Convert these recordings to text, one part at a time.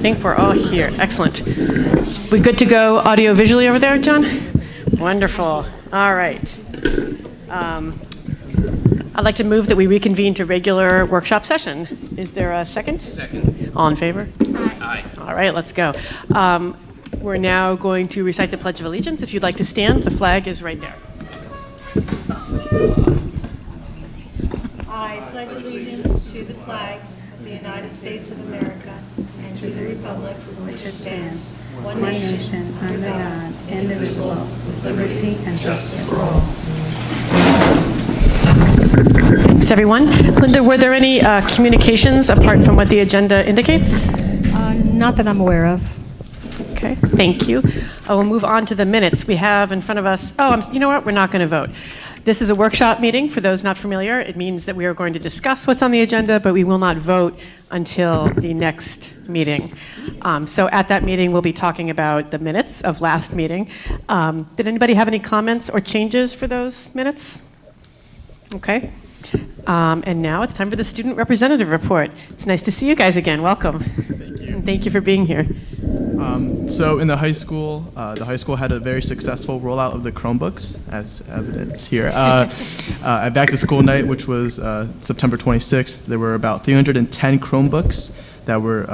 I think we're all here. Excellent. We good to go audio visually over there, John? Wonderful. All right. I'd like to move that we reconvene to regular workshop session. Is there a second? Second. All in favor? Aye. All right, let's go. We're now going to recite the Pledge of Allegiance. If you'd like to stand, the flag is right there. I pledge allegiance to the flag of the United States of America and to the republic for which it stands, one nation, under God, indivisible, with liberty and justice for all. Thanks, everyone. Linda, were there any communications apart from what the agenda indicates? Not that I'm aware of. Okay, thank you. We'll move on to the minutes. We have in front of us, you know what? We're not going to vote. This is a workshop meeting. For those not familiar, it means that we are going to discuss what's on the agenda, but we will not vote until the next meeting. So at that meeting, we'll be talking about the minutes of last meeting. Did anybody have any comments or changes for those minutes? Okay. And now it's time for the student representative report. It's nice to see you guys again. Welcome. Thank you. And thank you for being here. So in the high school had a very successful rollout of the Chromebooks, as evidence here. At Back to School Night, which was September 26th, there were about 310 Chromebooks that were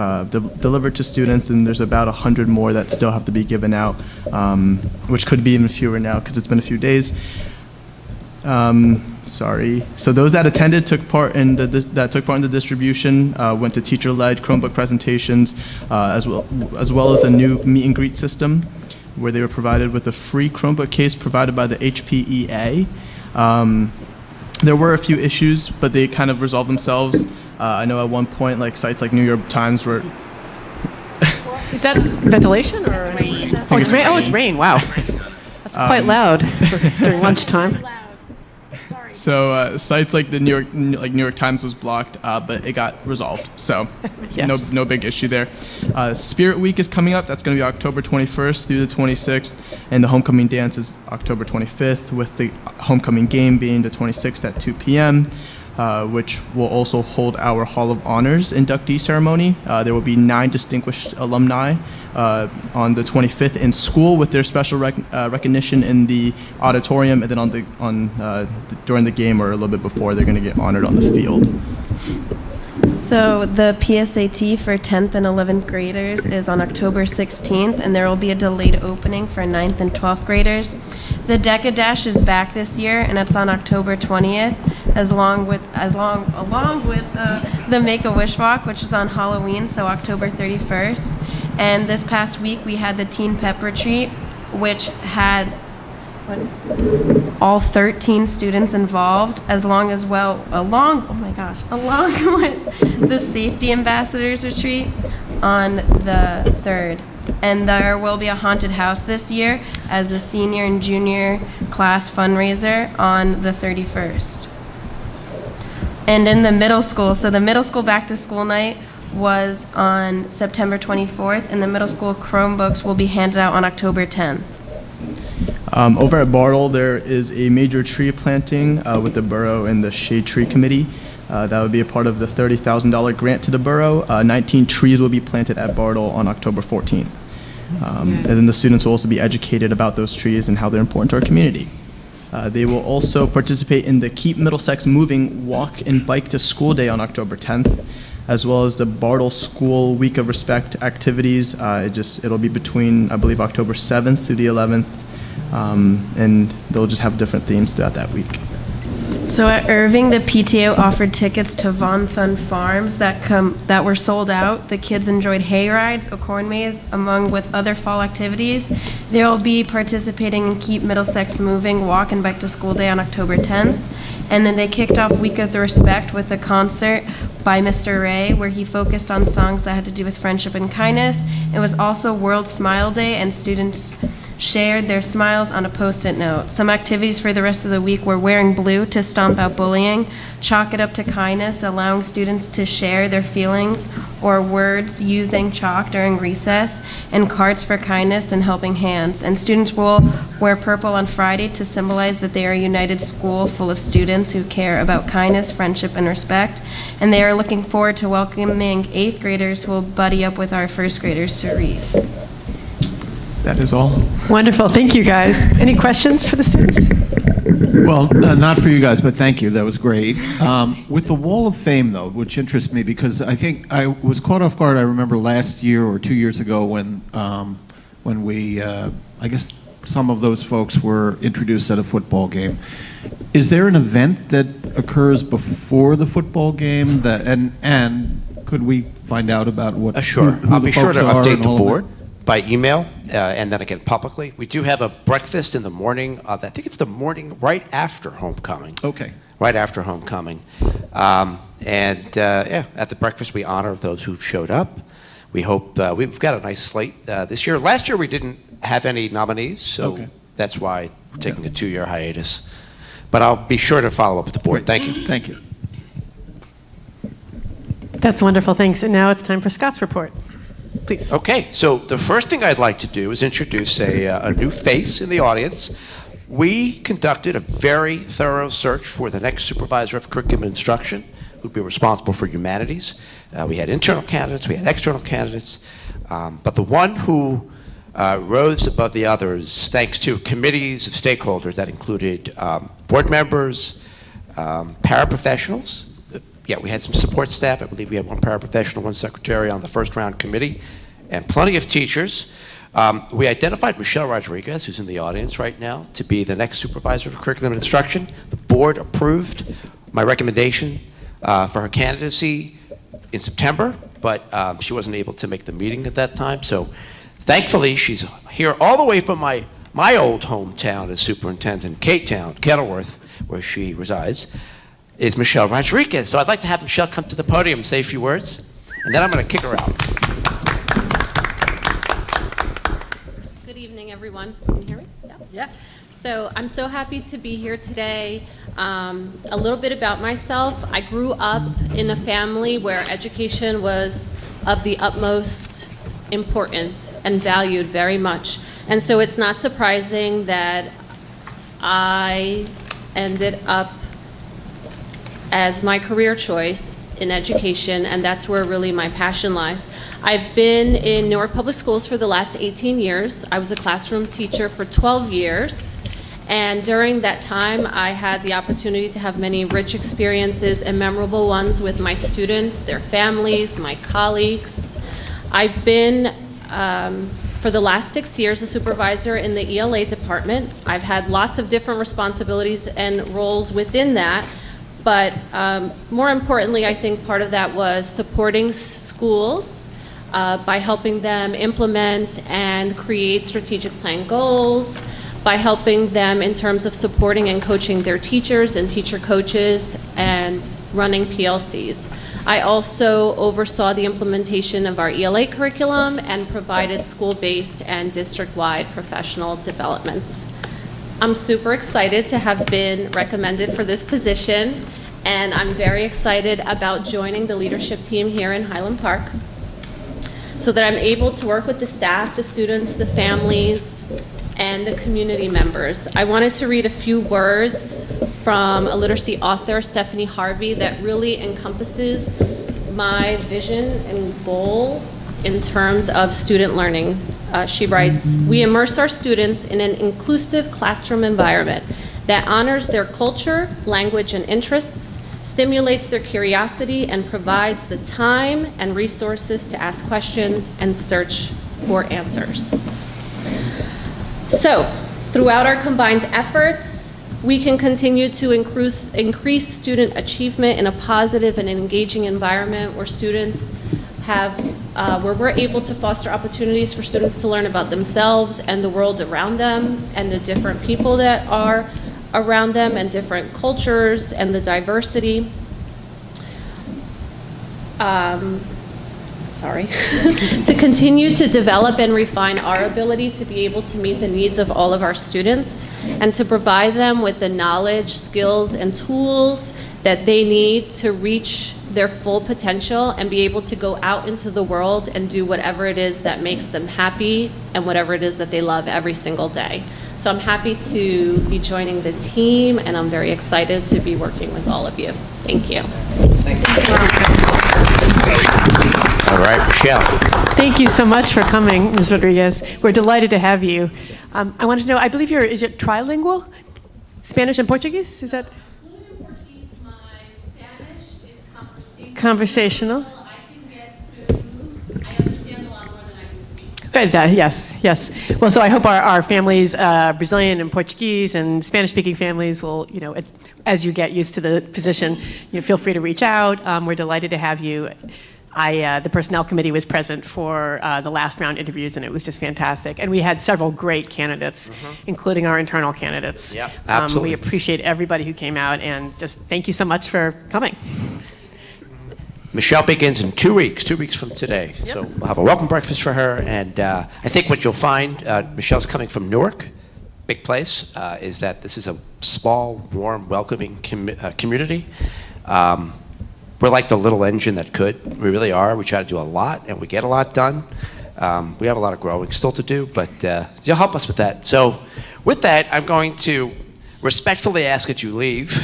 delivered to students, and there's about 100 more that still have to be given out, which could be even fewer now because it's been a few days. So those that attended took part in the distribution, went to teacher-led Chromebook presentations, as well as a new meet and greet system, where they were provided with a free Chromebook case provided by the HPEA. There were a few issues, but they kind of resolved themselves. I know at one point, sites like New York Times were. Is that ventilation or? That's rain. Oh, it's rain. Oh, it's rain. Wow. That's quite loud during lunchtime. So sites like the New York Times was blocked, but it got resolved. So Yes. no big issue there. Spirit Week is coming up. That's going to be October 21st through the 26th, and the homecoming dance is October 25th, with the homecoming game being the 26th at 2 p.m., which will also hold our Hall of Honors inductee ceremony. There will be 9 distinguished alumni on the 25th in school, with their special recognition in the auditorium, and then during the game or a little bit before, they're going to get honored on the field. So the PSAT for 10th and 11th graders is on October 16th, and there will be a delayed opening for 9th and 12th graders. The Decadash is back this year, and it's on October 20th, along with the Make-A-Wish Walk, which is on Halloween, so October 31st. And this past week, we had the Teen Pep Retreat, which had all 13 students involved, along with the Safety Ambassadors Retreat on the 3rd. And there will be a haunted house this year as a senior and junior class fundraiser on the 31st. And in the middle school, so the middle school back to school night was on September 24th, and the middle school Chromebooks will be handed out on October 10th. Over at Bartle, there is a major tree planting with the borough and the Shade Tree Committee. That would be a part of the $30,000 grant to the borough. 19 trees will be planted at Bartle on October 14th. And then the students will also be educated about those trees and how they're important to our community. They will also participate in the Keep Middlesex Moving Walk and Bike to School Day on October 10th, as well as the Bartle School Week of Respect activities. It'll be between, I believe, October 7th through the 11th, and they'll just have different themes throughout that week. So at Irving, the PTO offered tickets to Von Fun Farms that were sold out. The kids enjoyed hay rides, a corn maze, among with other fall activities. They'll be participating in Keep Middlesex Moving Walk and Back to School Day on October 10th. And then they kicked off Week of the Respect with a concert by Mr. Ray, where he focused on songs that had to do with friendship and kindness. It was also World Smile Day, and students shared their smiles on a Post-it note. Some activities for the rest of the week were wearing blue to stomp out bullying, chalk it up to kindness, allowing students to share their feelings or words using chalk during recess, and cards for kindness and helping hands. And students will wear purple on Friday to symbolize that they are a united school full of students who care about kindness, friendship, and respect. And they are looking forward to welcoming 8th graders who will buddy up with our 1st graders to read. That is all. Wonderful, thank you, guys. Any questions for the students? Well, not for you guys, but thank you. That was great. With the Wall of Fame, though, which interests me because I think I was caught off guard. I remember last year or 2 years ago when we, I guess some of those folks were introduced at a football game. Is there an event that occurs before the football game and could we find out about what Sure. who I'll the be sure folks to are update and the all of that? board by email and then again publicly. We do have a breakfast in the morning. I think it's the morning right after homecoming. Okay. Right after homecoming. Yeah, at the breakfast we honor those who showed up. We hope we've got a nice slate this year. Last year we didn't have any nominees, so Okay. that's why we're taking a 2-year hiatus. But I'll be sure to follow up with the board. Thank you. Thank you. That's wonderful, thanks. And now it's time for Scott's report. Please. Okay, so the first thing I'd like to do is introduce a new face in the audience. We conducted a very thorough search for the next supervisor of curriculum and instruction who'd be responsible for humanities. We had internal candidates, we had external candidates, but the one who rose above the others, thanks to committees of stakeholders that included board members, paraprofessionals. Yeah, we had some support staff. I believe we had one paraprofessional, one secretary on the first round committee, and plenty of teachers. We identified Michelle Rodriguez, who's in the audience right now, to be the next supervisor for curriculum and instruction. The board approved my recommendation for her candidacy in September, but she wasn't able to make the meeting at that time. So thankfully, she's here all the way from my old hometown as superintendent, K-Town, Kenilworth, where she resides, is Michelle Rodriguez. So I'd like to have Michelle come to the podium and say a few words, and then I'm going to kick her out. Good evening, everyone. Can you hear me? Yeah. So I'm so happy to be here today. A little bit about myself. I grew up in a family where education was of the utmost importance and valued very much. And so it's not surprising that I ended up as my career choice in education, and that's where really my passion lies. I've been in Newark Public Schools for the last 18 years. I was a classroom teacher for 12 years, and during that time I had the opportunity to have many rich experiences and memorable ones with my students, their families, my colleagues. I've been for the last 6 years a supervisor in the ELA department. I've had lots of different responsibilities and roles within that. But more importantly, I think part of that was supporting schools by helping them implement and create strategic plan goals, by helping them in terms of supporting and coaching their teachers and teacher coaches and running PLCs. I also oversaw the implementation of our ELA curriculum and provided school-based and district-wide professional development. I'm super excited to have been recommended for this position, and I'm very excited about joining the leadership team here in Highland Park so that I'm able to work with the staff, the students, the families, and the community members. I wanted to read a few words from a literacy author, Stephanie Harvey, that really encompasses my vision and goal in terms of student learning. She writes, "We immerse our students in an inclusive classroom environment that honors their culture, language, and interests, stimulates their curiosity, and provides the time and resources to ask questions and search for answers." So, throughout our combined efforts, we can continue to increase student achievement in a positive and engaging environment where students where we're able to foster opportunities for students to learn about themselves and the world around them and the different people that are around them and different cultures and the diversity. sorry, to continue to develop and refine our ability to be able to meet the needs of all of our students and to provide them with the knowledge, skills, and tools that they need to reach their full potential and be able to go out into the world and do whatever it is that makes them happy and whatever it is that they love every single day. So I'm happy to be joining the team, and I'm very excited to be working with all of you. Thank you. All right, Michelle. Thank you so much for coming, Ms. Rodriguez. We're delighted to have you. I want to know, I believe is it trilingual? Spanish and Portuguese? Is that? Fluent in Portuguese, my Spanish is Conversational. I can get through, I understand a lot more than I can speak. Good, yes, yes. Well, so I hope our families, Brazilian and Portuguese and Spanish-speaking families will, as you get used to the position, feel free to reach out. We're delighted to have you. The Personnel Committee was present for the last round interviews, and it was just fantastic. And we had several great candidates, including our internal candidates. Yeah, absolutely. We appreciate everybody who came out, and just thank you so much for coming. Michelle begins in 2 weeks, 2 weeks from today. So we'll have a welcome breakfast for her. And I think what you'll find, Michelle's coming from Newark, big place, is that this is a small, warm, welcoming community. We're like the little engine that could. We really are. We try to do a lot, and we get a lot done. We have a lot of growing still to do, but you'll help us with that. So with that, I'm going to respectfully ask that you leave.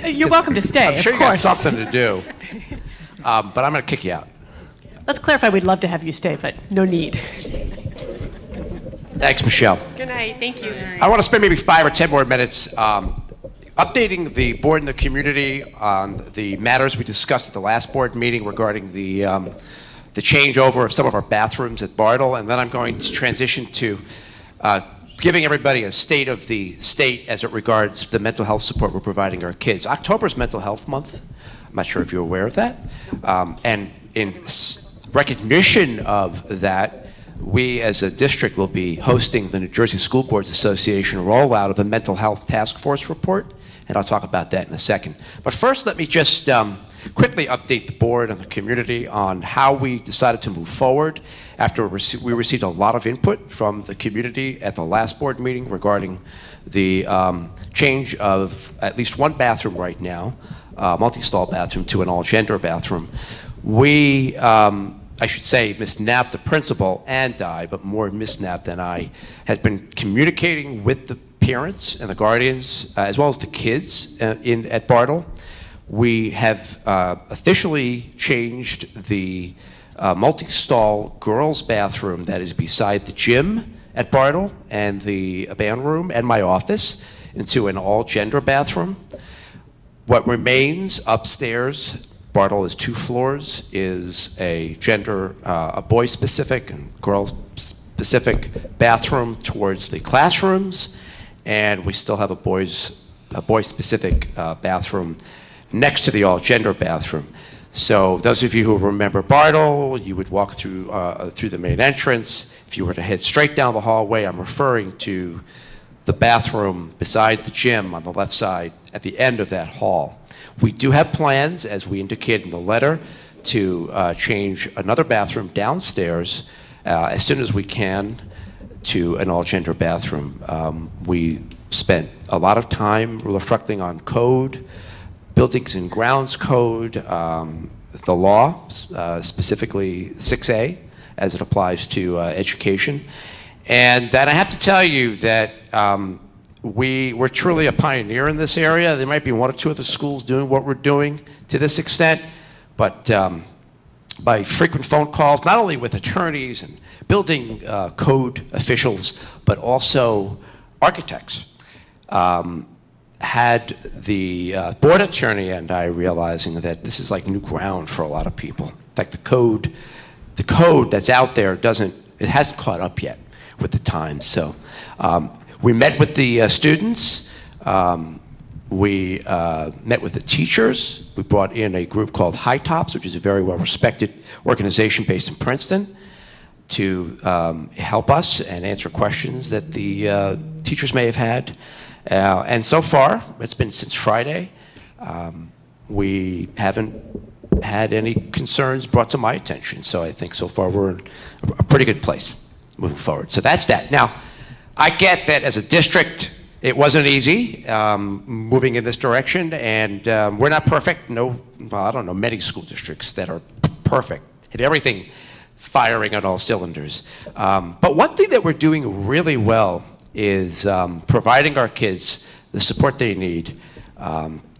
You're welcome to stay, I'm sure of you got course. something to do. But I'm going to kick you out. Let's clarify, we'd love to have you stay, but no need. Thanks, Michelle. Good night, thank you. I want to spend maybe 5 or 10 more minutes updating the board and the community on the matters we discussed at the last board meeting regarding the changeover of some of our bathrooms at Bartle, and then I'm going to transition to giving everybody a state of the state as it regards the mental health support we're providing our kids. October's Mental Health Month. I'm not sure if you're aware of that. And in recognition of that, we as a district will be hosting the New Jersey School Boards Association rollout of the Mental Health Task Force report, and I'll talk about that in a second. But first, let me just quickly update the board and the community on how we decided to move forward after we received a lot of input from the community at the last board meeting regarding the change of at least one bathroom right now, multi-stall bathroom, to an all-gender bathroom. We, I should say, Ms. Knapp, the principal, and I, but more Ms. Knapp than I, has been communicating with the parents and the guardians, as well as the kids at Bartle. We have officially changed the multi-stall girls' bathroom that is beside the gym at Bartle and the band room and my office into an all-gender bathroom. What remains upstairs, Bartle is 2 floors, is a gender, a boy-specific and girl-specific bathroom towards the classrooms, and we still have a boy-specific bathroom next to the all-gender bathroom. So those of you who remember Bartle, you would walk through the main entrance. If you were to head straight down the hallway, I'm referring to the bathroom beside the gym on the left side at the end of that hall. We do have plans, as we indicated in the letter, to change another bathroom downstairs as soon as we can to an all-gender bathroom. We spent a lot of time reflecting on code, buildings and grounds code, the law, specifically 6A, as it applies to education. And then I have to tell you that we're truly a pioneer in this area. There might be 1 or 2 other schools doing what we're doing to this extent, but by frequent phone calls, not only with attorneys and building code officials, but also architects, had the board attorney and I realizing that this is like new ground for a lot of people. In fact, the code that's out there it hasn't caught up yet with the times. So we met with the students. We met with the teachers. We brought in a group called High Tops, which is a very well-respected organization based in Princeton, to help us and answer questions that the teachers may have had. And so far, it's been since Friday, we haven't had any concerns brought to my attention. So I think so far we're in a pretty good place moving forward. So that's that. Now, I get that as a district, it wasn't easy moving in this direction, and we're not perfect. No, well, I don't know many school districts that are perfect, hit everything firing on all cylinders. But one thing that we're doing really well is providing our kids the support they need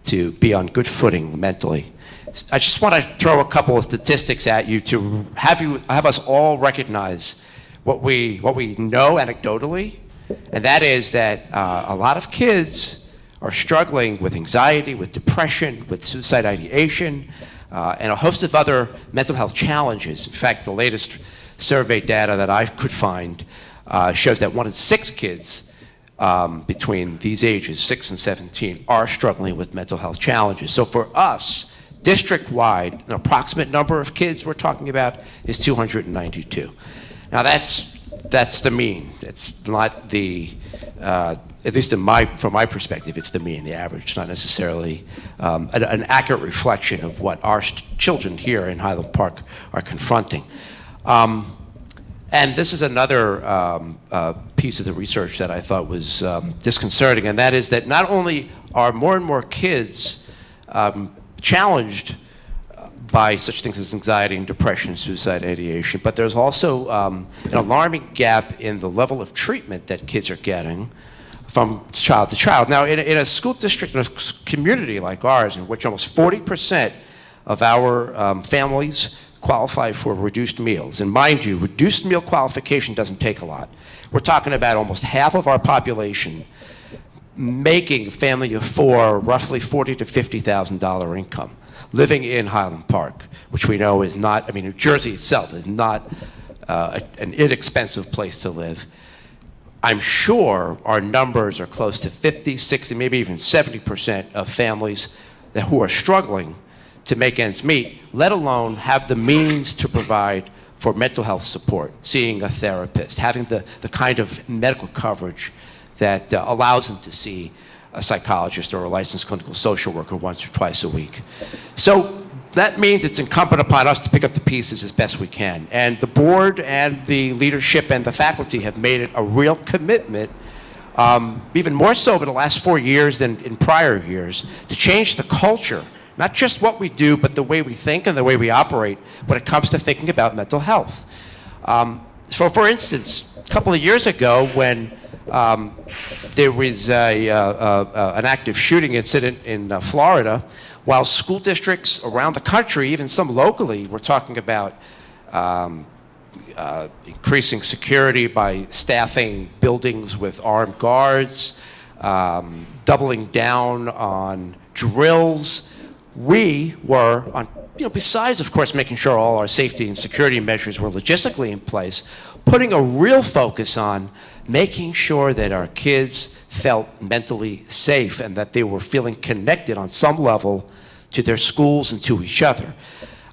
to be on good footing mentally. I just want to throw a couple of statistics at you to have us all recognize what we know anecdotally, and that is that a lot of kids are struggling with anxiety, with depression, with suicide ideation, and a host of other mental health challenges. In fact, the latest survey data that I could find shows that 1 in 6 kids between these ages, 6 and 17, are struggling with mental health challenges. So for us, district-wide, an approximate number of kids we're talking about is 292. Now that's the mean. It's not the, at least from my perspective, it's the mean, the average. It's not necessarily an accurate reflection of what our children here in Highland Park are confronting. And this is another piece of the research that I thought was disconcerting, and that is that not only are more and more kids challenged by such things as anxiety and depression, suicide ideation, but there's also an alarming gap in the level of treatment that kids are getting from child to child. Now, in a school district, in a community like ours, in which almost 40% of our families qualify for reduced meals, and mind you, reduced meal qualification doesn't take a lot. We're talking about almost half of our population making a family of 4 roughly $40,000 to $50,000 income, living in Highland Park, which we know is not, I mean, New Jersey itself is not an inexpensive place to live. I'm sure our numbers are close to 50, 60, maybe even 70% of families who are struggling to make ends meet, let alone have the means to provide for mental health support, seeing a therapist, having the kind of medical coverage that allows them to see a psychologist or a licensed clinical social worker once or twice a week. So that means it's incumbent upon us to pick up the pieces as best we can. And the board and the leadership and the faculty have made it a real commitment, even more so over the last 4 years than in prior years, to change the culture, not just what we do, but the way we think and the way we operate when it comes to thinking about mental health. So for instance, a couple of years ago when there was an active shooting incident in Florida, while school districts around the country, even some locally, were talking about increasing security by staffing buildings with armed guards, doubling down on drills. We were, besides, of course, making sure all our safety and security measures were logistically in place, putting a real focus on making sure that our kids felt mentally safe and that they were feeling connected on some level to their schools and to each other.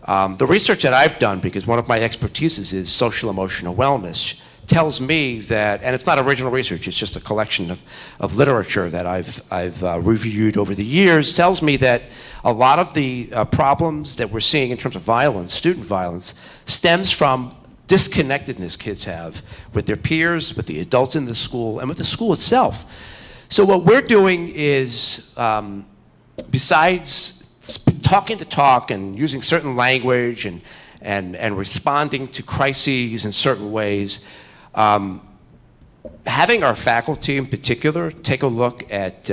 The research that I've done, because one of my expertises is social emotional wellness, tells me that, and it's not original research, it's just a collection of literature that I've reviewed over the years, tells me that a lot of the problems that we're seeing in terms of violence, student violence, stems from disconnectedness kids have with their peers, with the adults in the school, and with the school itself. So what we're doing is, besides talking the talk and using certain language and responding to crises in certain ways, having our faculty in particular take a look at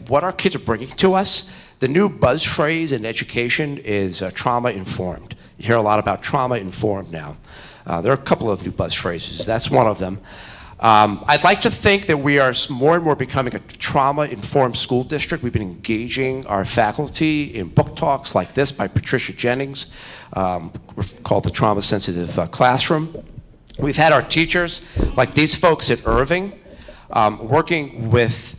what our kids are bringing to us. The new buzz phrase in education is trauma-informed. You hear a lot about trauma-informed now. There are a couple of new buzz phrases. That's one of them. I'd like to think that we are more and more becoming a trauma-informed school district. We've been engaging our faculty in book talks like this by Patricia Jennings, called the Trauma-Sensitive Classroom. We've had our teachers, like these folks at Irving, working with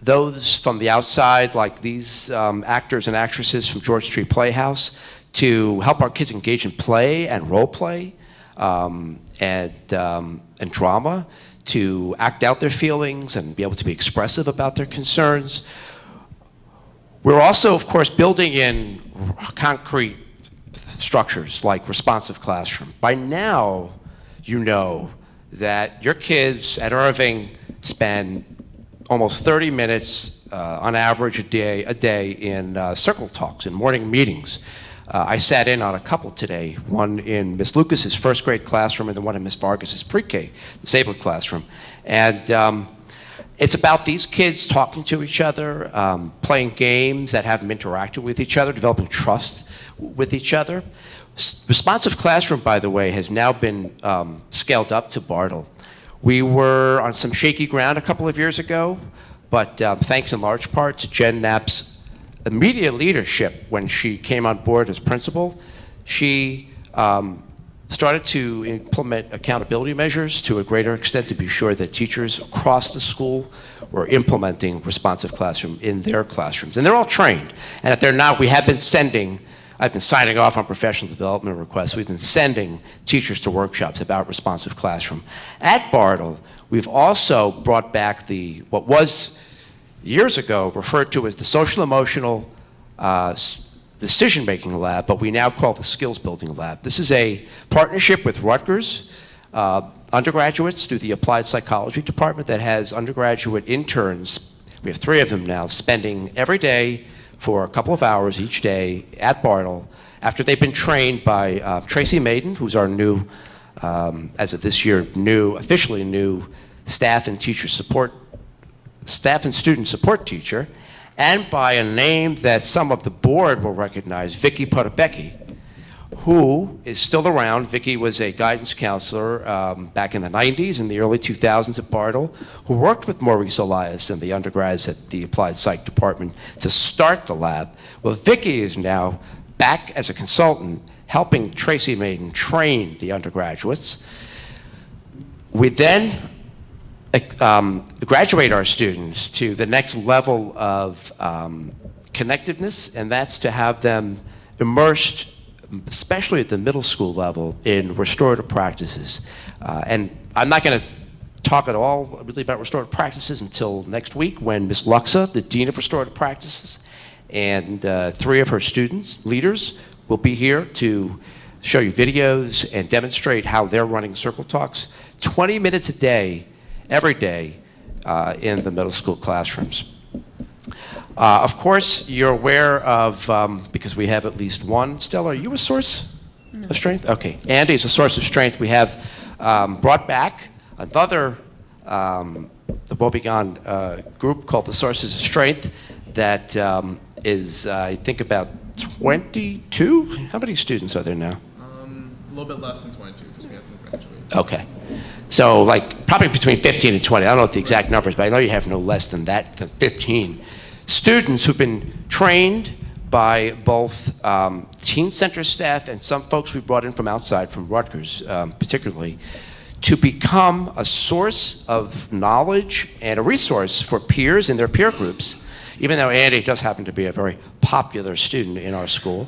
those from the outside, like these actors and actresses from George Street Playhouse, to help our kids engage in play and role play and drama, to act out their feelings and be able to be expressive about their concerns. We're also, of course, building in concrete structures like responsive classroom. By now, you know that your kids at Irving spend almost 30 minutes on average a day in circle talks and morning meetings. I sat in on a couple today, one in Miss Lucas's first grade classroom and the one in Miss Vargas's pre-K disabled classroom. And it's about these kids talking to each other, playing games that have them interacting with each other, developing trust with each other. Responsive classroom, by the way, has now been scaled up to Bartle. We were on some shaky ground a couple of years ago, but thanks in large part to Jen Knapp's immediate leadership when she came on board as principal, she started to implement accountability measures to a greater extent to be sure that teachers across the school were implementing responsive classroom in their classrooms. And they're all trained. And if they're not, we have been sending, I've been signing off on professional development requests. We've been sending teachers to workshops about responsive classroom. At Bartle, we've also brought back what was years ago referred to as the social emotional decision-making lab, but we now call the skills building lab. This is a partnership with Rutgers undergraduates through the applied psychology department that has undergraduate interns. We have 3 of them now spending every day for a couple of hours each day at Bartle after they've been trained by Tracy Maiden, who's our new, as of this year, officially new staff and student support teacher, and by a name that some of the board will recognize, Vicki Potapecki, who is still around. Vicki was a guidance counselor back in the 90s and the early 2000s at Bartle, who worked with Maurice Elias and the undergrads at the Applied Psych Department to start the lab. Well, Vicki is now back as a consultant, helping Tracy Maiden train the undergraduates. We then graduate our students to the next level of connectiveness, and that's to have them immersed, especially at the middle school level, in restorative practices. And I'm not going to talk at all really about restorative practices until next week when Ms. Luxa, the Dean of Restorative Practices, and 3 of her students, leaders, will be here to show you videos and demonstrate how they're running circle talks 20 minutes a day, every day in the middle school classrooms. Of course, you're aware of, because we have at least one, Stella, are you a source of strength? Okay, Andy is a source of strength. We have brought back another the Woebegone group called the Sources of Strength that is, I think, about 22? How many students are there now? A little bit less than 22 because we had some graduate. Okay. So like probably between 15 and 20. I don't know what the exact numbers, but I know you have no less than that, than 15. Students who've been trained by both teen center staff and some folks we brought in from outside, from Rutgers particularly, to become a source of knowledge and a resource for peers in their peer groups. Even though Andy does happen to be a very popular student in our school,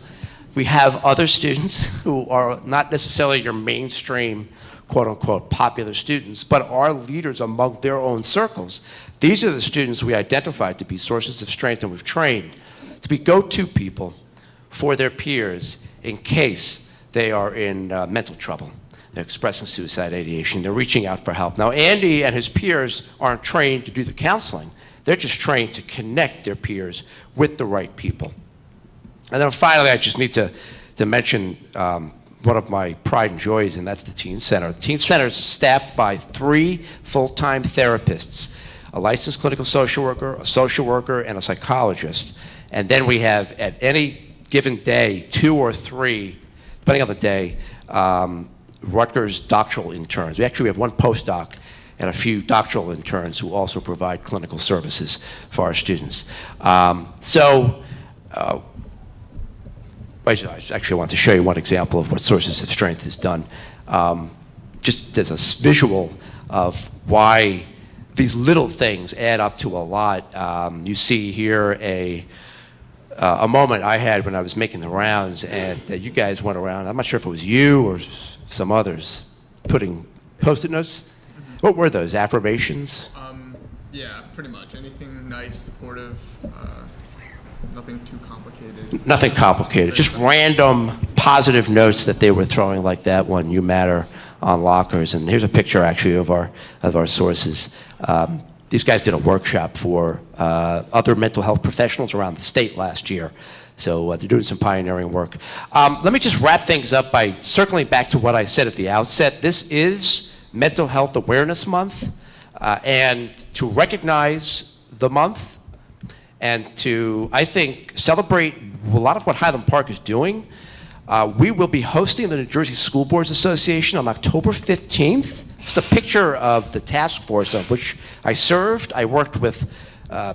we have other students who are not necessarily your mainstream quote-unquote popular students, but are leaders among their own circles. These are the students we identified to be sources of strength, and we've trained to be go-to people for their peers in case they are in mental trouble. They're expressing suicide ideation. They're reaching out for help. Now, Andy and his peers aren't trained to do the counseling. They're just trained to connect their peers with the right people. And then finally, I just need to mention one of my pride and joys, and that's the Teen Center. The Teen Center is staffed by 3 full-time therapists, a licensed clinical social worker, a social worker, and a psychologist. And then we have, at any given day, 2 or 3, depending on the day, Rutgers doctoral interns. We actually have 1 postdoc and a few doctoral interns who also provide clinical services for our students. I actually want to show you one example of what Sources of Strength has done, just as a visual of why these little things add up to a lot. You see here a moment I had when I was making the rounds, and you guys went around. I'm not sure if it was you or some others putting Post-it notes. Mm-hmm. What were those, affirmations? Yeah, pretty much. Anything nice, supportive. Nothing too complicated. Nothing complicated, just random positive notes that they were throwing like that one, you matter, on lockers. And here's a picture actually of our sources. These guys did a workshop for other mental health professionals around the state last year. So they're doing some pioneering work. Let me just wrap things up by circling back to what I said at the outset. This is Mental Health Awareness Month, and to recognize the month and to, I think, celebrate a lot of what Highland Park is doing, we will be hosting the New Jersey School Boards Association on October 15th. It's a picture of the task force of which I served. I worked with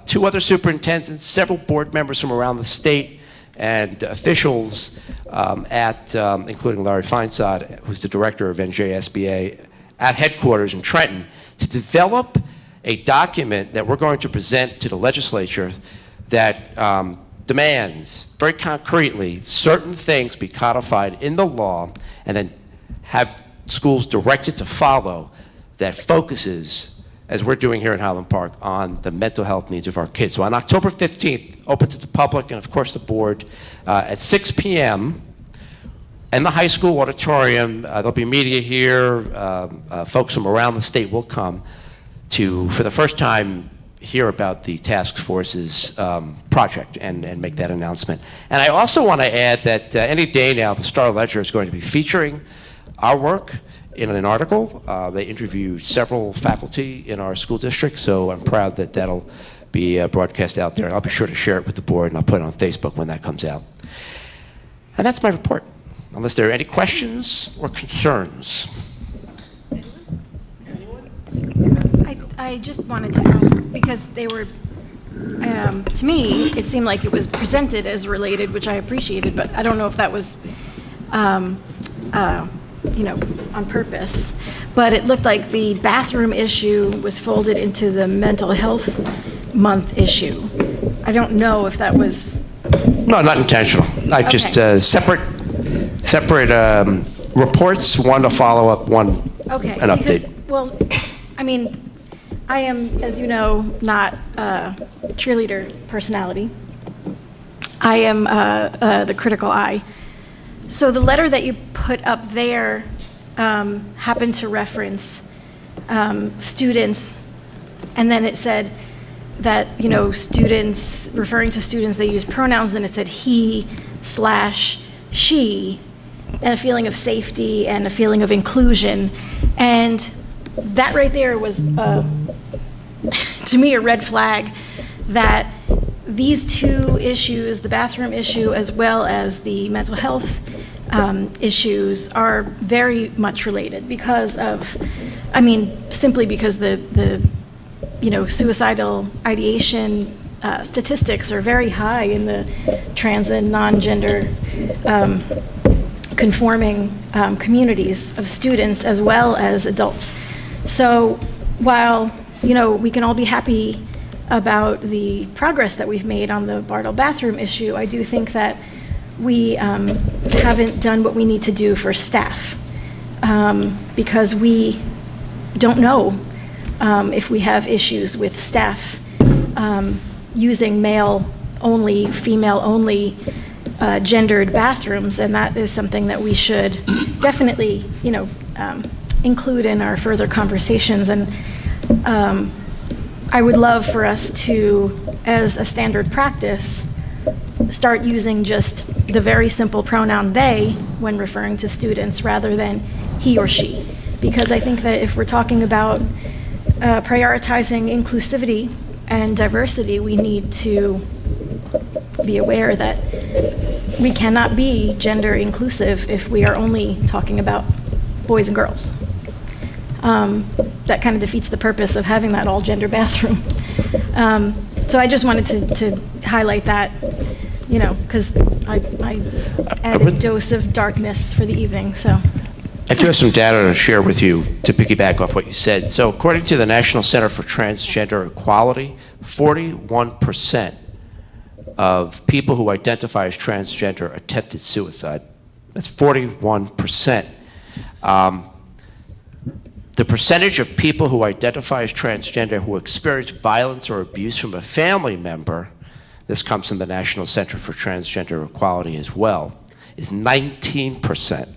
2 other superintendents, several board members from around the state, and officials including Larry Feinsod, who's the director of NJSBA, at headquarters in Trenton, to develop a document that we're going to present to the legislature that demands very concretely certain things be codified in the law and then have schools directed to follow that focuses, as we're doing here in Highland Park, on the mental health needs of our kids. So on October 15th, open to the public and of course the board, at 6 p.m. in the high school auditorium. There'll be media here. Folks from around the state will come to, for the first time, hear about the task force's project and make that announcement. And I also want to add that any day now, the Star Ledger is going to be featuring our work in an article. They interviewed several faculty in our school district, so I'm proud that that'll be broadcast out there. And I'll be sure to share it with the board, and I'll put it on Facebook when that comes out. And that's my report, unless there are any questions or concerns. I just wanted to ask, because they were, to me, it seemed like it was presented as related, which I appreciated, but I don't know if that was, on purpose. But it looked like the bathroom issue was folded into the mental health month issue. I don't know if that was... No, not intentional. I just separate reports, one to follow up, one an update. Because, well, I mean, I am, as you know, not a cheerleader personality. I am the critical eye. So the letter that you put up there happened to reference students, and then it said that, students, referring to students, they use pronouns, and it said he/she, and a feeling of safety and a feeling of inclusion. And that right there was, to me, a red flag that these 2 issues, the bathroom issue as well as the mental health issues, are very much related because of, simply because the suicidal ideation statistics are very high in the trans and non-gender conforming communities of students as well as adults. So while, we can all be happy about the progress that we've made on the Bartle bathroom issue, I do think that we haven't done what we need to do for staff because we don't know if we have issues with staff using male-only, female-only gendered bathrooms, and that is something that we should definitely, include in our further conversations. And I would love for us to, as a standard practice, start using just the very simple pronoun they when referring to students rather than he or she. Because I think that if we're talking about prioritizing inclusivity and diversity, we need to be aware that we cannot be gender inclusive if we are only talking about boys and girls. That kind of defeats the purpose of having that all-gender bathroom. So I just wanted to highlight that, because I added a dose of darkness for the evening, so. I do have some data to share with you to piggyback off what you said. So according to the National Center for Transgender Equality, 41% of people who identify as transgender attempted suicide. That's 41%. The percentage of people who identify as transgender who experience violence or abuse from a family member, this comes from the National Center for Transgender Equality as well, is 19%.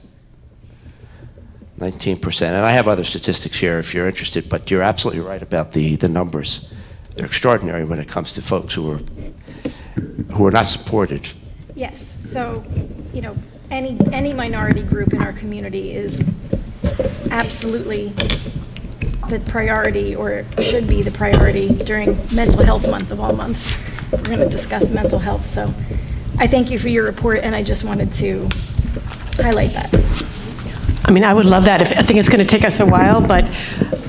19%. And I have other statistics here if you're interested, but you're absolutely right about the numbers. They're extraordinary when it comes to folks who are not supported. Yes, so, you know, any minority group in our community is absolutely the priority, or should be the priority during Mental Health Month of all months. We're going to discuss mental health, so I thank you for your report, and I just wanted to highlight that. I mean, I would love that. I think it's going to take us a while, but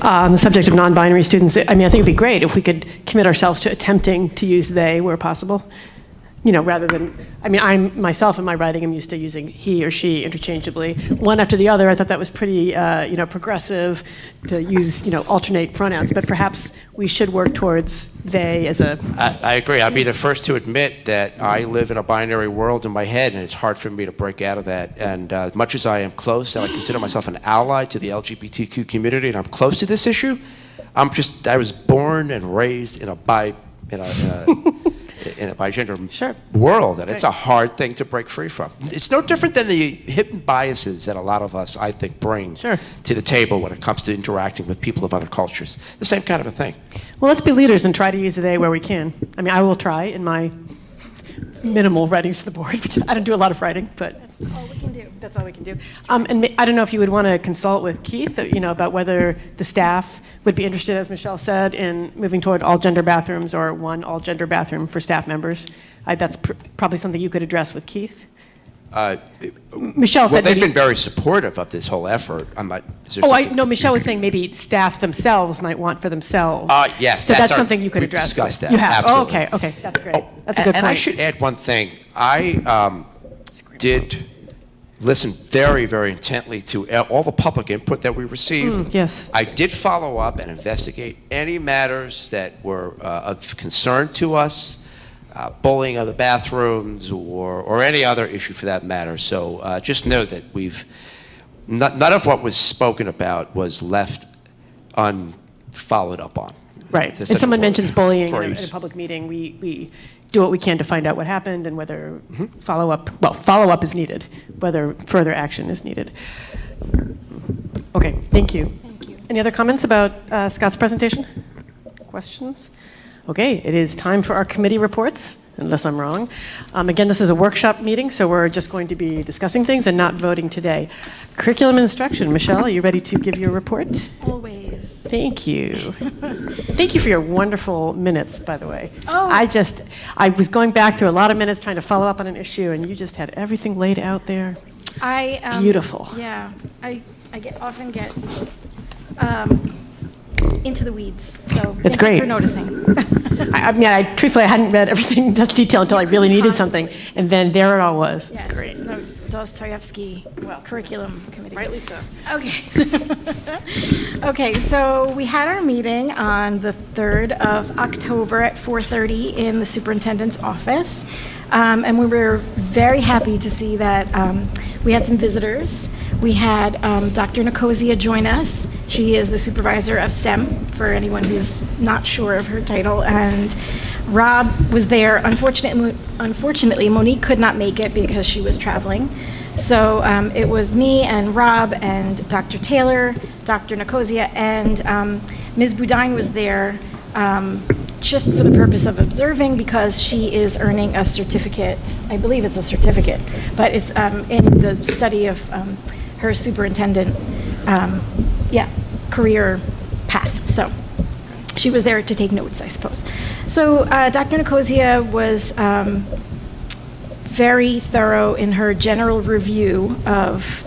on the subject of non-binary students, I mean, I think it'd be great if we could commit ourselves to attempting to use they where possible. You know, rather than, I mean, I'm myself in my writing, I'm used to using he or she interchangeably, one after the other. I thought that was pretty, you know, progressive to use, you know, alternate pronouns, but perhaps we should work towards they as a... I agree. I'll be the first to admit that I live in a binary world in my head, and it's hard for me to break out of that. And as much as I am close, and I consider myself an ally to the LGBTQ community, and I'm close to this issue, I was born and raised in a bigender world, and it's a hard thing to break free from. It's no different than the hidden biases that a lot of us, I think, bring to the table when it comes to interacting with people of other cultures. The same kind of a thing. Well, let's be leaders and try to use they where we can. I mean, I will try in my minimal writings to the board. I don't do a lot of writing, but That's all we can do. that's all we can do. And I don't know if you would want to consult with Keith, you know, about whether the staff would be interested, as Michelle said, in moving toward all-gender bathrooms or one all-gender bathroom for staff members. That's probably something you could address with Keith. Michelle said they've maybe, been very supportive of this whole effort. no, Michelle was saying maybe staff themselves might want for themselves. Yes. So that's something you could we've address. discussed that. You have. Absolutely. Oh, okay, that's great. That's a good point. And I should add one thing. I did listen very, very intently to all the public input that we received. Yes. I did follow up and investigate any matters that were of concern to us, bullying of the bathrooms or any other issue for that matter. So just know that none of what was spoken about was left unfollowed up on. Right. If someone mentions bullying in a public meeting, we do what we can to find out what happened and whether follow-up is needed, whether further action is needed. Okay, thank you. Thank you. Any other comments about Scott's presentation? Questions? Okay, it is time for our committee reports, unless I'm wrong. Again, this is a workshop meeting, so we're just going to be discussing things and not voting today. Curriculum instruction. Michelle, are you ready to give your report? Always. Thank you. Thank you for your wonderful minutes, by the way. Oh. I was going back through a lot of minutes trying to follow up on an issue, and you just had everything laid out there. It's beautiful. Yeah, I often get into the weeds, so It's thank great. you for noticing. I mean, truthfully, I hadn't read everything in such detail until I really needed something, and then there it all was. It's Yes, great. it's the Dostoevsky Curriculum Committee. Rightly so. Okay. Okay, so we had our meeting on the 3rd of October at 4:30 in the superintendent's office. And we were very happy to see that we had some visitors. We had Dr. Nicosia join us. She is the supervisor of STEM, for anyone who's not sure of her title. And Rob was there. Unfortunately, Monique could not make it because she was traveling. So it was me and Rob and Dr. Taylor, Dr. Nicosia, and Ms. Boudin was there just for the purpose of observing because she is earning a certificate. I believe it's a certificate, but it's in the study of her superintendent, career path. So she was there to take notes, I suppose. So Dr. Nicosia was very thorough in her general review of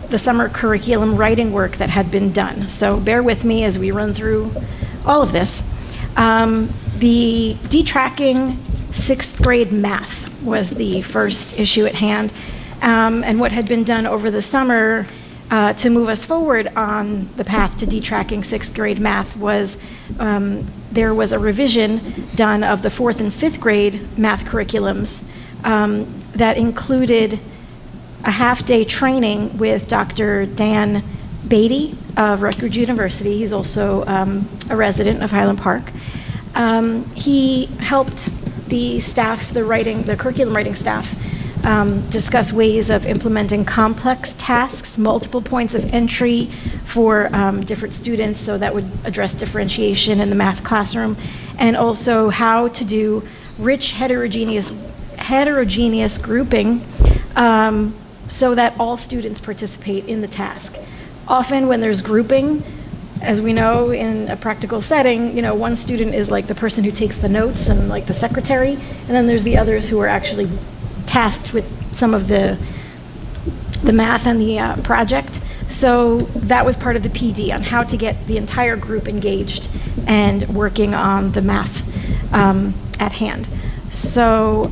the summer curriculum writing work that had been done. So bear with me as we run through all of this. The detracking 6th grade math was the first issue at hand. And what had been done over the summer to move us forward on the path to detracking 6th grade math was there was a revision done of the 4th and 5th grade math curriculums that included a half-day training with Dr. Dan Beatty of Rutgers University. He's also a resident of Highland Park. He helped the staff, the curriculum writing staff, discuss ways of implementing complex tasks, multiple points of entry for different students, so that would address differentiation in the math classroom, and also how to do rich heterogeneous grouping so that all students participate in the task. Often when there's grouping, as we know in a practical setting, one student is like the person who takes the notes and like the secretary, and then there's the others who are actually tasked with some of the math and the project. So that was part of the PD on how to get the entire group engaged and working on the math at hand. So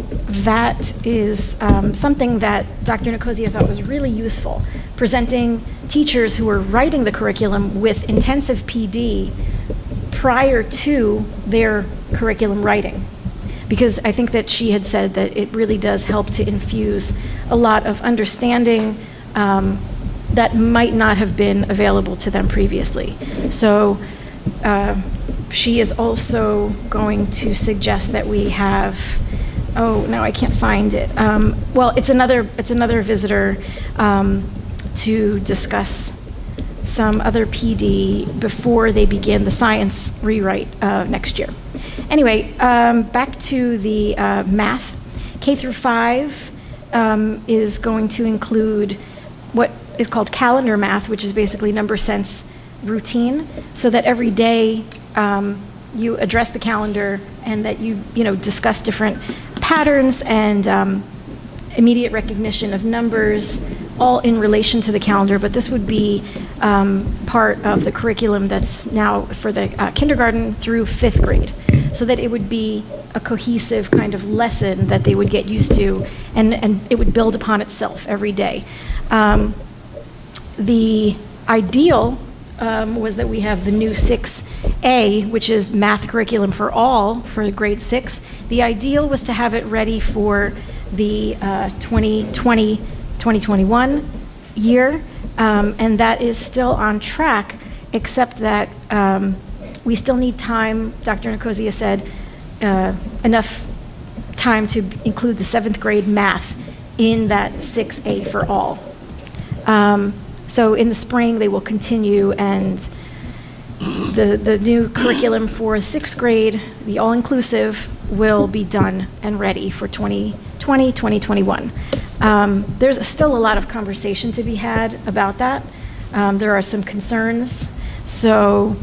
that is something that Dr. Nicosia thought was really useful, presenting teachers who were writing the curriculum with intensive PD prior to their curriculum writing. Because I think that she had said that it really does help to infuse a lot of understanding that might not have been available to them previously. So she is also going to suggest that we have, oh, no, I can't find it. Well, it's another visitor to discuss some other PD before they begin the science rewrite next year. Anyway, back to the math. K through 5 is going to include what is called calendar math, which is basically number sense routine, so that every day you address the calendar and that you discuss different patterns and immediate recognition of numbers, all in relation to the calendar. But this would be part of the curriculum that's now for the kindergarten through 5th grade, so that it would be a cohesive kind of lesson that they would get used to, and it would build upon itself every day. The ideal was that we have the new 6A, which is math curriculum for all for grade 6. The ideal was to have it ready for the 2020-2021 year, and that is still on track, except that we still need time. Dr. Nicosia said enough time to include the 7th grade math in that 6A for all. So in the spring, they will continue, and the new curriculum for 6th grade, the all-inclusive, will be done and ready for 2020, 2021. There's still a lot of conversation to be had about that. There are some concerns. So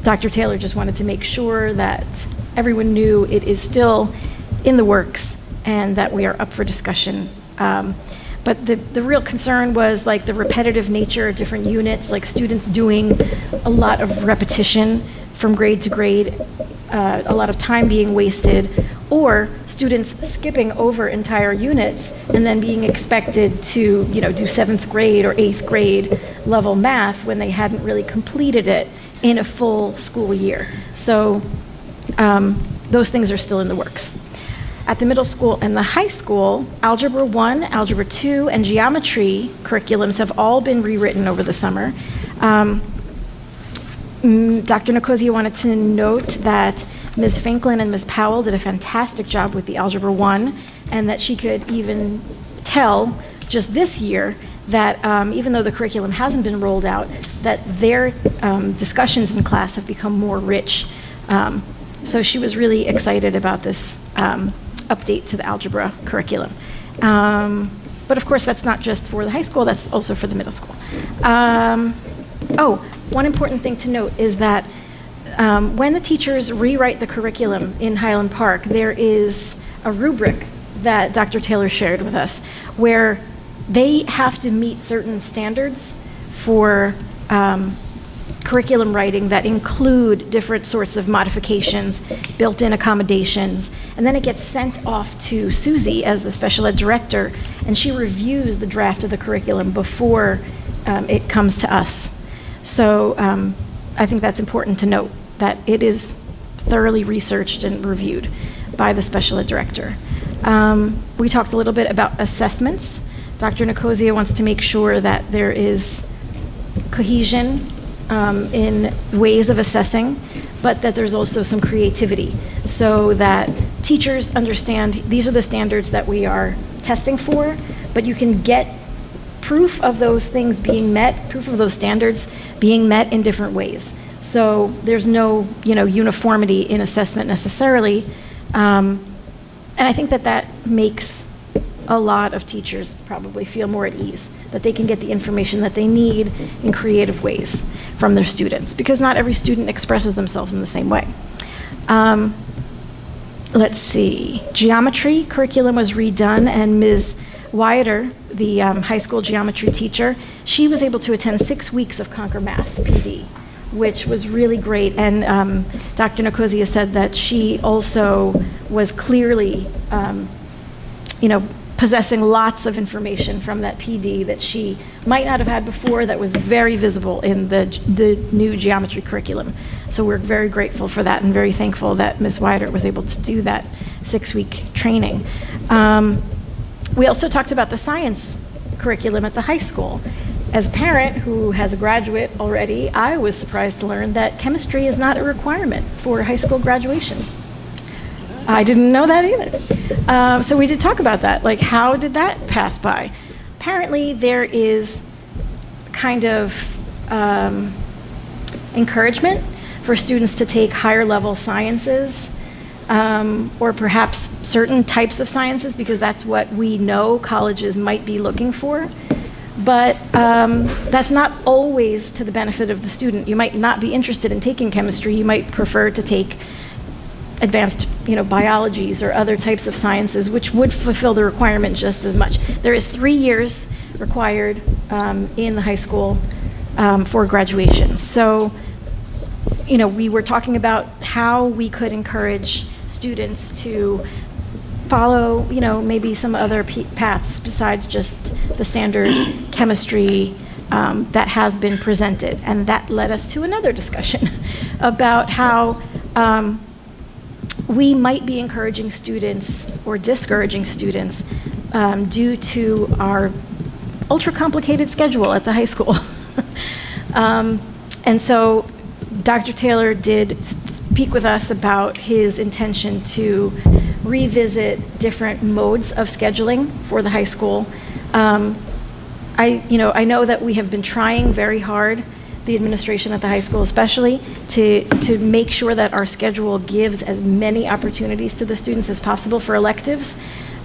Dr. Taylor just wanted to make sure that everyone knew it is still in the works and that we are up for discussion. But the real concern was like the repetitive nature of different units, like students doing a lot of repetition from grade to grade, a lot of time being wasted, or students skipping over entire units and then being expected to, do 7th grade or 8th grade level math when they hadn't really completed it in a full school year. So those things are still in the works. At the middle school and the high school, Algebra 1, Algebra 2, and Geometry curriculums have all been rewritten over the summer. Dr. Nicosia wanted to note that Ms. Finklin and Ms. Powell did a fantastic job with the Algebra 1, and that she could even tell just this year that even though the curriculum hasn't been rolled out, that their discussions in class have become more rich. So she was really excited about this update to the algebra curriculum. But of course, that's not just for the high school, that's also for the middle school. One important thing to note is that when the teachers rewrite the curriculum in Highland Park, there is a rubric that Dr. Taylor shared with us where they have to meet certain standards for curriculum writing that include different sorts of modifications, built-in accommodations, and then it gets sent off to Susie as the special ed director, and she reviews the draft of the curriculum before it comes to us. So I think that's important to note, that it is thoroughly researched and reviewed by the special ed director. We talked a little bit about assessments. Dr. Nicosia wants to make sure that there is cohesion in ways of assessing, but that there's also some creativity, so that teachers understand these are the standards that we are testing for, but you can get proof of those things being met, proof of those standards being met in different ways. So there's no, uniformity in assessment necessarily. And I think that that makes a lot of teachers probably feel more at ease, that they can get the information that they need in creative ways from their students, because not every student expresses themselves in the same way. Let's see, geometry curriculum was redone, and Ms. Wyatter, the high school geometry teacher, she was able to attend 6 weeks of Conquer Math PD, which was really great. And Dr. Nicosia said that she also was clearly, possessing lots of information from that PD that she might not have had before, that was very visible in the new geometry curriculum. So we're very grateful for that and very thankful that Ms. Wyatter was able to do that 6-week training. We also talked about the science curriculum at the high school. As a parent who has a graduate already, I was surprised to learn that chemistry is not a requirement for high school graduation. I didn't know that either. So we did talk about that, like how did that pass by? Apparently there is kind of encouragement for students to take higher level sciences, or perhaps certain types of sciences, because that's what we know colleges might be looking for. But that's not always to the benefit of the student. You might not be interested in taking chemistry. You might prefer to take advanced, biologies or other types of sciences, which would fulfill the requirement just as much. There is 3 years required in the high school for graduation. So, we were talking about how we could encourage students to follow, maybe some other paths besides just the standard chemistry that has been presented. And that led us to another discussion about how we might be encouraging students or discouraging students due to our ultra-complicated schedule at the high school. And so Dr. Taylor did speak with us about his intention to revisit different modes of scheduling for the high school. I know that we have been trying very hard, the administration at the high school especially, to make sure that our schedule gives as many opportunities to the students as possible for electives,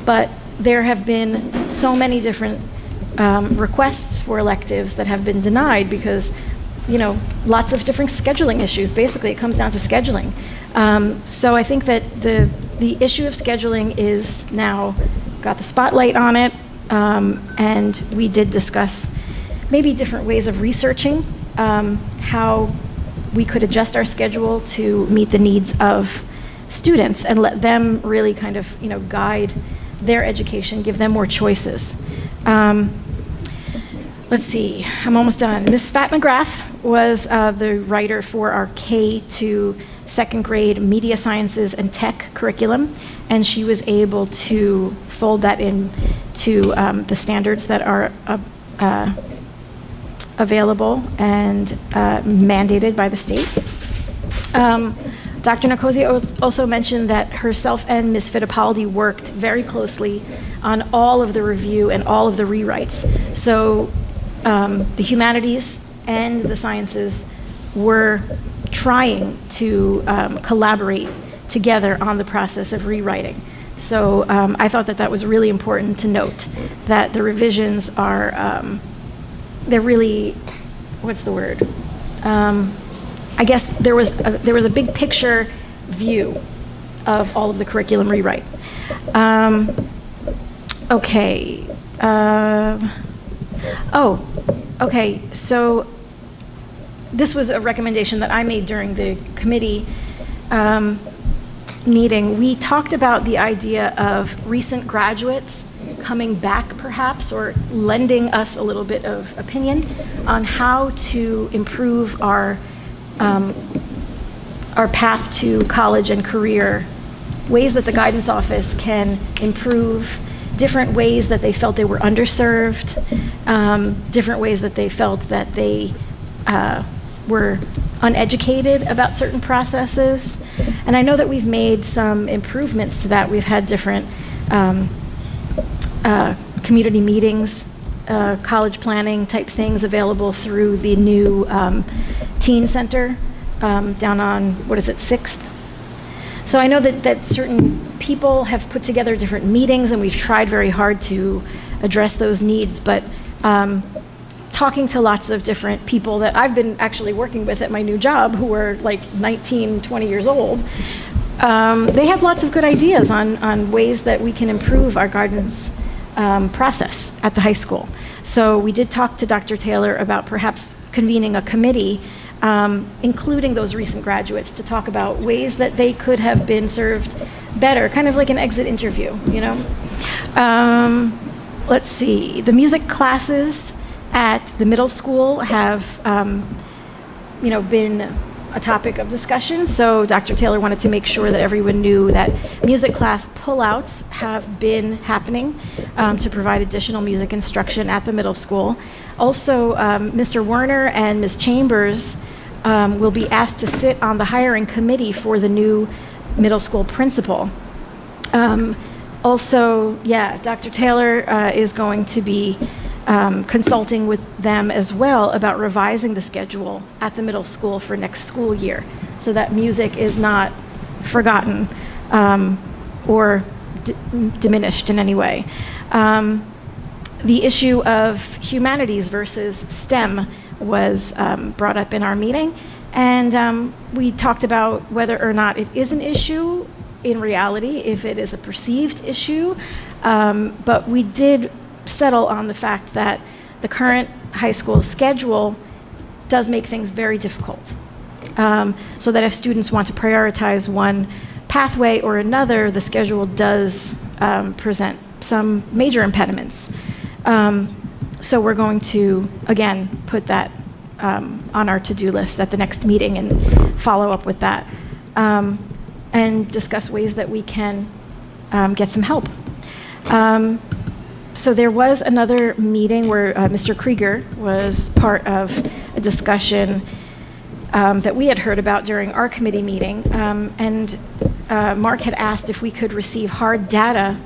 but there have been so many different requests for electives that have been denied because, lots of different scheduling issues. Basically, it comes down to scheduling. So I think that the issue of scheduling is now got the spotlight on it, and we did discuss maybe different ways of researching how we could adjust our schedule to meet the needs of students and let them really kind of, guide their education, give them more choices. Let's see, I'm almost done. Ms. Fat McGrath was the writer for our K to second grade media sciences and tech curriculum, and she was able to fold that into the standards that are available and mandated by the state. Dr. Nicosia also mentioned that herself and Ms. Fittipaldi worked very closely on all of the review and all of the rewrites. So the humanities and the sciences were trying to collaborate together on the process of rewriting. So I thought that was really important to note, that the revisions are, they're really, what's the word? I guess there was a big picture view of all of the curriculum rewrite. Okay. Okay, so this was a recommendation that I made during the committee meeting. We talked about the idea of recent graduates coming back perhaps, or lending us a little bit of opinion on how to improve our path to college and career, ways that the guidance office can improve, different ways that they felt they were underserved, different ways that they felt that they were uneducated about certain processes. And I know that we've made some improvements to that. We've had different community meetings, college planning type things available through the new teen center down on, 6th? So I know that certain people have put together different meetings, and we've tried very hard to address those needs, but talking to lots of different people that I've been actually working with at my new job who are like 19, 20 years old, they have lots of good ideas on ways that we can improve our guidance process at the high school. So we did talk to Dr. Taylor about perhaps convening a committee, including those recent graduates, to talk about ways that they could have been served better, kind of like an exit interview, you know? Let's see, the music classes at the middle school have, been a topic of discussion. So Dr. Taylor wanted to make sure that everyone knew that music class pullouts have been happening to provide additional music instruction at the middle school. Also, Mr. Werner and Ms. Chambers will be asked to sit on the hiring committee for the new middle school principal. Dr. Taylor is going to be consulting with them as well about revising the schedule at the middle school for next school year, so that music is not forgotten or diminished in any way. The issue of humanities versus STEM was brought up in our meeting, and we talked about whether or not it is an issue in reality, if it is a perceived issue, but we did settle on the fact that the current high school schedule does make things very difficult. So that if students want to prioritize one pathway or another, the schedule does present some major impediments. So we're going to, again, put that on our to-do list at the next meeting and follow up with that, and discuss ways that we can get some help. So there was another meeting where Mr. Krieger was part of a discussion that we had heard about during our committee meeting, and Mark had asked if we could receive hard data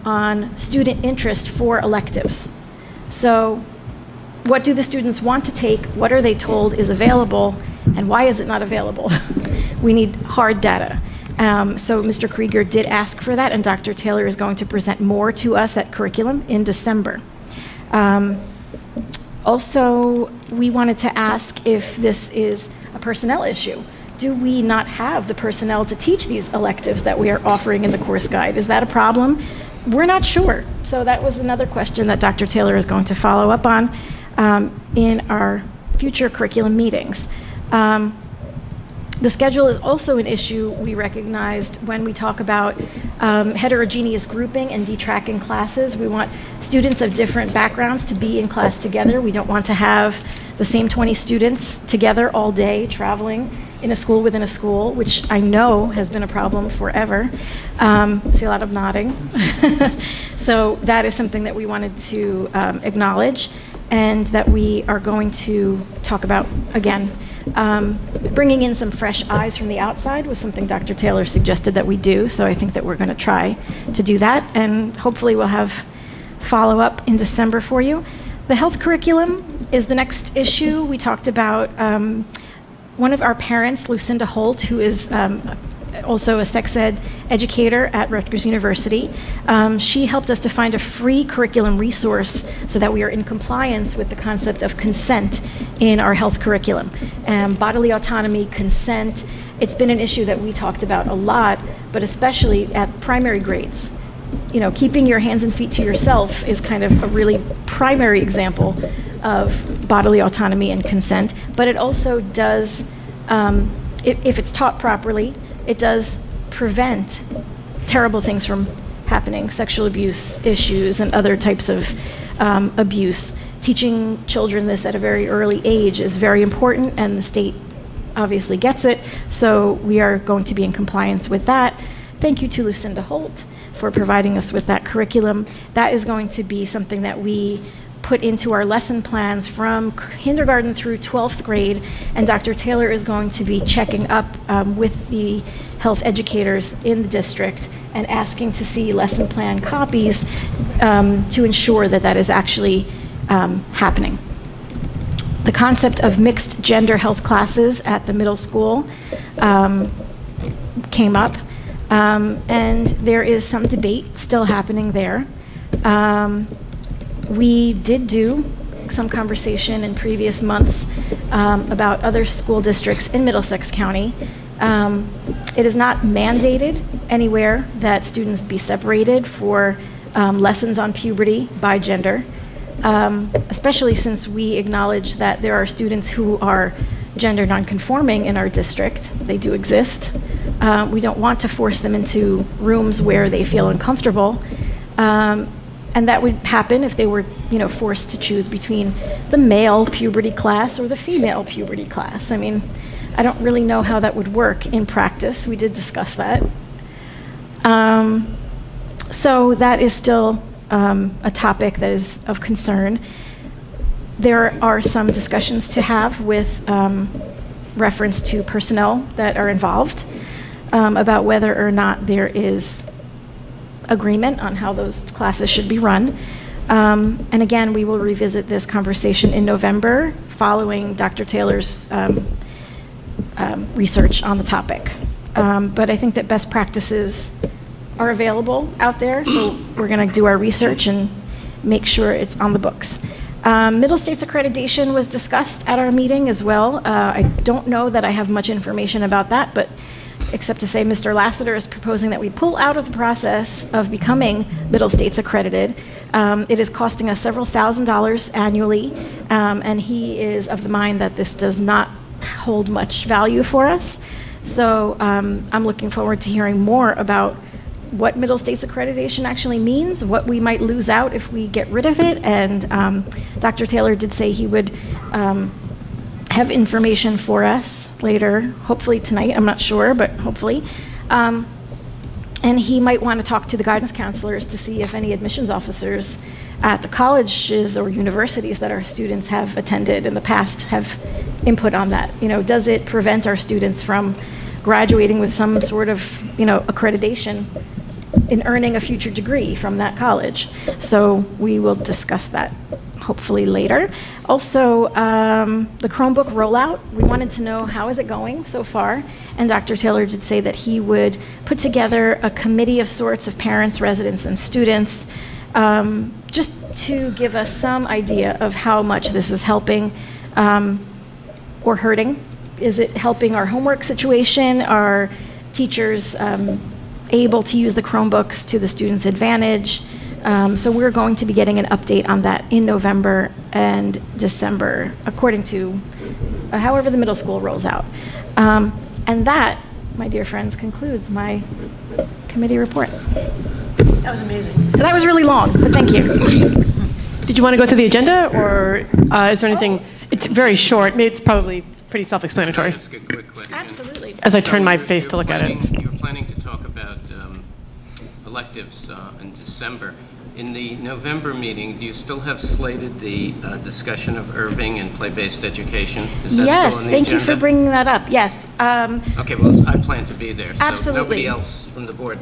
on student interest for electives. So what do the students want to take? What are they told is available? And why is it not available? We need hard data. So Mr. Krieger did ask for that, and Dr. Taylor is going to present more to us at curriculum in December. Also, we wanted to ask if this is a personnel issue. Do we not have the personnel to teach these electives that we are offering in the course guide? Is that a problem? We're not sure. So that was another question that Dr. Taylor is going to follow up on in our future curriculum meetings. The schedule is also an issue we recognized when we talk about heterogeneous grouping and detracking classes. We want students of different backgrounds to be in class together. We don't want to have the same 20 students together all day traveling in a school within a school, which I know has been a problem forever. I see a lot of nodding. So that is something that we wanted to acknowledge, and that we are going to talk about again. Bringing in some fresh eyes from the outside was something Dr. Taylor suggested that we do, so I think that we're going to try to do that, and hopefully we'll have follow-up in December for you. The health curriculum is the next issue. We talked about one of our parents, Lucinda Holt, who is also a sex ed educator at Rutgers University. She helped us to find a free curriculum resource so that we are in compliance with the concept of consent in our health curriculum. Bodily autonomy, consent, it's been an issue that we talked about a lot, but especially at primary grades. You know, keeping your hands and feet to yourself is kind of a really primary example of bodily autonomy and consent, but it also does, if it's taught properly, it does prevent terrible things from happening, sexual abuse issues and other types of abuse. Teaching children this at a very early age is very important, and the state obviously gets it, so we are going to be in compliance with that. Thank you to Lucinda Holt for providing us with that curriculum. That is going to be something that we put into our lesson plans from kindergarten through 12th grade, and Dr. Taylor is going to be checking up with the health educators in the district and asking to see lesson plan copies to ensure that that is actually happening. The concept of mixed gender health classes at the middle school came up, and there is some debate still happening there. We did do some conversation in previous months about other school districts in Middlesex County. It is not mandated anywhere that students be separated for lessons on puberty by gender, especially since we acknowledge that there are students who are gender nonconforming in our district. They do exist. We don't want to force them into rooms where they feel uncomfortable. And that would happen if they were, forced to choose between the male puberty class or the female puberty class. I mean, I don't really know how that would work in practice. We did discuss that. So that is still a topic that is of concern. There are some discussions to have with reference to personnel that are involved about whether or not there is agreement on how those classes should be run. And again, we will revisit this conversation in November following Dr. Taylor's research on the topic. But I think that best practices are available out there, so we're going to do our research and make sure it's on the books. Middle States accreditation was discussed at our meeting as well. I don't know that I have much information about that, but except to say Mr. Lassiter is proposing that we pull out of the process of becoming Middle States accredited. It is costing us several $1,000s annually, and he is of the mind that this does not hold much value for us. So I'm looking forward to hearing more about what Middle States accreditation actually means, what we might lose out if we get rid of it, and Dr. Taylor did say he would have information for us later, hopefully tonight, I'm not sure, but hopefully. And he might want to talk to the guidance counselors to see if any admissions officers at the colleges or universities that our students have attended in the past have input on that. Does it prevent our students from graduating with some sort of, accreditation in earning a future degree from that college? So we will discuss that hopefully later. Also, the Chromebook rollout, we wanted to know how is it going so far, and Dr. Taylor did say that he would put together a committee of sorts of parents, residents, and students, just to give us some idea of how much this is helping or hurting. Is it helping our homework situation? Are teachers able to use the Chromebooks to the students' advantage? So we're going to be getting an update on that in November and December, according to however the middle school rolls out. And that, my dear friends, concludes my committee report. That was amazing. That was really long, but thank you. Did you want to go through the agenda, or is there anything? It's very short. It's probably pretty self-explanatory. Can I ask a quick question? Absolutely. As I turn my face to look at it. You were planning to talk about electives in December. In the November meeting, do you still have slated the discussion of Irving and play-based education? Is that Yes, still on the thank you agenda? for bringing that up. Yes. Okay, well, I plan to be there. So Absolutely. nobody else from the board.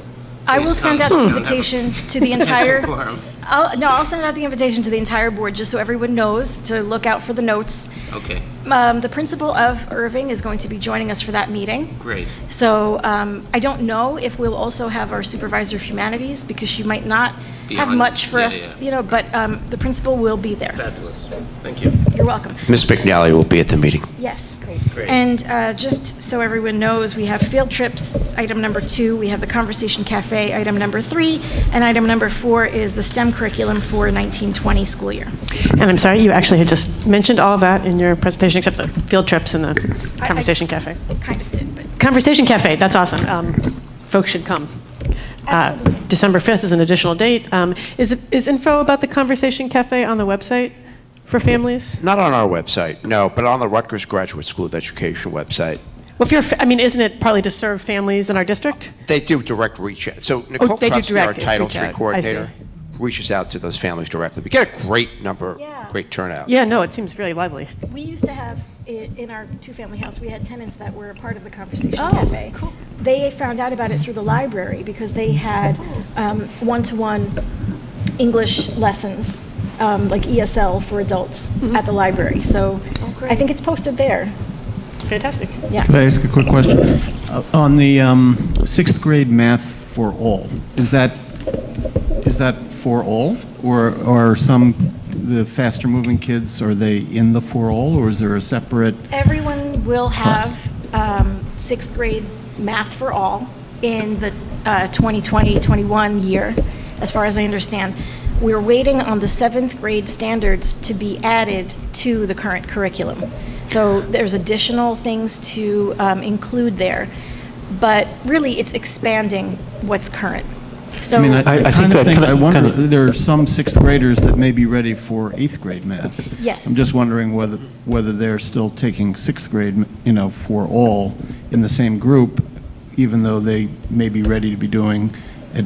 I will please send come out so the we don't have a invitation to the entire. quorum. I'll send out the invitation to the entire board just so everyone knows to look out for the notes. Okay, The principal of Irving is going to be joining us for that meeting. great. So I don't know if we'll also have our supervisor of humanities because she might not Be have on- much for yeah, us, yeah. but the principal will be there. Fabulous. Thank you. You're welcome. Ms. McNally will be at the meeting. Yes. Great. And just so everyone knows, we have field trips, item number 2. We have the Conversation Cafe, item number 3. And item number 4 is the STEM curriculum for 1920 school year. And I'm sorry, you actually had just mentioned all of that in your presentation, except the field trips and the Conversation Cafe. Kind of did, but Conversation Cafe, that's awesome. Folks should come. Absolutely. December 5th is an additional date. Is info about the Conversation Cafe on the website for families? Not on our website, no, but on the Rutgers Graduate School of Education website. Well, if you're, isn't it partly to serve families in our district? They do direct reach out. So Nicole they do Krupski, our direct Title reach III out. coordinator, reaches out to those families directly. We get a great number, Yeah. great turnout. Yeah, no, it seems really lively. We used to have, in our two-family house, we had tenants that were a part of the Conversation Oh, Cafe. cool. They found out about it through the library because they had one-to-one English lessons, like ESL for adults at the library. So I think it's posted there. Fantastic. Yeah. Could I ask a quick question? On the sixth grade math for all, is that for all? Or are some, the faster moving kids, are they in the for all, or is there a separate? Everyone will have Class. sixth grade math for all in the 2020-21 year, as far as I understand. We're waiting on the seventh grade standards to be added to the current curriculum. So there's additional things to include there, but really it's expanding what's current. So I mean, I I think kind of that think, kinda- I wonder, kinda- there are some sixth graders that may be ready for eighth grade math. Yes. I'm just wondering whether they're still taking sixth grade, for all in the same group, even though they may be ready to be doing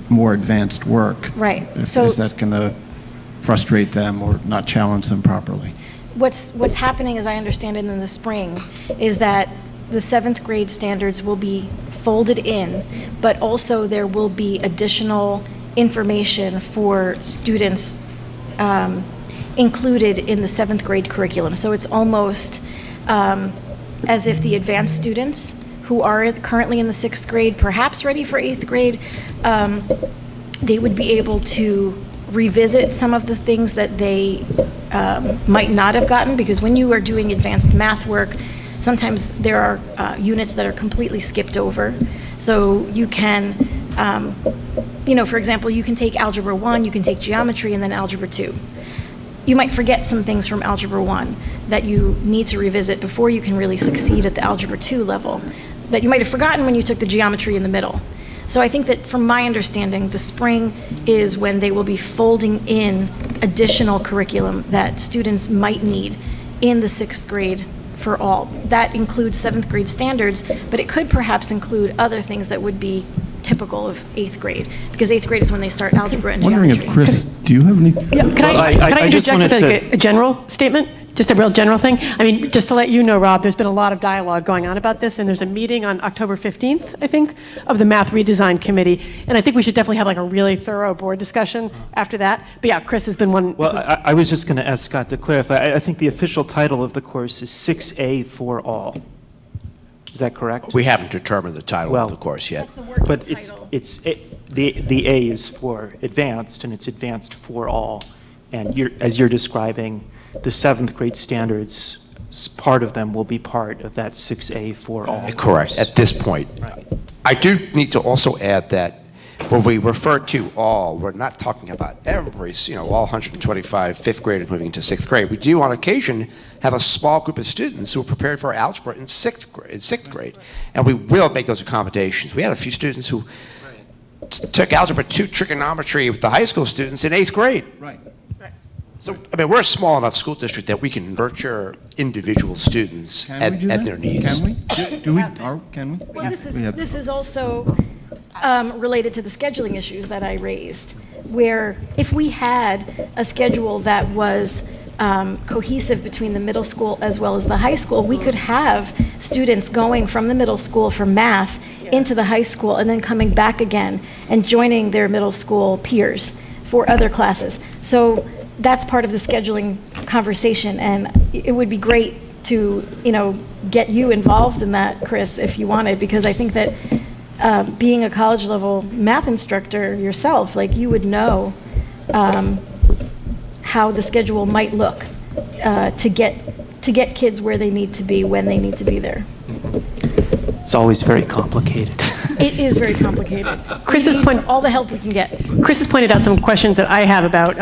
more advanced work. Right. Is So- that going to frustrate them or not challenge them properly? What's happening, as I understand it, in the spring, is that the seventh grade standards will be folded in, but also there will be additional information for students included in the seventh grade curriculum. So it's almost as if the advanced students who are currently in the sixth grade, perhaps ready for eighth grade, they would be able to revisit some of the things that they might not have gotten, because when you are doing advanced math work, sometimes there are units that are completely skipped over. So you can, for example, you can take Algebra 1, you can take Geometry, and then Algebra 2. You might forget some things from Algebra 1 that you need to revisit before you can really succeed at the Algebra 2 level that you might have forgotten when you took the geometry in the middle. So I think that from my understanding, the spring is when they will be folding in additional curriculum that students might need in the sixth grade for all. That includes seventh grade standards, but it could perhaps include other things that would be typical of eighth grade, because eighth grade is when they start algebra and Wondering geometry. if, Chris, do you have any? Yeah, can Well, I I just interject with wanted a general statement? Just a real general thing? I mean, just to let you know, Rob, there's been a lot of dialogue going on about this, and there's a meeting on October 15th, I think, of the Math Redesign Committee, and I think we should definitely have like a really thorough board discussion after that. But yeah, Chris has been one. Well, I was just going to ask Scott to clarify. I think the official title of the course is 6A for all. Is that correct? We haven't determined the title Well- of the course yet. That's the working But title. the A is for advanced, and it's advanced for all. And as you're describing, the seventh grade standards, part of them will be part of that 6A for all. Correct, at this point. I do need to also add that when we refer to all, we're not talking about every, all 125 fifth graders moving into sixth grade. We do on occasion have a small group of students who are prepared for algebra in sixth grade, and we will make those accommodations. We had a few students who took Algebra 2 trigonometry with the high school students in eighth grade. Right. So, I mean, we're a small enough school district that we can nurture individual students Can we do at that? their needs. Can we? Do we? Can we? Well, this We have- is also related to the scheduling issues that I raised, where if we had a schedule that was cohesive between the middle school as well as the high school, we could have students going from the middle school for math into the high school and then coming back again and joining their middle school peers for other classes. So that's part of the scheduling conversation, and it would be great to, get you involved in that, Chris, if you wanted, because I think that being a college level math instructor yourself, like you would know how the schedule might look to get kids where they need to be when they need to be there. It's always very complicated. It is very complicated. Chris has pointed All the help we can get. Chris has pointed out some questions that I have about,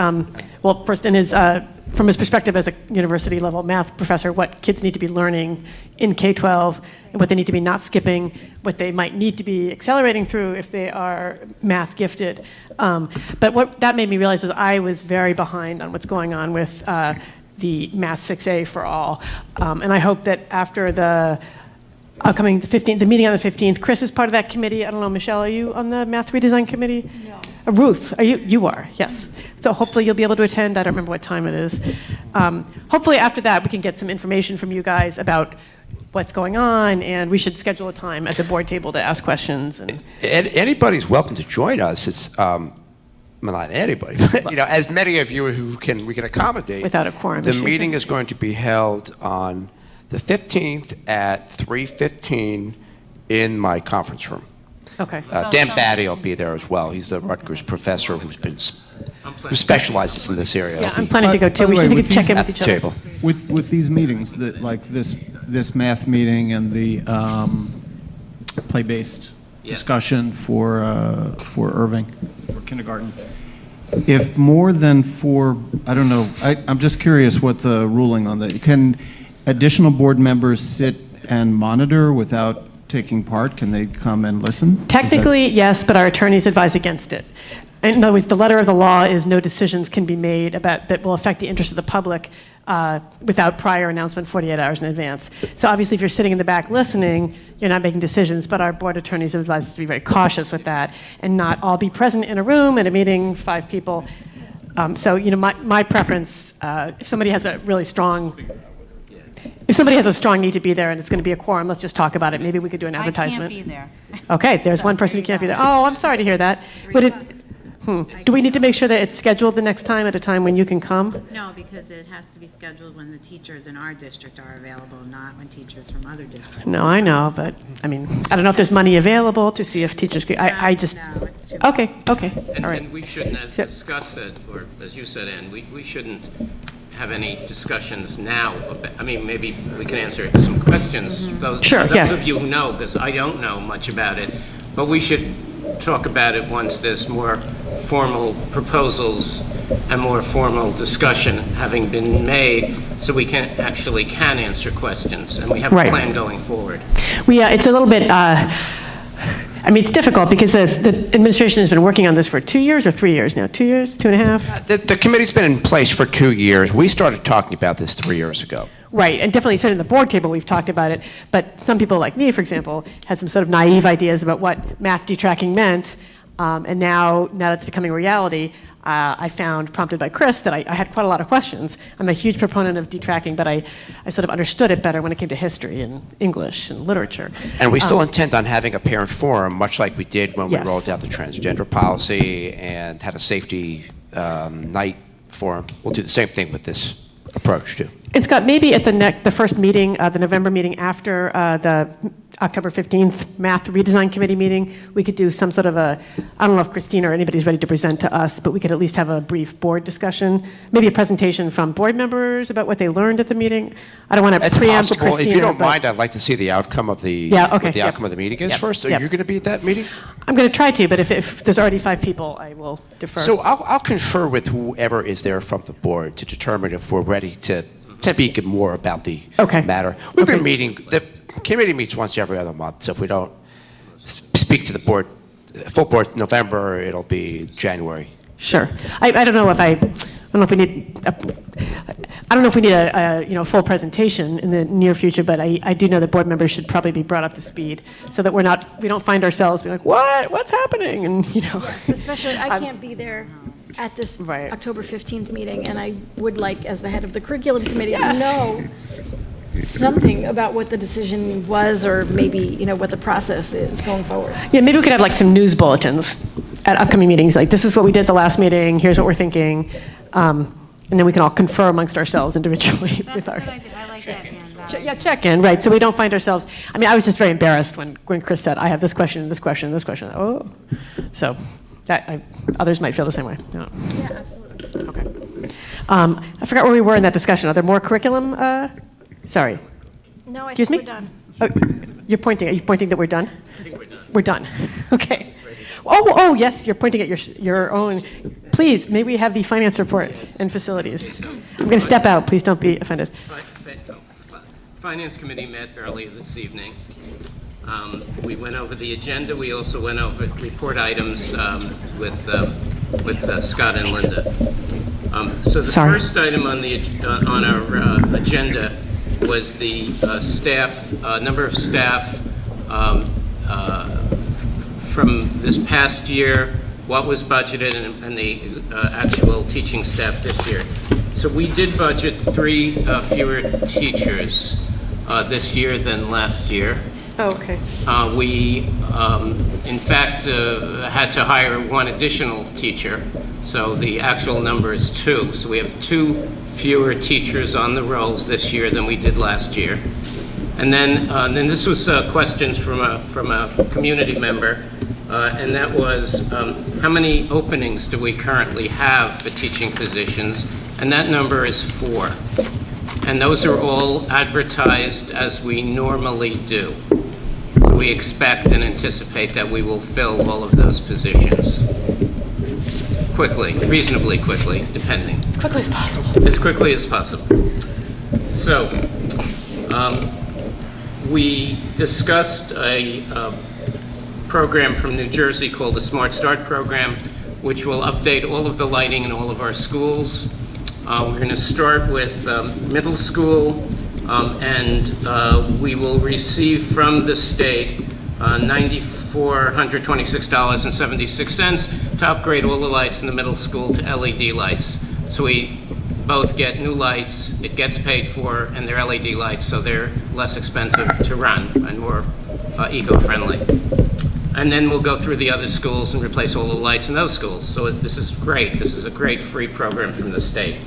well, first in his, from his perspective as a university level math professor, what kids need to be learning in K-12, and what they need to be not skipping, what they might need to be accelerating through if they are math gifted. But what that made me realize is I was very behind on what's going on with the Math 6A for all. And I hope that after the upcoming the meeting on the 15th, Chris is part of that committee. I don't know, Michelle, are you on the Math Redesign Committee? No. Ruth, are you are, yes. So hopefully you'll be able to attend. I don't remember what time it is. Hopefully after that, we can get some information from you guys about what's going on, and we should schedule a time at the board table to ask questions. And Anybody's welcome to join us. It's, well, not anybody, but, as many of you who we can accommodate. Without a quorum The issue. meeting is going to be held on the 15th at 3:15 in my conference room. Okay. Dan Batty will be there as well. He's the Rutgers professor who specializes in this area. Yeah, I'm planning to go too. By the We way, should with check in At with the each other. table. With these meetings, that like this math meeting and the play-based Yes. discussion for Irving, for kindergarten, if more than 4, I don't know, I'm just curious what the ruling on that. Can additional board members sit and monitor without taking part? Can they come and listen? Is that- Technically, yes, but our attorneys advise against it. In other words, the letter of the law is no decisions can be made that will affect the interest of the public without prior announcement 48 hours in advance. So obviously, if you're sitting in the back listening, you're not making decisions, but our board attorneys have advised us to be very cautious with that and not all be present in a room at a meeting, 5 people. So, my preference, if somebody has a really strong... If somebody has a strong need to be there and it's going to be a quorum, let's just talk about it. Maybe we could do an advertisement. I can't be there. Okay, there's one person who can't be there. Oh, I'm sorry to hear that. Do we need to make sure that it's scheduled the next time at a time when you can come? No, because it has to be scheduled when the teachers in our district are available, not when teachers from other districts. No, I know, but, I don't know if there's money available to see if teachers could, I just, No, it's too. okay, all And right. we shouldn't, as Yep. discussed it, or as you said, Ann, we shouldn't have any discussions now. Maybe we can answer some questions. Sure, Those yeah. of you who know, because I don't know much about it, but we should talk about it once there's more formal proposals and more formal discussion having been made, so we can answer questions, and we have a Right. plan going forward. It's a little bit, it's difficult because the administration has been working on this for 2 years or 3 years now? 2 years, 2.5? The committee's been in place for 2 years. We started talking about this 3 years ago. Right, and definitely sitting at the board table, we've talked about it, but some people like me, for example, had some sort of naive ideas about what math detracking meant, and now that it's becoming a reality, I found, prompted by Chris, that I had quite a lot of questions. I'm a huge proponent of detracking, but I sort of understood it better when it came to history and English and literature. And we still intend on having a parent forum, much like we did when we Yes. rolled out the transgender policy and had a safety night forum. We'll do the same thing with this approach, too. And Scott, maybe at the first meeting, the November meeting after the October 15th Math Redesign Committee meeting, we could do some sort of I don't know if Christina or anybody's ready to present to us, but we could at least have a brief board discussion, maybe a presentation from board members about what they learned at the meeting. I don't want to It's preempt possible. Christina. If you don't but mind, I'd like to see the outcome of the Yeah, okay, what the yep. outcome of the meeting is Yep, first. Are yep. you going to be at that meeting? I'm going to try to, but if there's already 5 people, I will defer. So I'll confer with whoever is there from the board to determine if we're ready to speak more about the Okay. matter. We've Okay. been meeting, the committee meets once every other month, so if we don't speak to the board, full board in November, it'll be January. Sure. I don't know if I don't know if we need a full presentation in the near future, but I do know that board members should probably be brought up to speed so that we don't find ourselves being like, what's happening? And Yes, especially, I can't be there at this Right. October 15th meeting, and I would like, as the head of the curriculum committee, Yes. to know something about what the decision was, or maybe, what the process is going forward. Yeah, maybe we could have like some news bulletins at upcoming meetings, like this is what we did at the last meeting, here's what we're thinking, and then we can all confer amongst ourselves individually with our. I like that, Ann. Yeah, check in, right, so we don't find ourselves, I was just very embarrassed when Chris said, I have this question, this question, this question, oh. So, others might feel the same way. Yeah, absolutely. Okay. I forgot where we were in that discussion. Are there more curriculum? Sorry. No, I Excuse think me? we're done. Oh, are you pointing that we're done? I think we're done. We're done. Okay. Oh, yes, you're pointing at your own. Please, may we have the finance report and facilities? I'm going to step out. Please don't be offended. Finance Committee met earlier this evening. We went over the agenda. We also went over report items with Scott and Linda. So the Sorry. first item on our agenda was the number of staff from this past year what was budgeted and the actual teaching staff this year. So we did budget 3 fewer teachers this year than last year. Oh, okay. We, in fact, had to hire 1 additional teacher, so the actual number is 2. So we have 2 fewer teachers on the rolls this year than we did last year. And then this was questions from a community member, and that was how many openings do we currently have for teaching positions? And that number is 4. And those are all advertised as we normally do. So we expect and anticipate that we will fill all of those positions quickly, reasonably quickly, depending. As quickly as possible. As quickly as possible. So, we discussed a program from New Jersey called the Smart Start Program, which will update all of the lighting in all of our schools. We're going to start with middle school, and we will receive from the state $9,426.76 to upgrade all the lights in the middle school to LED lights. So we both get new lights, it gets paid for, and they're LED lights, so they're less expensive to run and more eco-friendly. And then we'll go through the other schools and replace all the lights in those schools. So this is great. This is a great free program from the state.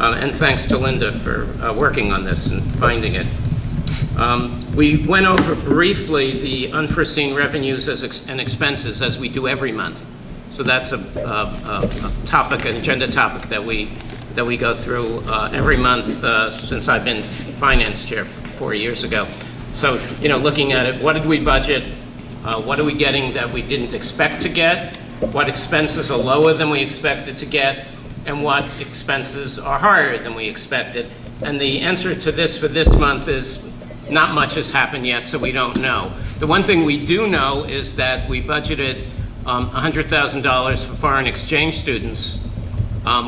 And thanks to Linda for working on this and finding it. We went over briefly the unforeseen revenues and expenses as we do every month. So that's a topic, an agenda topic that we go through every month since I've been finance chair 4 years ago. So, looking at it, what did we budget? What are we getting that we didn't expect to get? What expenses are lower than we expected to get? And what expenses are higher than we expected? And the answer to this for this month is not much has happened yet, so we don't know. The one thing we do know is that we budgeted $100,000 for foreign exchange students,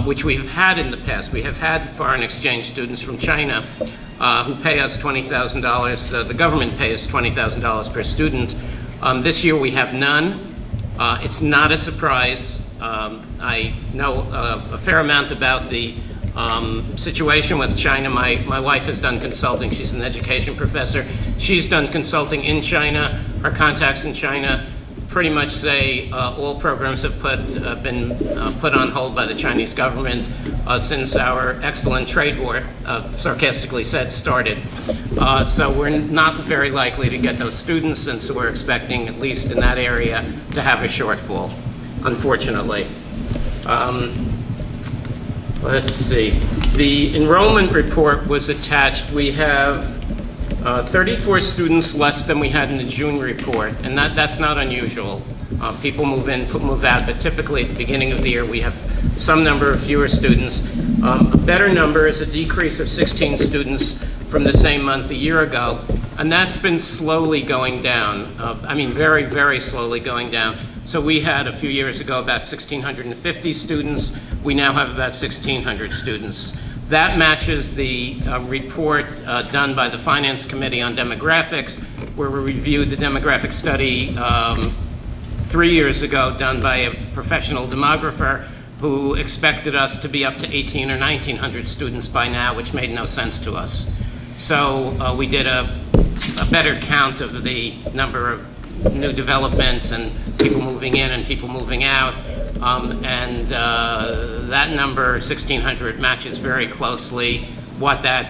which we've had in the past. We have had foreign exchange students from China who pay us $20,000. The government pays $20,000 per student. This year we have none. It's not a surprise. I know a fair amount about the situation with China. My wife has done consulting. She's an education professor. She's done consulting in China. Her contacts in China pretty much say all programs have been put on hold by the Chinese government since our excellent trade war, sarcastically said, started. So we're not very likely to get those students, and so we're expecting, at least in that area, to have a shortfall, unfortunately. Let's see. The enrollment report was attached. We have 34 students less than we had in the June report, and that's not unusual. People move in, move out, but typically at the beginning of the year we have some number of fewer students. A better number is a decrease of 16 students from the same month a year ago, and that's been slowly going down. Very, very slowly going down. So we had a few years ago about 1,650 students. We now have about 1,600 students. That matches the report done by the Finance Committee on Demographics, where we reviewed the demographic study 3 years ago done by a professional demographer who expected us to be up to 1,800 or 1,900 students by now, which made no sense to us. So we did a better count of the number of new developments and people moving in and people moving out. That number, 1,600, matches very closely what that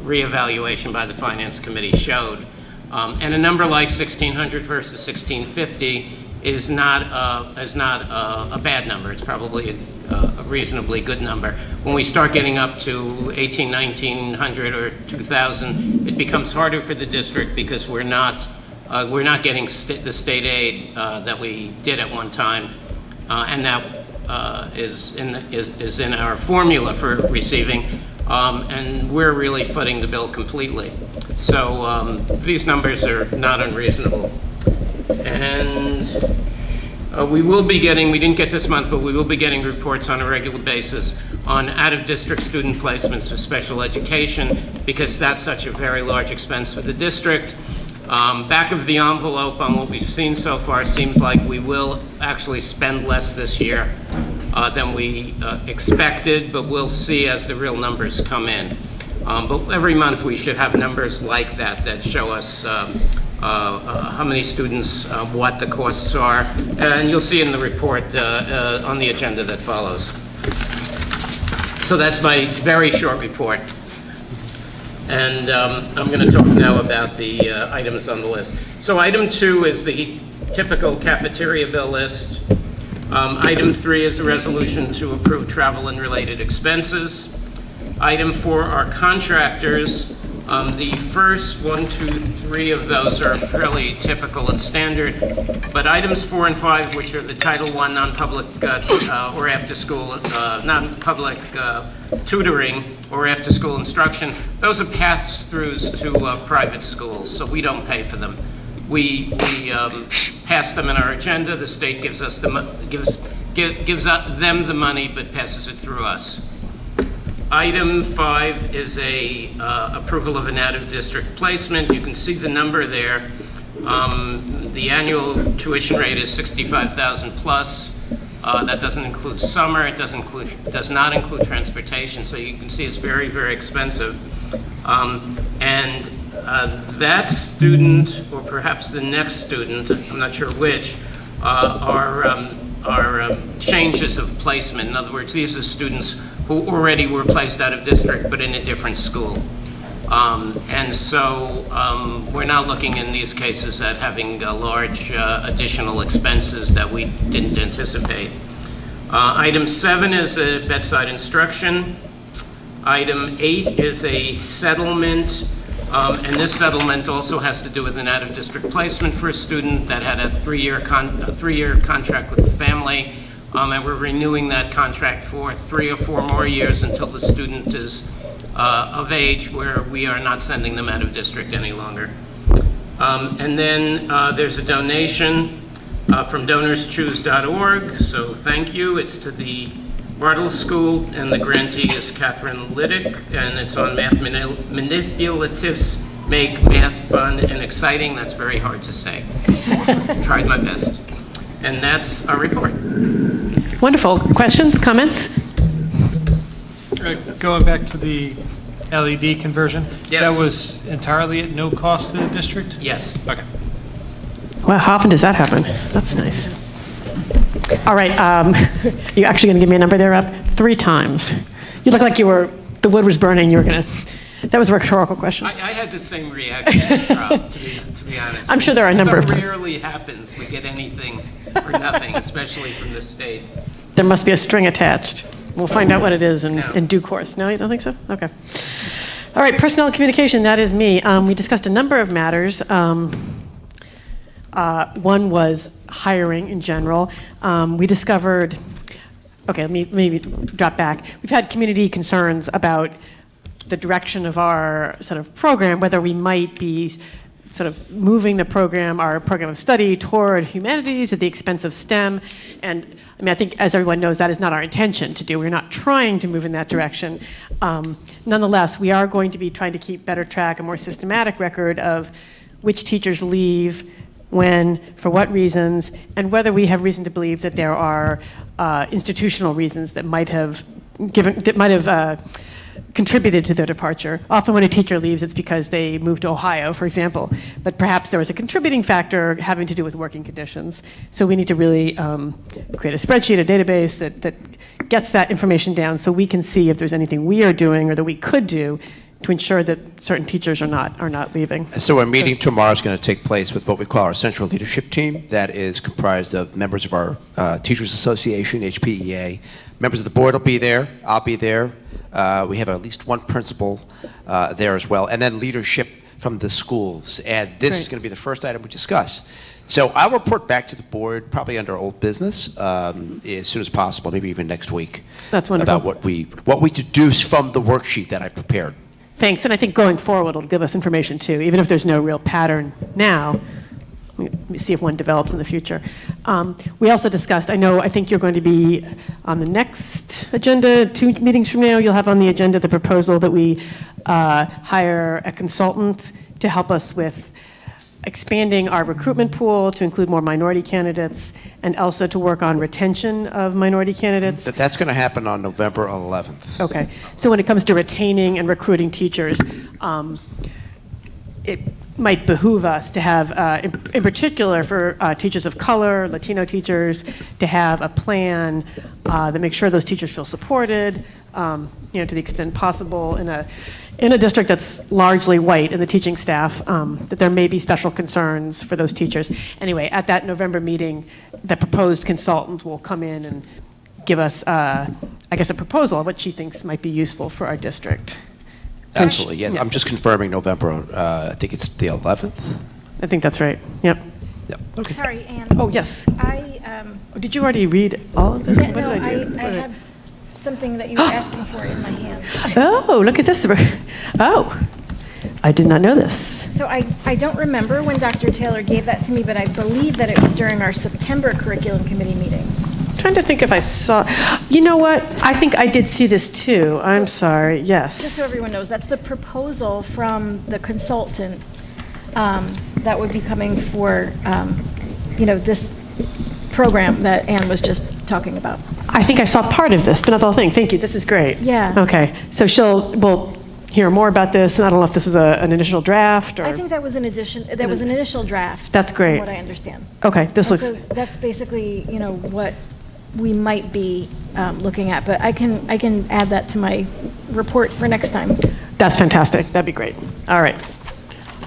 reevaluation by the Finance Committee showed. And a number like 1,600 versus 1,650 is not a bad number. It's probably a reasonably good number. When we start getting up to 1,800, 1,900, or 2,000, it becomes harder for the district because we're not getting the state aid that we did at one time, and that is in our formula for receiving, and we're really footing the bill completely. So these numbers are not unreasonable. And we will be getting, we didn't get this month, but we will be getting reports on a regular basis on out-of-district student placements for special education, because that's such a very large expense for the district. Back of the envelope on what we've seen so far seems like we will actually spend less this year than we expected, but we'll see as the real numbers come in. But every month we should have numbers like that show us how many students, what the costs are, and you'll see in the report on the agenda that follows. So that's my very short report. And I'm going to talk now about the items on the list. So item 2 is the typical cafeteria bill list. Item 3 is a resolution to approve travel and related expenses. Item 4 are contractors. The first 1, 2, 3 of those are fairly typical and standard, but items 4 and 5, which are the Title I non-public or after-school, non-public tutoring or after-school instruction, those are pass-throughs to private schools, so we don't pay for them. We pass them in our agenda. The state gives us gives them the money, but passes it through us. Item 5 is a approval of an out-of-district placement. You can see the number there. The annual tuition rate is $65,000 plus. That doesn't include summer. It does not include transportation. So you can see it's very, very expensive. And that student, or perhaps the next student, I'm not sure which, are changes of placement. In other words, these are students who already were placed out of district but in a different school. And so we're now looking in these cases at having large additional expenses that we didn't anticipate. Item 7 is a bedside instruction. Item 8 is a settlement, and this settlement also has to do with an out-of-district placement for a student that had a three-year contract with the family. And we're renewing that contract for 3 or 4 more years until the student is of age where we are not sending them out of district any longer. And then there's a donation from DonorsChoose.org, so thank you. It's to the Bartle School, and the grantee is Catherine Liddick, and it's on math manipulatives make math fun and exciting. That's very hard to say. Tried my best. And that's our report. Wonderful. Questions, comments? Going back to the LED conversion? Yes. That was entirely at no cost to the district? Yes. Okay. Well, how often does that happen? That's nice. All right, you're actually going to give me a number there, Rob? 3 times. You look like the wood was burning. You were going to, that was a rhetorical question. I had the same reaction, Rob, to be honest. I'm sure there are a number of times. So rarely happens we get anything for nothing, especially from the state. There must be a string attached. We'll find out what it is in due course. No, you don't think so? Okay. All right, personnel and communication, that is me. We discussed a number of matters. One was hiring in general. We discovered, okay, let me maybe drop back. We've had community concerns about the direction of our sort of program, whether we might be sort of moving our program of study toward humanities at the expense of STEM. And I mean, I think, as everyone knows, that is not our intention to do. We're not trying to move in that direction. Nonetheless, we are going to be trying to keep better track, a more systematic record of which teachers leave, when, for what reasons, and whether we have reason to believe that there are institutional reasons that might have contributed to their departure. Often when a teacher leaves, it's because they moved to Ohio, for example, but perhaps there was a contributing factor having to do with working conditions. So we need to really create a spreadsheet, a database that gets that information down so we can see if there's anything we are doing or that we could do to ensure that certain teachers are not leaving. So our meeting tomorrow is going to take place with what we call our central leadership team. That is comprised of members of our Teachers Association, HPEA. Members of the board will be there. I'll be there. We have at least one principal there as well, and then leadership from the schools. And this is going to be the first item we discuss. So I'll report back to the board, probably under old business, as soon as possible, maybe even next week. That's wonderful. About what we deduce from the worksheet that I prepared. Thanks, and I think going forward it'll give us information too, even if there's no real pattern now. Let me see if one develops in the future. We also discussed, I think you're going to be on the next agenda, 2 meetings from now, you'll have on the agenda the proposal that we hire a consultant to help us with expanding our recruitment pool to include more minority candidates, and also to work on retention of minority candidates. That's going to happen on November 11th. Okay. So when it comes to retaining and recruiting teachers, it might behoove us to have, in particular for teachers of color, Latino teachers, to have a plan that makes sure those teachers feel supported, to the extent possible in a district that's largely white in the teaching staff, that there may be special concerns for those teachers. Anyway, at that November meeting, the proposed consultant will come in and give us, I guess, a proposal of what she thinks might be useful for our district. Absolutely, yes. Yeah. I'm just confirming November, I think it's the 11th. I think that's right. Yep. Yep. Okay. Sorry, Anne. Oh, yes. I, Did you already read all of this? yeah, What no, did I do? I have something that you were asking for in my hands. Oh, look at this. Oh, I did not know this. So I don't remember when Dr. Taylor gave that to me, but I believe that it was during our September curriculum committee meeting. I'm trying to think if I saw. You know what? I think I did see this too. I'm sorry. Yes. Just so everyone knows, that's the proposal from the consultant that would be coming for, this program that Anne was just talking about. I think I saw part of this, but not the whole thing. Thank you. This is great. Yeah. Okay. So we'll hear more about this. And I don't know if this was an initial draft or. I think that was an initial draft. That's great. From what I understand. Okay. This And looks. so that's basically, what we might be looking at, but I can add that to my report for next time. That's fantastic. That'd be great. All right.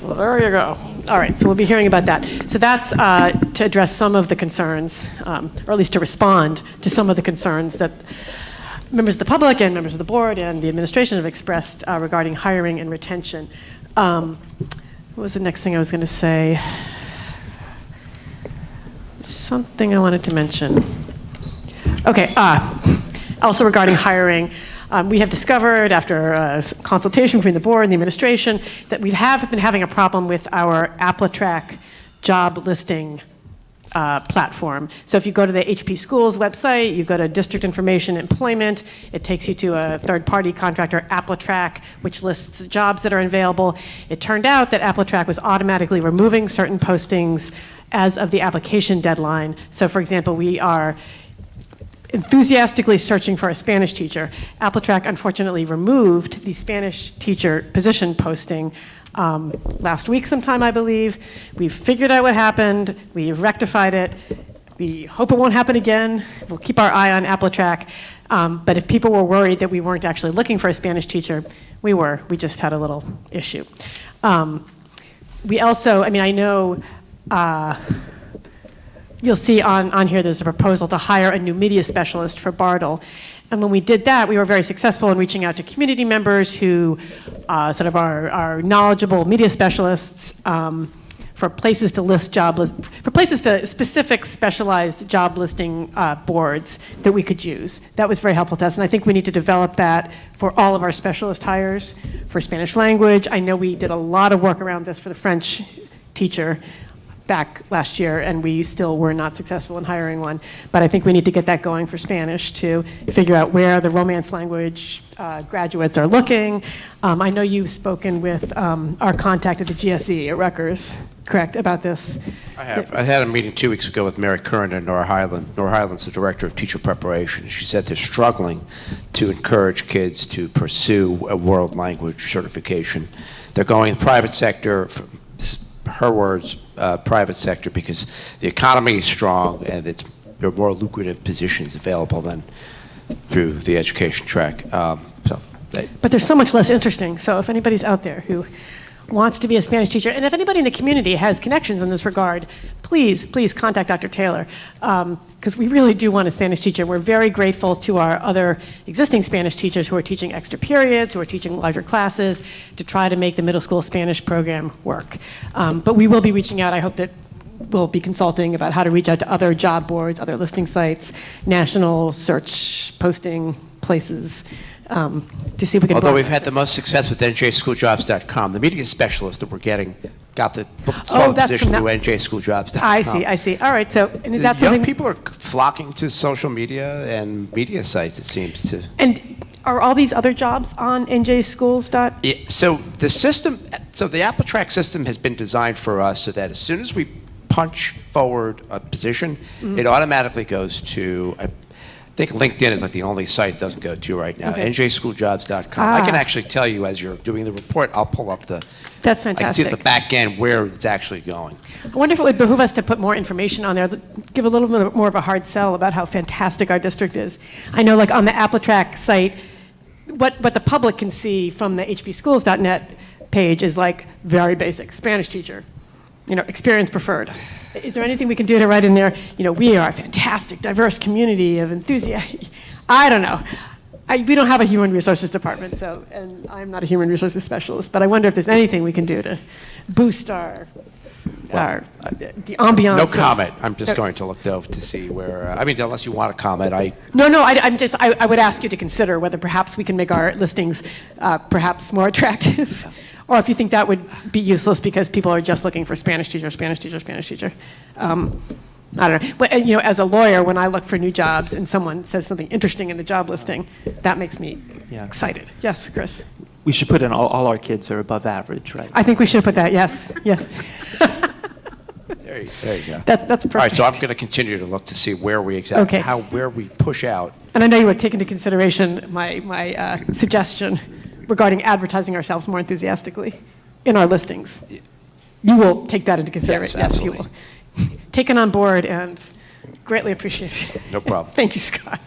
Well, there you go. All right, so we'll be hearing about that. So that's to address some of the concerns, or at least to respond to some of the concerns that members of the public and members of the board and the administration have expressed regarding hiring and retention. What was the next thing I was going to say? Something I wanted to mention. Okay, also regarding hiring, we have discovered after consultation between the board and the administration that we have been having a problem with our AppleTrack job listing platform. So if you go to the HP Schools website, you go to District Information Employment, it takes you to a third-party contractor, AppleTrack, which lists the jobs that are available. It turned out that AppleTrack was automatically removing certain postings as of the application deadline. So for example, we are enthusiastically searching for a Spanish teacher. AppleTrack unfortunately removed the Spanish teacher position posting last week sometime, I believe. We've figured out what happened. We've rectified it. We hope it won't happen again. We'll keep our eye on AppleTrack. But if people were worried that we weren't actually looking for a Spanish teacher, we were. We just had a little issue. We also, I know, you'll see on here there's a proposal to hire a new media specialist for Bartle. And when we did that, we were very successful in reaching out to community members who sort of are knowledgeable media specialists for places to list for places to specific specialized job listing boards that we could use. That was very helpful to us, and I think we need to develop that for all of our specialist hires for Spanish language. I know we did a lot of work around this for the French teacher back last year, and we still were not successful in hiring one. But I think we need to get that going for Spanish to figure out where the Romance language graduates are looking. I know you've spoken with our contact at the GSE at Rutgers, correct, about this? I have. I had a meeting 2 weeks ago with Mary Curran and Nora Hyland. Nora Hyland's the director of teacher preparation. She said they're struggling to encourage kids to pursue a world language certification. They're going in the private sector, her words, private sector, because the economy is strong and there are more lucrative positions available than through the education track. But they're so much less interesting. So if anybody's out there who wants to be a Spanish teacher, and if anybody in the community has connections in this regard, please contact Dr. Taylor, because we really do want a Spanish teacher. We're very grateful to our other existing Spanish teachers who are teaching extra periods, who are teaching larger classes, to try to make the middle school Spanish program work. But we will be reaching out. I hope that we'll be consulting about how to reach out to other job boards, other listing sites, national search posting places, to see if we can. Although we've had the most success with njschooljobs.com, the media specialist that we're getting got the position through njschooljobs.com. I see. All right. So, and is that young something? people are flocking to social media and media sites, it seems to. And are all these other jobs on njschools? Yeah, so the system, so the AppleTrack system has been designed for us so that as soon as we punch forward a position, it automatically goes to, I think LinkedIn is like the only site it doesn't go to right now, Okay. njschooljobs.com. I can actually tell you as you're doing the report, I'll pull up the, That's I can see fantastic. at the back end where it's actually going. I wonder if it would behoove us to put more information on there, give a little bit more of a hard sell about how fantastic our district is. I know, like on the AppleTrack site, what the public can see from the hbschools.net page is like very basic, Spanish teacher, experience preferred. Is there anything we can do to write in there, we are a fantastic, diverse community of enthusiasts? I don't know. We don't have a human resources department, and I'm not a human resources specialist, but I wonder if there's anything we can do to boost the ambiance. No comment. I'm just going to look though to see where, unless you want to comment, No, I would ask you to consider whether perhaps we can make our listings perhaps more attractive. Or if you think that would be useless because people are just looking for Spanish teacher, Spanish teacher, Spanish teacher. I don't know. But, as a lawyer, when I look for new jobs and someone says something interesting in the job listing, that makes me excited. Yes, Chris? We should put in all our kids are above average, right? I think we should put that, yes. there you go. That's perfect. All right, so I'm going to continue to look to see where we exactly, where we push out. And I know you would take into consideration my suggestion regarding advertising ourselves more enthusiastically in our listings. You will take that into consideration. Yes, you will. Taken on board and greatly appreciated. No problem. Thank you, Scott.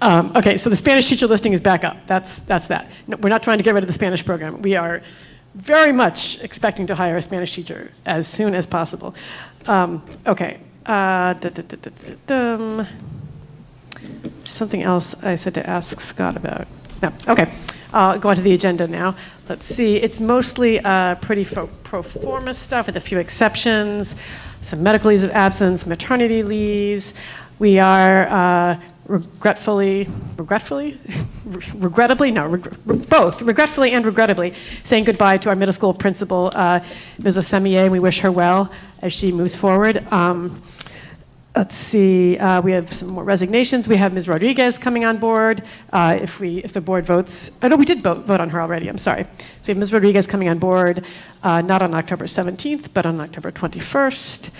Okay, so the Spanish teacher listing is back up. That's that. No, we're not trying to get rid of the Spanish program. We are very much expecting to hire a Spanish teacher as soon as possible. Okay. Something else I said to ask Scott about. No, okay. I'll go on to the agenda now. Let's see. It's mostly pretty pro forma stuff with a few exceptions, some medical leaves of absence, maternity leaves. We are regretfully, both, regretfully and regrettably, saying goodbye to our middle school principal, Ms. Osemier, and we wish her well as she moves forward. Let's see, we have some more resignations. We have Ms. Rodriguez coming on board. If the board votes, oh no, we did vote on her already, I'm sorry. So we have Ms. Rodriguez coming on board, not on October 17th, but on October 21st.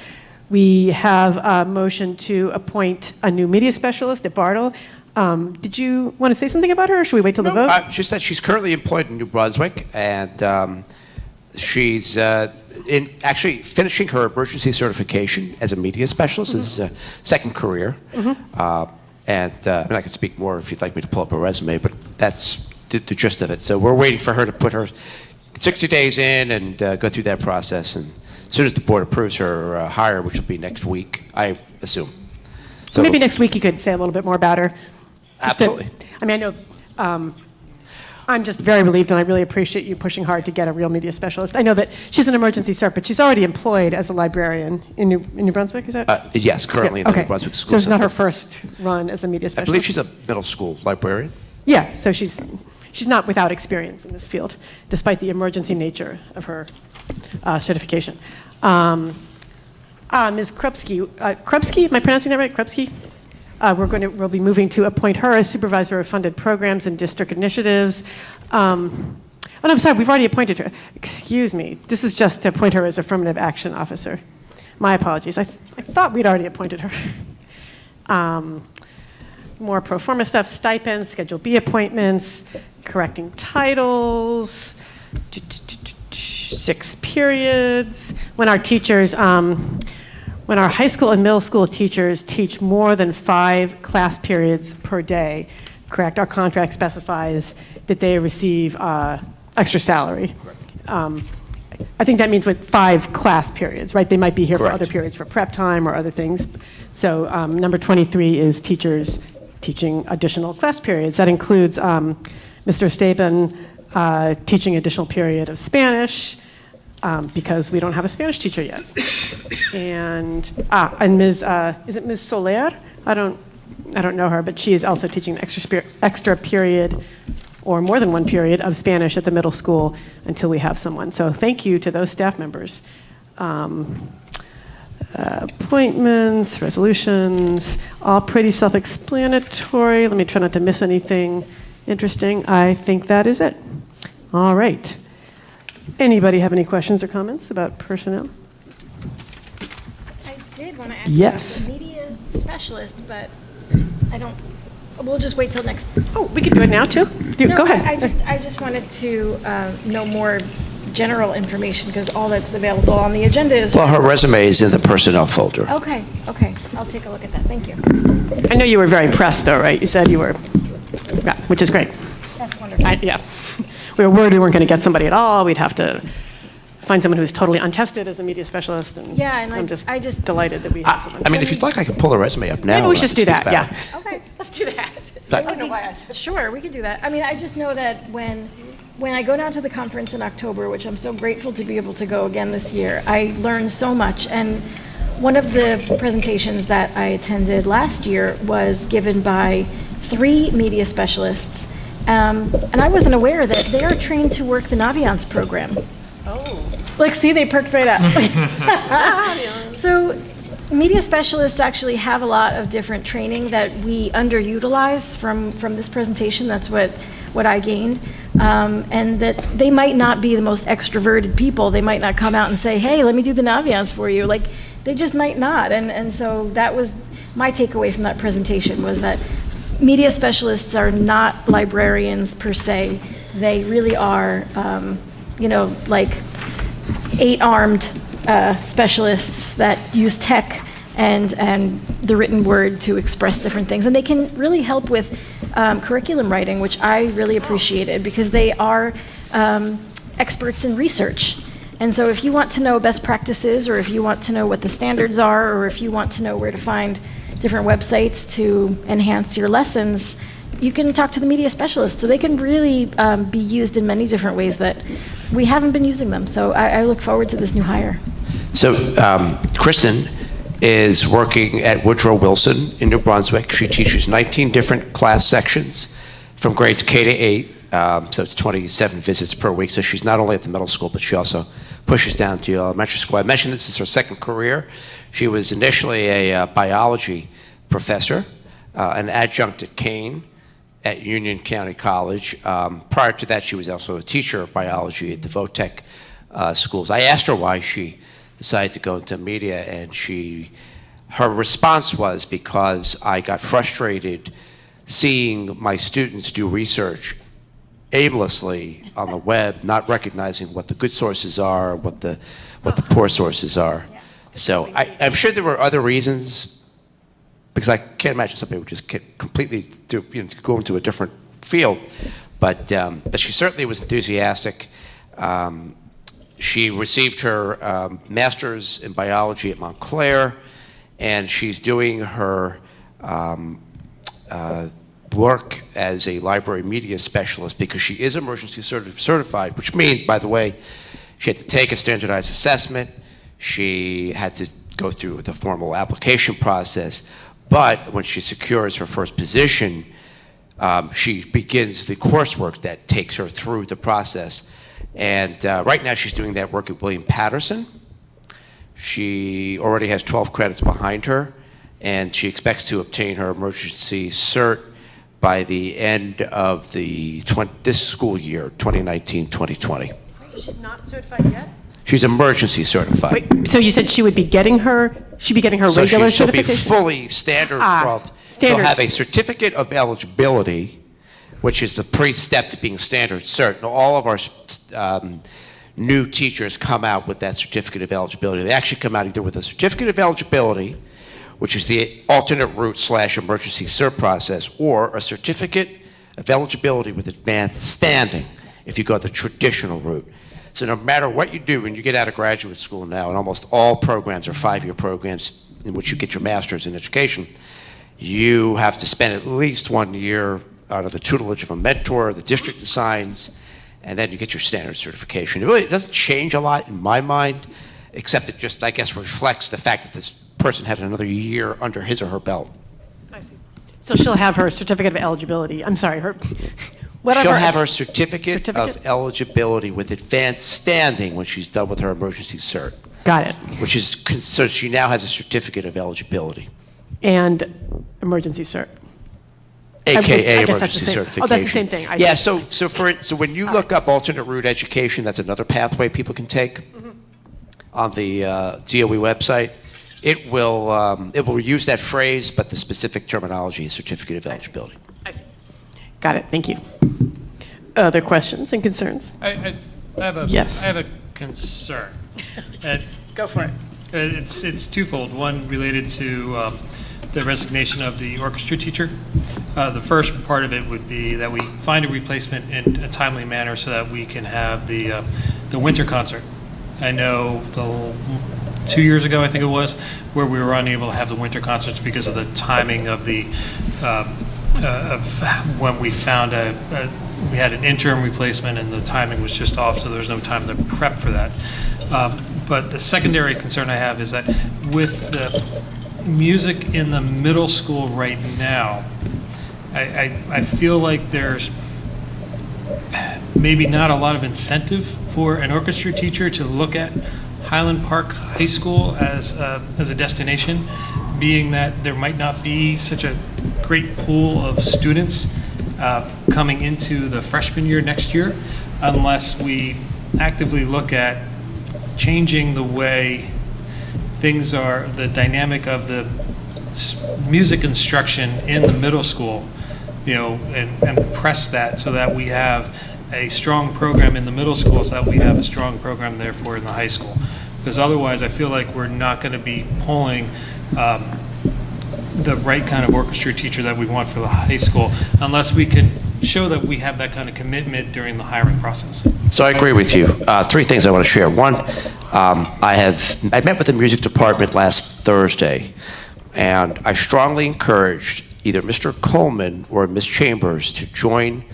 We have a motion to appoint a new media specialist at Bartle. Did you want to say something about her, or should we wait till the vote? Just that she's currently employed in New Brunswick, and she's actually finishing her emergency certification as a media specialist. This is a second career. And I can speak more if you'd like me to pull up her resume, but that's the gist of it. So we're waiting for her to put her 60 days in and go through that process. And as soon as the board approves her hire, which will be next week, I assume. So maybe next week you could say a little bit more about her. Absolutely. I know I'm just very relieved, and I really appreciate you pushing hard to get a real media specialist. I know that she's an emergency cert, but she's already employed as a librarian in New Brunswick, is that? Yes, currently in the New Brunswick school So it's not system. her first run as a media specialist? I believe she's a middle school librarian. Yeah, so she's not without experience in this field, despite the emergency nature of her certification. Ms. Krupski, am I pronouncing that right? Krupski? We'll be moving to appoint her as supervisor of funded programs and district initiatives. Oh, no, I'm sorry, we've already appointed her. Excuse me. This is just to appoint her as affirmative action officer. My apologies. I thought we'd already appointed her. More pro forma stuff, stipends, Schedule B appointments, correcting titles, 6 periods. When our teachers, when our high school and middle school teachers teach more than 5 class periods per day, correct, our contract specifies that they receive extra salary. I think that means with 5 class periods, right? They might be here for other periods, for prep time or other things. So number 23 is teachers teaching additional class periods. That includes Mr. Staben teaching additional period of Spanish, because we don't have a Spanish teacher yet. And Ms. Is it Ms. Soler? I don't know her, but she is also teaching an extra period or more than one period of Spanish at the middle school until we have someone. So thank you to those staff members. Appointments, resolutions, all pretty self-explanatory. Let me try not to miss anything Interesting. I think that is it. All right. Anybody have any questions or comments about personnel? I did want to ask Yes. about the media specialist, but I don't, we'll just wait till next. Oh, we can do it now, too? No, Go ahead. I just wanted to know more general information, because all that's available on the agenda is. Well, her resume is in the personnel folder. Okay, I'll take a look at that, thank you. I know you were very pressed, though, right? You said you were, yeah, which is great. That's wonderful. Yeah. We were worried we weren't going to get somebody at all. We'd have to find someone who's totally untested as a media specialist. And Yeah, and I'm I just. delighted that we have someone. I mean, if you'd like, I can pull the resume up now. Maybe we and should do speak that, about yeah. it. Okay, let's do that. But- I don't know why I said. Sure, we can do that. I mean, I just know that when I go down to the conference in October, which I'm so grateful to be able to go again this year, I learned so much. And one of the presentations that I attended last year was given by 3 media specialists. And I wasn't aware that they are trained to work the Naviance program. Oh. Like, see, they perked right up. So media specialists actually have a lot of different training that we underutilize from this presentation. That's what I gained. And that they might not be the most extroverted people. They might not come out and say, hey, let me do the Naviance for you. Like, they just might not. And so that was my takeaway from that presentation, was that media specialists are not librarians per se. They really are, like 8-armed specialists that use tech and the written word to express different things. And they can really help with curriculum writing, which I really appreciated, because they are experts in research. And so if you want to know best practices, or if you want to know what the standards are, or if you want to know where to find different websites to enhance your lessons, you can talk to the media specialists. So they can really be used in many different ways that we haven't been using them. So I look forward to this new hire. So Kristen is working at Woodrow Wilson in New Brunswick. She teaches 19 different class sections from grades K to 8. So it's 27 visits per week. So she's not only at the middle school, but she also pushes down to elementary school. I mentioned this is her second career. She was initially a biology professor, an adjunct at Kane at Union County College. Prior to that, she was also a teacher of biology at the Votech schools. I asked her why she decided to go into media, and her response was, because I got frustrated seeing my students do research aimlessly on the web, not recognizing what the good sources are, what the poor sources are. So I'm sure there were other reasons, because I can't imagine somebody would just completely go into a different field. But she certainly was enthusiastic. She received her master's in biology at Montclair, and she's doing her work as a library media specialist because she is emergency certified, which means, by the way, she had to take a standardized assessment. She had to go through the formal application process. But when she secures her first position, she begins the coursework that takes her through the process. And right now she's doing that work at William Patterson. She already has 12 credits behind her, and she expects to obtain her emergency cert by the end of this school year, 2019-2020. So she's not certified yet? She's emergency certified. Wait, so you said she'd be getting her regular she'll certification? be fully standard. Standard. She'll have a certificate of eligibility, which is the pre-step to being standard cert. And all of our new teachers come out with that certificate of eligibility. They actually come out either with a certificate of eligibility, which is the alternate route / emergency cert process, or a certificate of eligibility with advanced standing if you go the traditional route. So no matter what you do when you get out of graduate school now, and almost all programs are 5-year programs in which you get your master's in education, you have to spend at least 1 year under the tutelage of a mentor, the district assigns, and then you get your standard certification. It really doesn't change a lot in my mind, except it just, I guess, reflects the fact that this person had another year under his or her belt. I see. So she'll have her certificate of eligibility. I'm sorry, her whatever. She'll have her certificate of eligibility with advanced standing when she's done with her emergency cert. Got it. So she now has a certificate of eligibility. And emergency cert. AKA I guess that's emergency the same. certification. Oh, that's the same thing. Yeah, so when you look up alternate route education, that's another pathway people can take on the DOE website. It will use that phrase, but the specific terminology is certificate of eligibility. I see. Got it. Thank you. Other questions and concerns? I have a Yes. I have a concern. Go for it. It's twofold. One related to the resignation of the orchestra teacher. The first part of it would be that we find a replacement in a timely manner so that we can have the winter concert. I know 2 years ago, I think it was, where we were unable to have the winter concerts because of the timing of the of when we found we had an interim replacement and the timing was just off, so there's no time to prep for that. But the secondary concern I have is that with the music in the middle school right now, I feel like there's maybe not a lot of incentive for an orchestra teacher to look at Highland Park High School as a destination, being that there might not be such a great pool of students coming into the freshman year next year unless we actively look at changing the way things are, the dynamic of the music instruction in the middle school, and press that so that we have a strong program in the middle school so that we have a strong program therefore in the high school. Because otherwise I feel like we're not going to be pulling the right kind of orchestra teacher that we want for the high school unless we can show that we have that kind of commitment during the hiring process. So I agree with you. Three things I want to share. One, I met with the music department last Thursday, and I strongly encouraged either Mr. Coleman or Ms. Chambers to join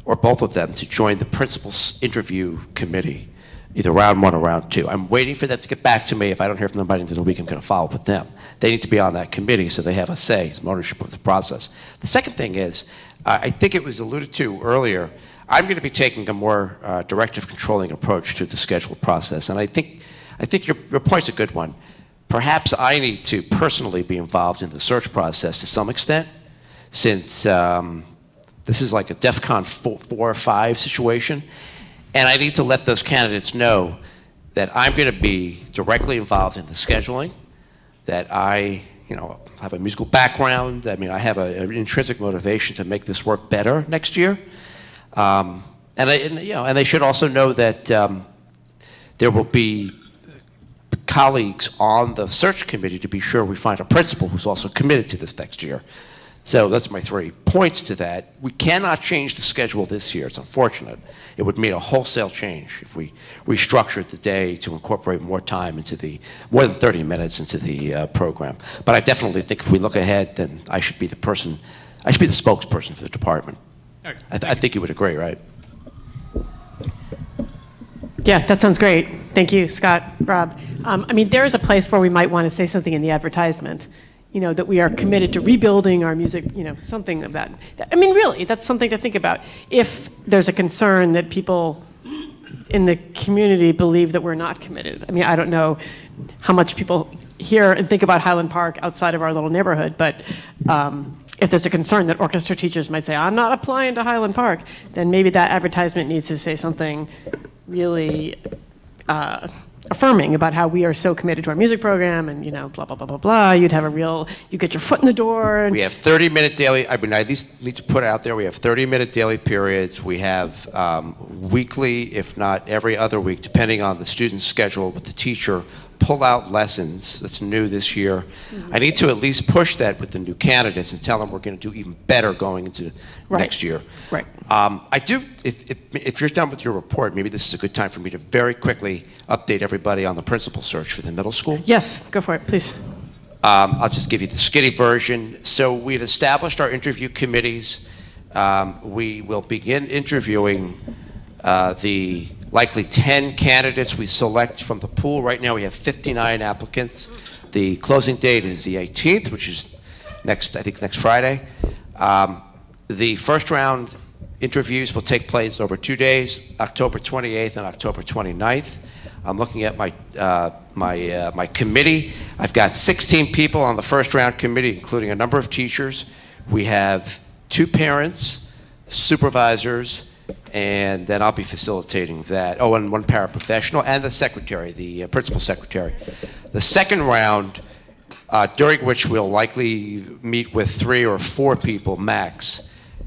or both of them to join the principal's interview committee, either round one or round two. I'm waiting for them to get back to me. If I don't hear from them by the end of the week, I'm going to follow up with them. They need to be on that committee so they have a say, some ownership of the process. The second thing is, I think it was alluded to earlier, I'm going to be taking a more directive controlling approach to the schedule process. And I think your point's a good one. Perhaps I need to personally be involved in the search process to some extent, since this is like a DEFCON 4 or 5 situation. And I need to let those candidates know that I'm going to be directly involved in the scheduling, that I have a musical background. I mean, I have an intrinsic motivation to make this work better next year. And they should also know that there will be colleagues on the search committee to be sure we find a principal who's also committed to this next year. So that's my 3 points to that. We cannot change the schedule this year. It's unfortunate. It would mean a wholesale change if we restructured the day to incorporate more time into more than 30 minutes into the program. But I definitely think if we look ahead, then I should be the spokesperson for the department. Okay. I think you would agree, right? Yeah, that sounds great. Thank you, Scott, Rob. I mean, there is a place where we might want to say something in the advertisement, that we are committed to rebuilding our music, something of that. I mean, really, that's something to think about. If there's a concern that people in the community believe that we're not committed. I mean, I don't know how much people hear and think about Highland Park outside of our little neighborhood, but if there's a concern that orchestra teachers might say, I'm not applying to Highland Park, then maybe that advertisement needs to say something really affirming about how we are so committed to our music program and, blah, blah, blah, blah, blah. You get your foot in the door. And we have 30-minute daily, I at least need to put out there, we have 30-minute daily periods. We have weekly, if not every other week, depending on the student's schedule with the teacher, pull-out lessons. That's new this year. Mm-hmm. I need to at least push that with the new candidates and tell them we're going to do even better going into next year. Right. I do, if you're done with your report, maybe this is a good time for me to very quickly update everybody on the principal search for the middle school. Yes, go for it, please. I'll just give you the skinny version. So we've established our interview committees. We will begin interviewing the likely 10 candidates we select from the pool. Right now we have 59 applicants. The closing date is the 18th, which is next Friday. The first round interviews will take place over 2 days, October 28th and October 29th. I'm looking at my committee. I've got 16 people on the first round committee, including a number of teachers. We have 2 parents, supervisors, and then I'll be facilitating that. Oh, and 1 paraprofessional, and the secretary, the principal secretary. The second round, during which we'll likely meet with 3 or 4 people max,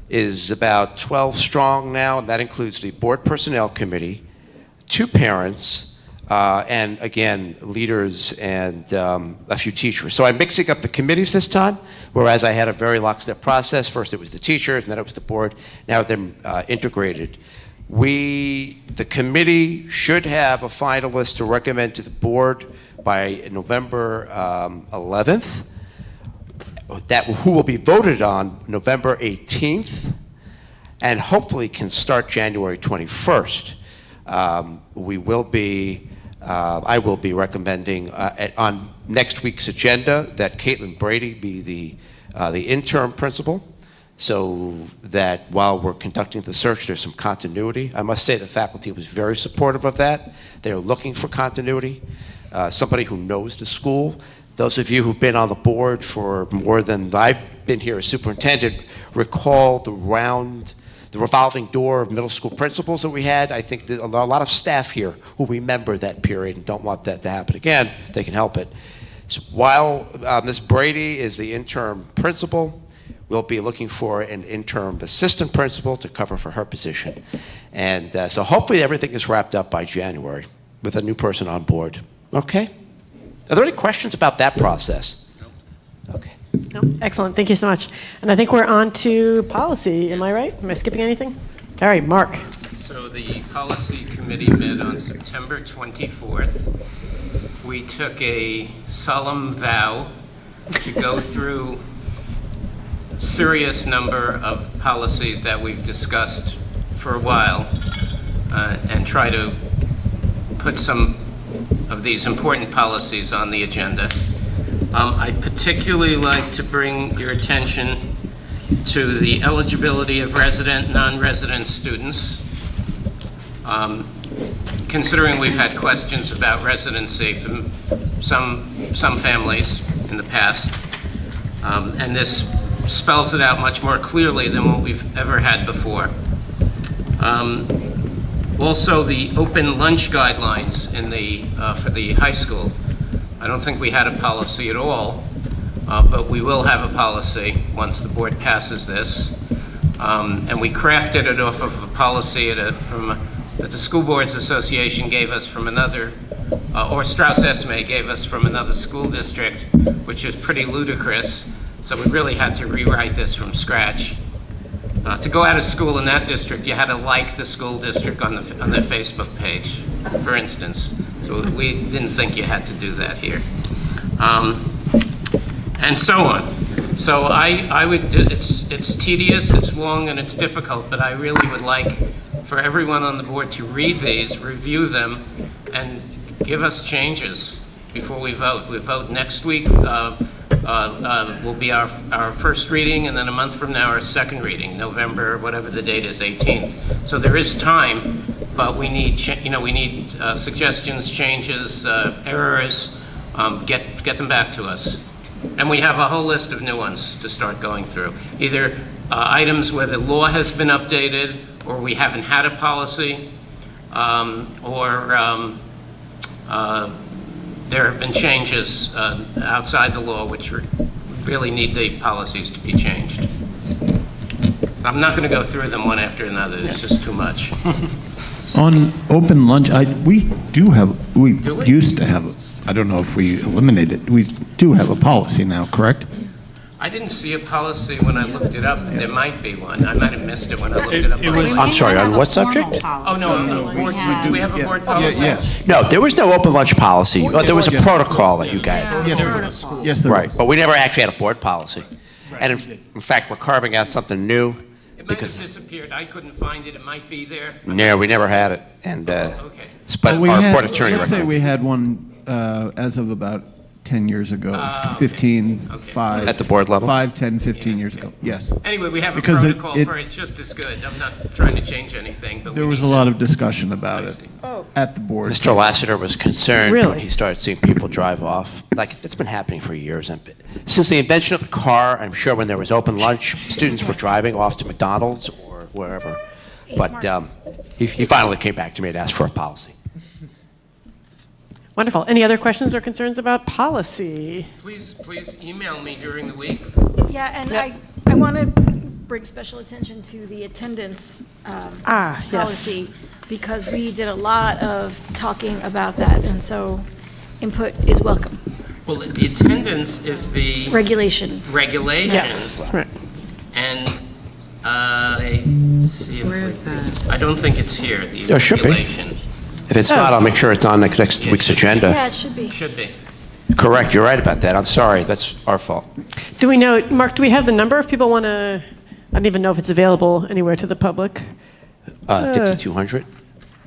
is about 12 strong now, and that includes the board personnel committee, 2 parents, and again, leaders and a few teachers. So I'm mixing up the committees this time, whereas I had a very lockstep process. First it was the teachers, and then it was the board. Now they're integrated. The committee should have a finalist to recommend to the board by November 11th, who will be voted on November 18th, and hopefully can start January 21st. I will be recommending on next week's agenda that Caitlin Brady be the interim principal, so that while we're conducting the search, there's some continuity. I must say the faculty was very supportive of that. They're looking for continuity, somebody who knows the school. Those of you who've been on the board for more than I've been here as superintendent recall the revolving door of middle school principals that we had. I think that a lot of staff here who remember that period and don't want that to happen again, they can help it. So while Ms. Brady is the interim principal, we'll be looking for an interim assistant principal to cover for her position. And so hopefully everything is wrapped up by January with a new person on board. Okay? Are there any questions about that process? Okay. No, excellent, thank you so much. And I think we're on to policy, am I right? Am I skipping anything? All right, Mark. So the policy committee met on September 24th. We took a solemn vow to go through a serious number of policies that we've discussed for a while and try to put some of these important policies on the agenda. I'd particularly like to bring your attention to the eligibility of resident, non-resident students. Considering we've had questions about residency from some families in the past, and this spells it out much more clearly than what we've ever had before. Also, the open lunch guidelines for the high school. I don't think we had a policy at all, but we will have a policy once the board passes this. And we crafted it off of a policy that the School Boards Association gave us from another, or Strauss Esme gave us from another school district, which is pretty ludicrous. So we really had to rewrite this from scratch. To go out of school in that district, you had to like the school district on their Facebook page, for instance. So we didn't think you had to do that here. And so on. So it's tedious, it's long, and it's difficult, but I really would like for everyone on the board to read these, review them, and give us changes before we vote. We vote next week. Will be our first reading, and then a month from now our second reading, November, whatever the date is, 18th. So there is time, but we need suggestions, changes, errors. Get them back to us, and we have a whole list of new ones to start going through. Either items where the law has been updated, or we haven't had a policy, or there have been changes outside the law which really need the policies to be changed. So I'm not going to go through them one after another. It's just too much. On open lunch, we used to have, I don't know if we eliminated it, we do have a policy now, correct? I didn't see a policy when I looked it up. There might be one. I might have missed it when I looked it up. I'm sorry, on what subject? Oh, no, do we have a board policy? Yes. No, there was no open lunch policy. There was a protocol that you got. Yes, there Right, was. but we never actually had a board policy. And in fact, we're carving out something new. It might have disappeared. I couldn't find it. It might be there. No, we never had it. And Okay. but We our had- board attorney Let's say recommended. we had one as of about 10 years ago, okay. 15, Okay. 5. At the board level? 5, 10, 15 years ago, yes. Anyway, we have a Because protocol it- for it, it's just as good. I'm not trying to change anything, but There we was a need lot to- of discussion about I it see. at the board. Mr. Lassiter was concerned when Really? he started seeing people drive off. Like, it's been happening for years. And since the invention of the car, I'm sure when there was open lunch, students were driving off to McDonald's or wherever. But he finally came back to me and asked for a policy. Wonderful. Any other questions or concerns about policy? Please email me during the week. Yeah, and Yep. I want to bring special attention to the attendance Yes. policy, because we did a lot of talking about that, and so input is welcome. Well, the attendance is the Regulation. regulation. Yes. Right. And see if Where is that? I don't think it's here, the There should be. regulation. If it's not, I'll make sure it's on next week's agenda. Yeah, it should be. Should be. Correct, you're right about that. I'm sorry, that's our fault. Do we know, Mark, do we have the number if people want to, I don't even know if it's available anywhere to the public. 5200?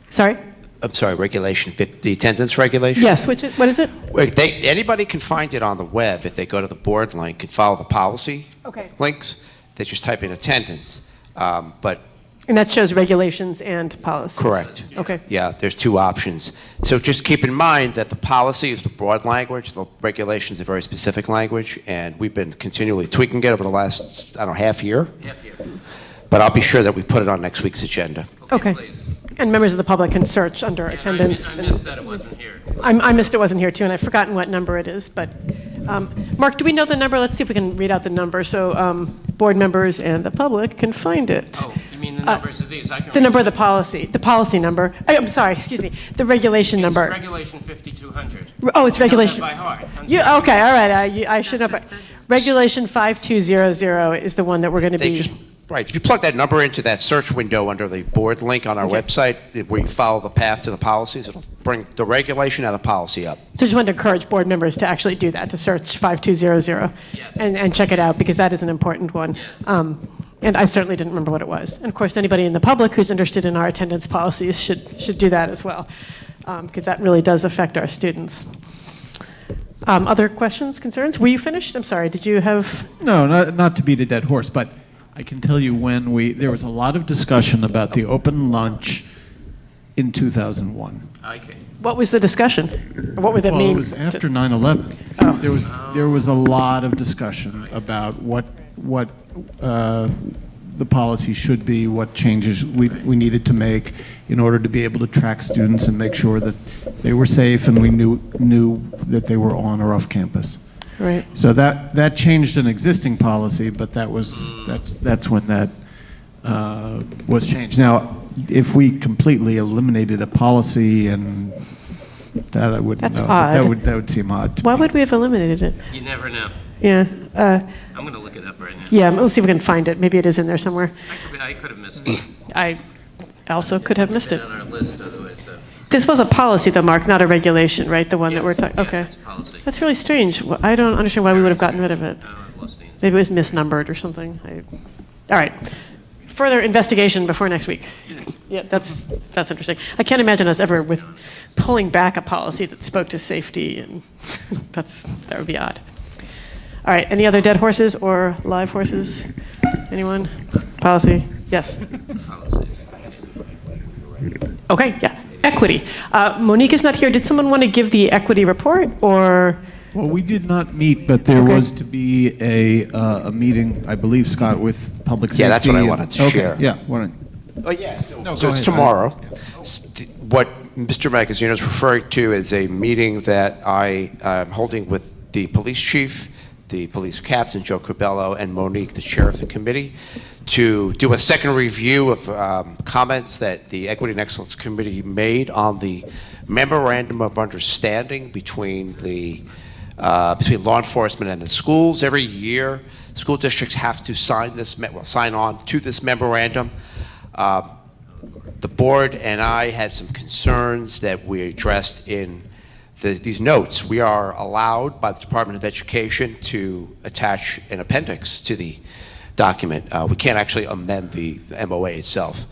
Sorry? I'm sorry, regulation, the attendance regulation? Yes, what is it? Wait, anybody can find it on the web if they go to the board link and follow the policy Okay. links. They just type in attendance. But And that shows regulations and policy. correct. Okay. Yeah, there's two options. So just keep in mind that the policy is the broad language, the regulations are very specific language, and we've been continually tweaking it over the last, I don't know, half year. Half year. But I'll be sure that we put it on next week's agenda. Okay. Please. And members of the public can search under And attendance. I missed that it wasn't here. I missed it wasn't here too, and I've forgotten what number it is, but, Mark, do we know the number? Let's see if we can read out the number so board members and the public can find it. Oh, you mean the numbers of these? I can The read number of it. the policy number. I'm sorry, excuse me, the regulation It's number. regulation 5200. Oh, it's regulation. By heart. Yeah, okay, all right, I should know, but regulation 5200 is the one that we're going to They be. just, right, if you plug that number into that search window under the board link on our website, where you follow the path to the policies, it'll bring the regulation and the policy up. So just wanted to encourage board members to actually do that, to search 5200 Yes. and check it out, because that is an important one. Yes. And I certainly didn't remember what it was. And of course, anybody in the public who's interested in our attendance policies should do that as well, because that really does affect our students. Other questions, concerns? Were you finished? I'm sorry, did you have? No, not to beat a dead horse, but I can tell you there was a lot of discussion about the open lunch in 2001. Okay. What was the discussion? Or what would that Well, mean? it was after 9/11. Oh. There was a lot of discussion about what the policy should be, what changes we needed to make in order to be able to track students and make sure that they were safe and we knew that they were on or off campus. Right. So that changed an existing policy, but that's when that was changed. Now, if we completely eliminated a policy and that I wouldn't That's know. odd. That would seem odd to Why me. would we have eliminated it? You never know. Yeah. I'm going to look it up right now. Yeah, let's see if we can find it. Maybe it is in there somewhere. I could have missed it. I also could have missed It's it. on our list otherwise, though. This was a policy, though, Mark, not a regulation, right? The one that we're Yes, talking. yes, Okay. it's a policy. That's really strange. I don't understand why we would have gotten rid of it. I've lost the Maybe it was misnumbered or something. All right. Further investigation before next week. Yeah, that's interesting. I can't imagine us ever with pulling back a policy that spoke to safety, and that would be odd. All right. Any other dead horses or live horses? Anyone? Policy? Yes. policies. Okay. Yeah. Equity. Monique is not here. Did someone want to give the equity report or? Well, we did not meet, but there was to be a meeting, I believe, Scott, with public safety. Yeah, that's what I and- wanted to okay, share. Yeah, why don't- Oh, yeah, so go it's ahead. tomorrow. What Mr. Magazino is referring to is a meeting that I am holding with the police chief, the police captain, Joe Corbello, and Monique, the chair of the committee, to do a second review of comments that the Equity and Excellence Committee made on the memorandum of understanding between law enforcement and the schools. Every year, school districts have to sign on to this memorandum. The board and I had some concerns that we addressed in these notes. We are allowed by the Department of Education to attach an appendix to the document. We can't actually amend the MOA itself.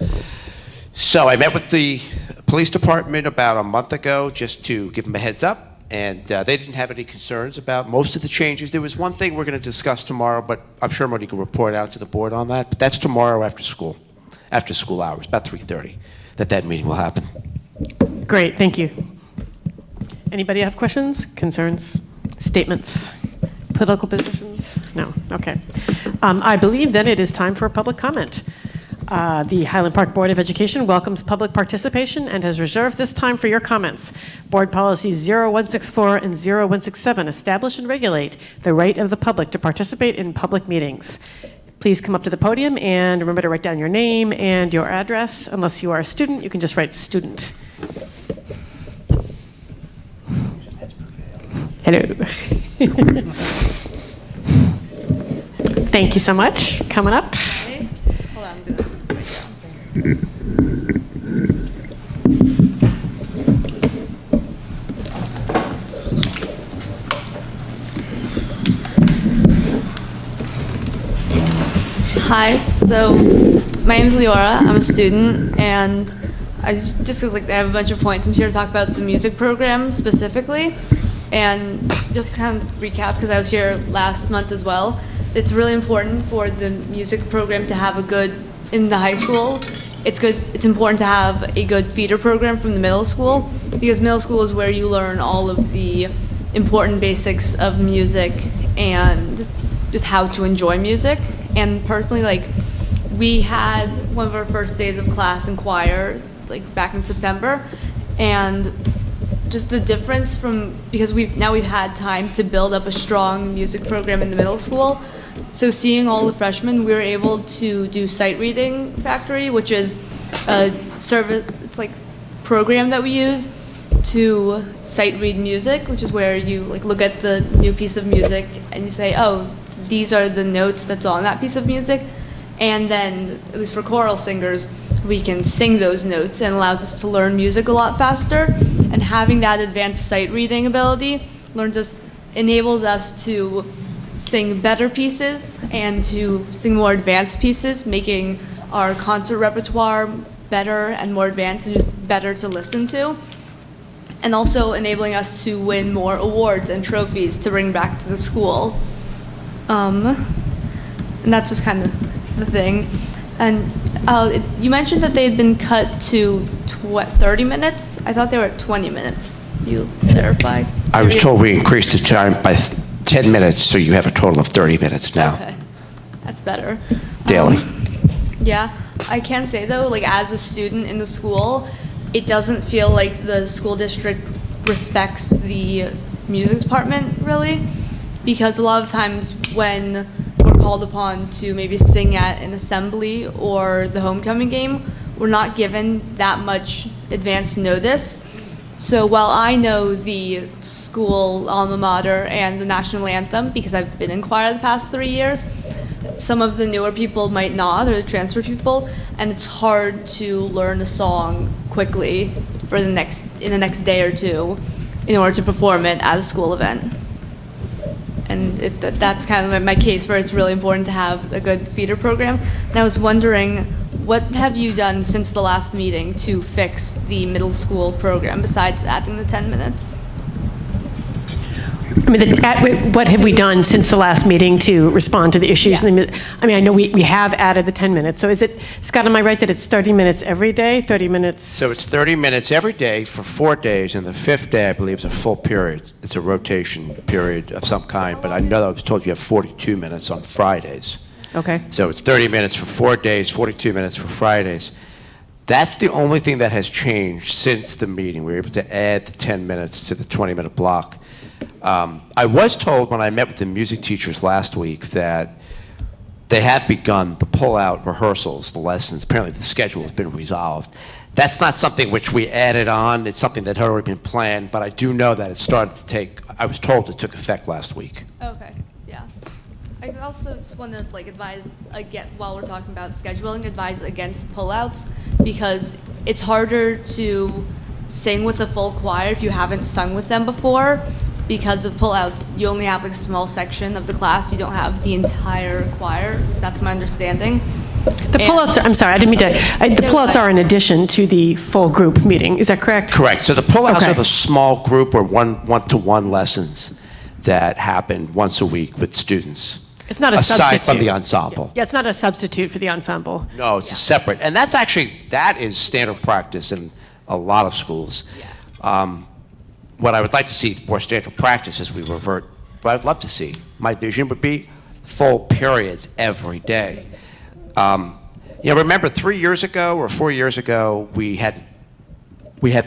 So I met with the police department about a month ago just to give them a heads up, and they didn't have any concerns about most of the changes. There was one thing we're going to discuss tomorrow, but I'm sure Monique can report out to the board on that. But that's tomorrow after school hours, about 3:30, that meeting will happen. Great, thank you. Anybody have questions, concerns, statements, political positions? No, okay. I believe then it is time for public comment. The Highland Park Board of Education welcomes public participation and has reserved this time for your comments. Board policies 0164 and 0167 establish and regulate the right of the public to participate in public meetings. Please come up to the podium and remember to write down your name and your address. Unless you are a student, you can just write student. Hello. Thank you so much. Coming up. Hold on, I'm gonna write down. Hi, so my name is Leora. I'm a student, and I just because I have a bunch of points, I'm here to talk about the music program specifically. And just to kind of recap, because I was here last month as well, it's really important for the music program to have a good, in the high school, it's important to have a good feeder program from the middle school, because middle school is where you learn all of the important basics of music and just how to enjoy music. And personally, we had one of our first days of class in choir, back in September, and just the difference because we've had time to build up a strong music program in the middle school. So seeing all the freshmen, we were able to do Sight Reading Factory, which is a service, it's program that we use to sight read music, which is where you look at the new piece of music and you say, oh, these are the notes that's on that piece of music. And then, at least for choral singers, we can sing those notes, and allows us to learn music a lot faster. And having that advanced sight reading ability enables us to sing better pieces and to sing more advanced pieces, making our concert repertoire better and more advanced and just better to listen to. And also enabling us to win more awards and trophies to bring back to the school. And that's just kind of the thing. And you mentioned that they had been cut to 30 minutes? I thought they were at 20 minutes. Do you verify? I was told we increased the time by 10 minutes, so you have a total of 30 minutes now. Okay, that's better. Daily. Yeah, I can say though, as a student in the school, it doesn't feel like the school district respects the music department really, because a lot of times when we're called upon to maybe sing at an assembly or the homecoming game, we're not given that much advance notice. So while I know the school alma mater and the national anthem, because I've been in choir the past 3 years, some of the newer people might not, or the transfer people, and it's hard to learn a song quickly for in the next day or two in order to perform it at a school event. And that's kind of my case where it's really important to have a good feeder program. And I was wondering, what have you done since the last meeting to fix the middle school program besides adding the 10 minutes? I mean, what have we done since the last meeting to respond to the issues? Yeah. I know we have added the 10 minutes. So is it, Scott, am I right that it's 30 minutes every day, 30 minutes? So it's 30 minutes every day for 4 days, and the 5th day, I believe, is a full period. It's a rotation period of some kind, but I know I was told you have 42 minutes on Fridays. Okay. So it's 30 minutes for 4 days, 42 minutes for Fridays. That's the only thing that has changed since the meeting. We were able to add the 10 minutes to the 20-minute block. I was told when I met with the music teachers last week that they have begun the pull-out rehearsals, the lessons. Apparently the schedule has been resolved. That's not something which we added on. It's something that had already been planned, but I do know that it started to take, I was told it took effect last week. Okay, yeah. I also just want to advise, while we're talking about scheduling, advise against pullouts, because it's harder to sing with a full choir if you haven't sung with them before. Because of pullouts, you only have a small section of the class. You don't have the entire choir. That's my understanding. The pullouts, I'm sorry, I didn't mean to, the pullouts are in addition to the full group meeting, is that correct? Correct. So the pullouts Okay. are the small group or one-to-one lessons that happen once a week with students. It's not a aside substitute. from the ensemble. Yeah, it's not a substitute for the ensemble. No, it's separate. And that's actually, that is standard practice in a lot of schools. What I would like to see more standard practice is we revert, what I'd love to see, my vision would be full periods every day. Remember 3 years ago or 4 years ago, we had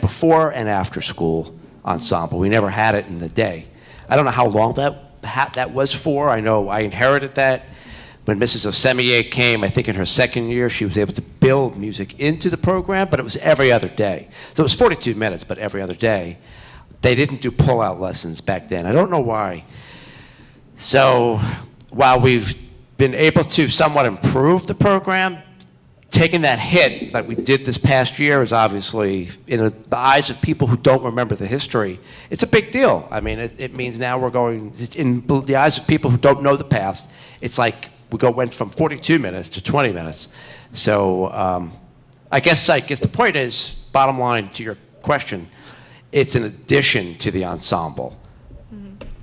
before and after school ensemble. We never had it in the day. I don't know how long that was for. I know I inherited that. When Mrs. Osemier came, I think in her second year, she was able to build music into the program, but it was every other day. So it was 42 minutes, but every other day. They didn't do pull-out lessons back then. I don't know why. So while we've been able to somewhat improve the program, taking that hit like we did this past year is obviously, in the eyes of people who don't remember the history, it's a big deal. I mean, it means now we're going, in the eyes of people who don't know the past, it's like went from 42 minutes to 20 minutes. So I guess the point is, bottom line to your question, it's an addition to the ensemble.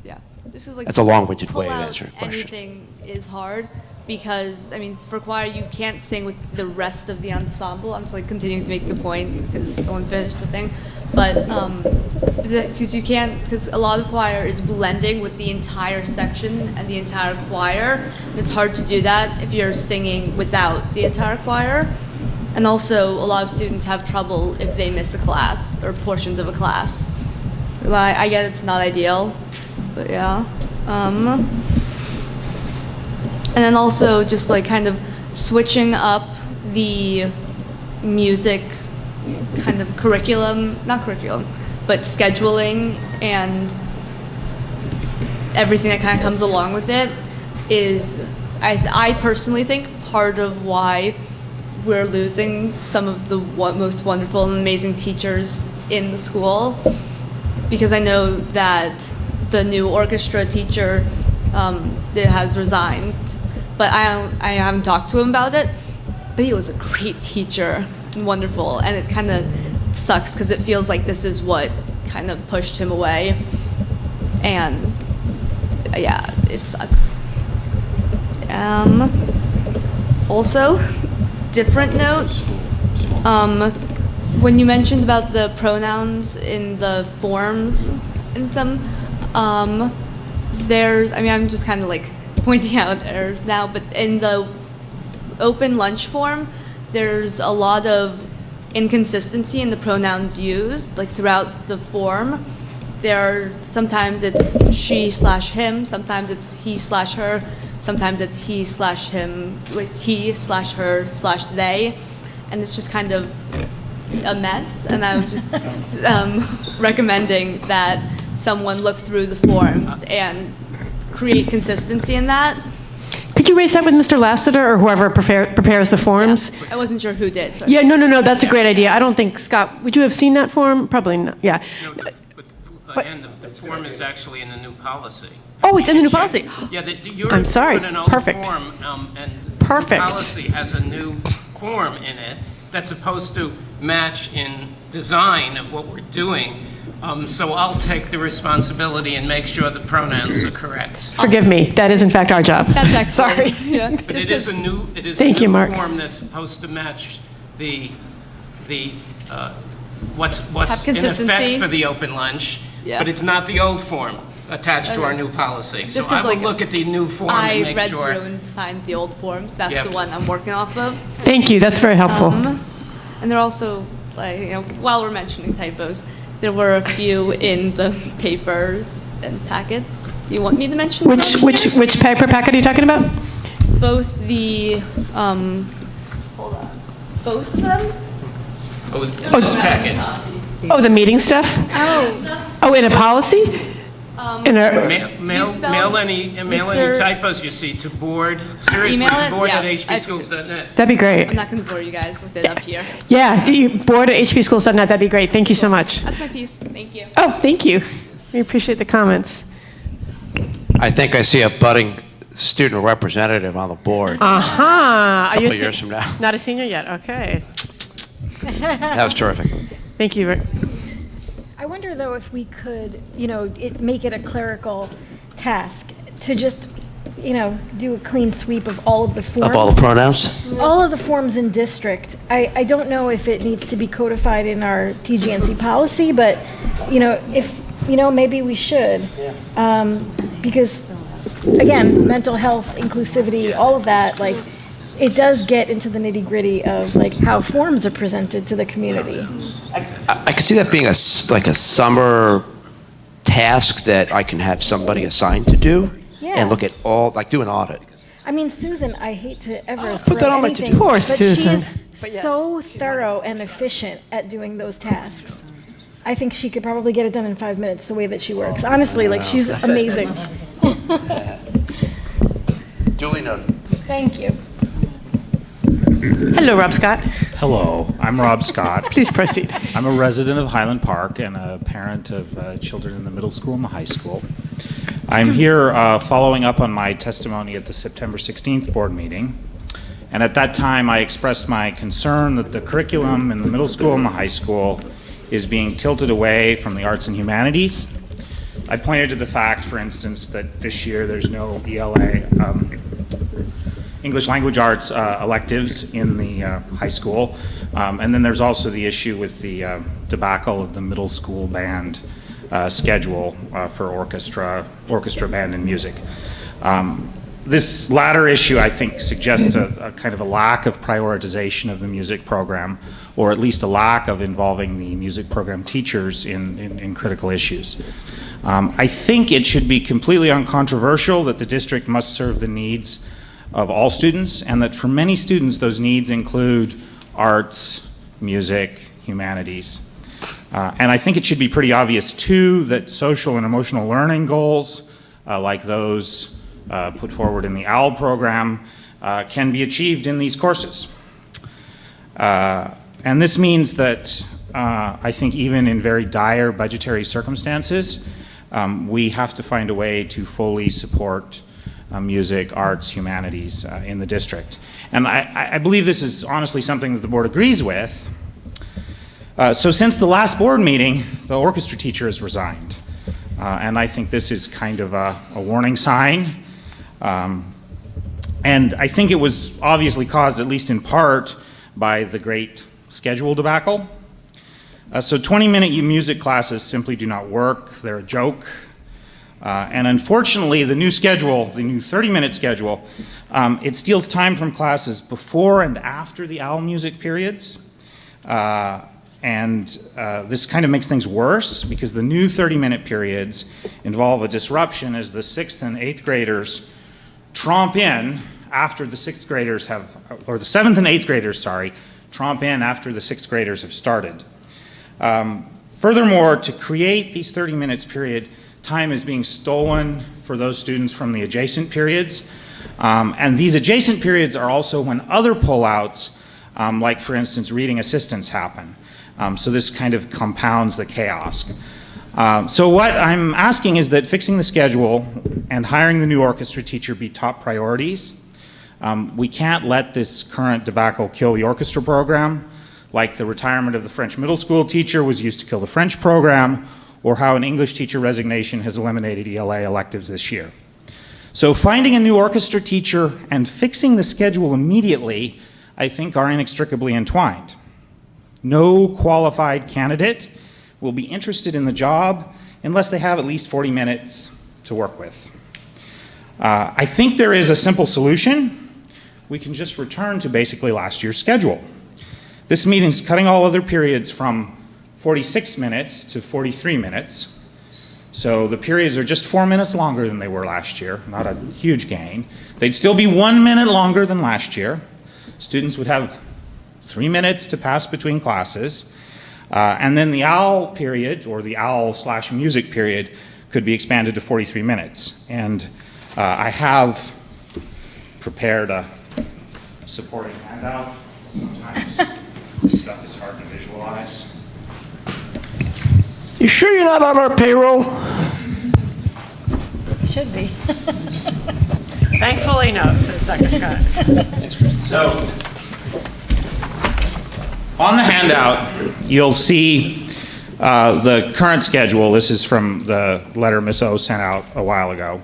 Yeah. This is like That's a long-winded way of pull out answering the question. Anything is hard because, I mean, for choir, you can't sing with the rest of the ensemble. I'm just like continuing to make the point because I won't finish the thing. But because you can't, because a lot of choir is blending with the entire section and the entire choir. And it's hard to do that if you're singing without the entire choir. And also, a lot of students have trouble if they miss a class or portions of a class. Like, I get it's not ideal, but yeah. And then also just like kind of switching up the music kind of not curriculum, but scheduling and everything that kind of comes along with it is, I personally think, part of why we're losing some of the most wonderful and amazing teachers in the school, because I know that the new orchestra teacher that has resigned, but I haven't talked to him about it, but he was a great teacher, wonderful, and it kind of sucks because it feels like this is what kind of pushed him away, and yeah, it sucks. Also, different note, when you mentioned about the pronouns in the forms and some, I'm just kind of like pointing out errors now, but in the open lunch form, there's a lot of inconsistency in the pronouns used, like throughout the form. Sometimes it's she/him, sometimes it's he/her, sometimes it's he/him, like he/her/they, and it's just kind of a mess. And I was just recommending that someone look through the forms and create consistency in that. Could you raise that with Mr. Lassiter or whoever prepares the forms? Yeah, I wasn't sure who did. So Yeah, no, that's a great idea. I don't think, Scott, would you have seen that form? Probably not, yeah. And the form is actually in the new policy. Oh, it's in the new policy. Yeah, you're I'm sorry. in an old Perfect. form, and Perfect. the policy has a new form in it that's supposed to match in design of what we're doing. So I'll take the responsibility and make sure the pronouns are correct. Forgive me, that is in fact our job. That's excellent. Sorry. Yeah. But it is a new, Thank you, Mark. form that's supposed to match what's Have in effect consistency. for the open lunch. Yeah. But it's not the old form attached to our new policy. So Just 'cause, I will like, look at the new form and I make read sure. through and signed the old forms. That's Yep. the one I'm working off of. Thank you, that's very helpful. And there are also, like, while we're mentioning typos, there were a few in the papers and packets. Do you want me to mention them? Which paper packet are you talking about? Both the, hold on, both of them? This packet. Oh, the meeting stuff? Oh, in a policy? In a, Mail any typos you see to board, seriously, Email to it? board at Yeah, hpschools.net. that'd be great. I'm not going to bore you guys with it up here. Yeah, board at hpschools.net, that'd be great. Thank you so much. That's my piece. Thank you. Oh, thank you. We appreciate the comments. I think I see a budding student representative on the board. Are you Couple of years from now. Not a senior yet, okay. That was terrific. Thank you. I wonder, though, if we could, make it a clerical task to just, do a clean sweep of all of the forms. Of all the pronouns? All of the forms in district. I don't know if it needs to be codified in our TGNC policy, but, if, maybe we should. Because, again, mental health, inclusivity, all of that, it does get into the nitty-gritty of, how forms are presented to the community. I could see that being a summer task that I can have somebody assigned to do Yeah. and look at all, do an audit. I mean, Susan, I hate to ever put that throw on my anything, to-do. Poor but Susan. she is so thorough and efficient at doing those tasks. I think she could probably get it done in 5 minutes the way that she works. Honestly, she's amazing. Duly noted. Thank you. Hello, Rob Scott. Hello, I'm Rob Scott. Please proceed. I'm a resident of Highland Park and a parent of children in the middle school and the high school. I'm here following up on my testimony at the September 16th board meeting. And at that time, I expressed my concern that the curriculum in the middle school and the high school is being tilted away from the arts and humanities. I pointed to the fact, for instance, that this year there's no ELA, English language arts electives in the high school. And then there's also the issue with the debacle of the middle school band schedule for orchestra, band, and music. This latter issue, I think, suggests a kind of a lack of prioritization of the music program, or at least a lack of involving the music program teachers in critical issues. I think it should be completely uncontroversial that the district must serve the needs of all students, and that for many students those needs include arts, music, humanities. And I think it should be pretty obvious too that social and emotional learning goals like those put forward in the OWL program can be achieved in these courses. And this means that I think even in very dire budgetary circumstances, we have to find a way to fully support music, arts, humanities in the district. And I believe this is honestly something that the board agrees with. So since the last board meeting, the orchestra teacher has resigned. And I think this is kind of a warning sign. And I think it was obviously caused, at least in part, by the great schedule debacle. So 20-minute music classes simply do not work. They're a joke. And unfortunately, the new schedule, the new 30-minute schedule, it steals time from classes before and after the OWL music periods. And this kind of makes things worse because the new 30-minute periods involve a disruption as the 6th and 8th graders tromp in after the 6th graders have, or the 7th and 8th graders, sorry, tromp in after the 6th graders have started. Furthermore, to create these 30 minutes period, time is being stolen for those students from the adjacent periods. And these adjacent periods are also when other pullouts, like for instance, reading assistance happen. So this kind of compounds the chaos. So what I'm asking is that fixing the schedule and hiring the new orchestra teacher be top priorities. We can't let this current debacle kill the orchestra program, like the retirement of the French middle school teacher was used to kill the French program, or how an English teacher resignation has eliminated ELA electives this year. So finding a new orchestra teacher and fixing the schedule immediately, I think, are inextricably entwined. No qualified candidate will be interested in the job unless they have at least 40 minutes to work with. I think there is a simple solution. We can just return to basically last year's schedule. This means cutting all other periods from 46 minutes to 43 minutes. So the periods are just 4 minutes longer than they were last year, not a huge gain. They'd still be 1 minute longer than last year. Students would have 3 minutes to pass between classes. And then the OWL period, or the OWL/music period, could be expanded to 43 minutes. And I have prepared a supporting handout. Sometimes this stuff is hard to visualize. You sure you're not on our payroll? Should be. Thankfully, no, says Dr. Scott. So, on the handout, you'll see the current schedule. This is from the letter Ms. O sent out a while ago.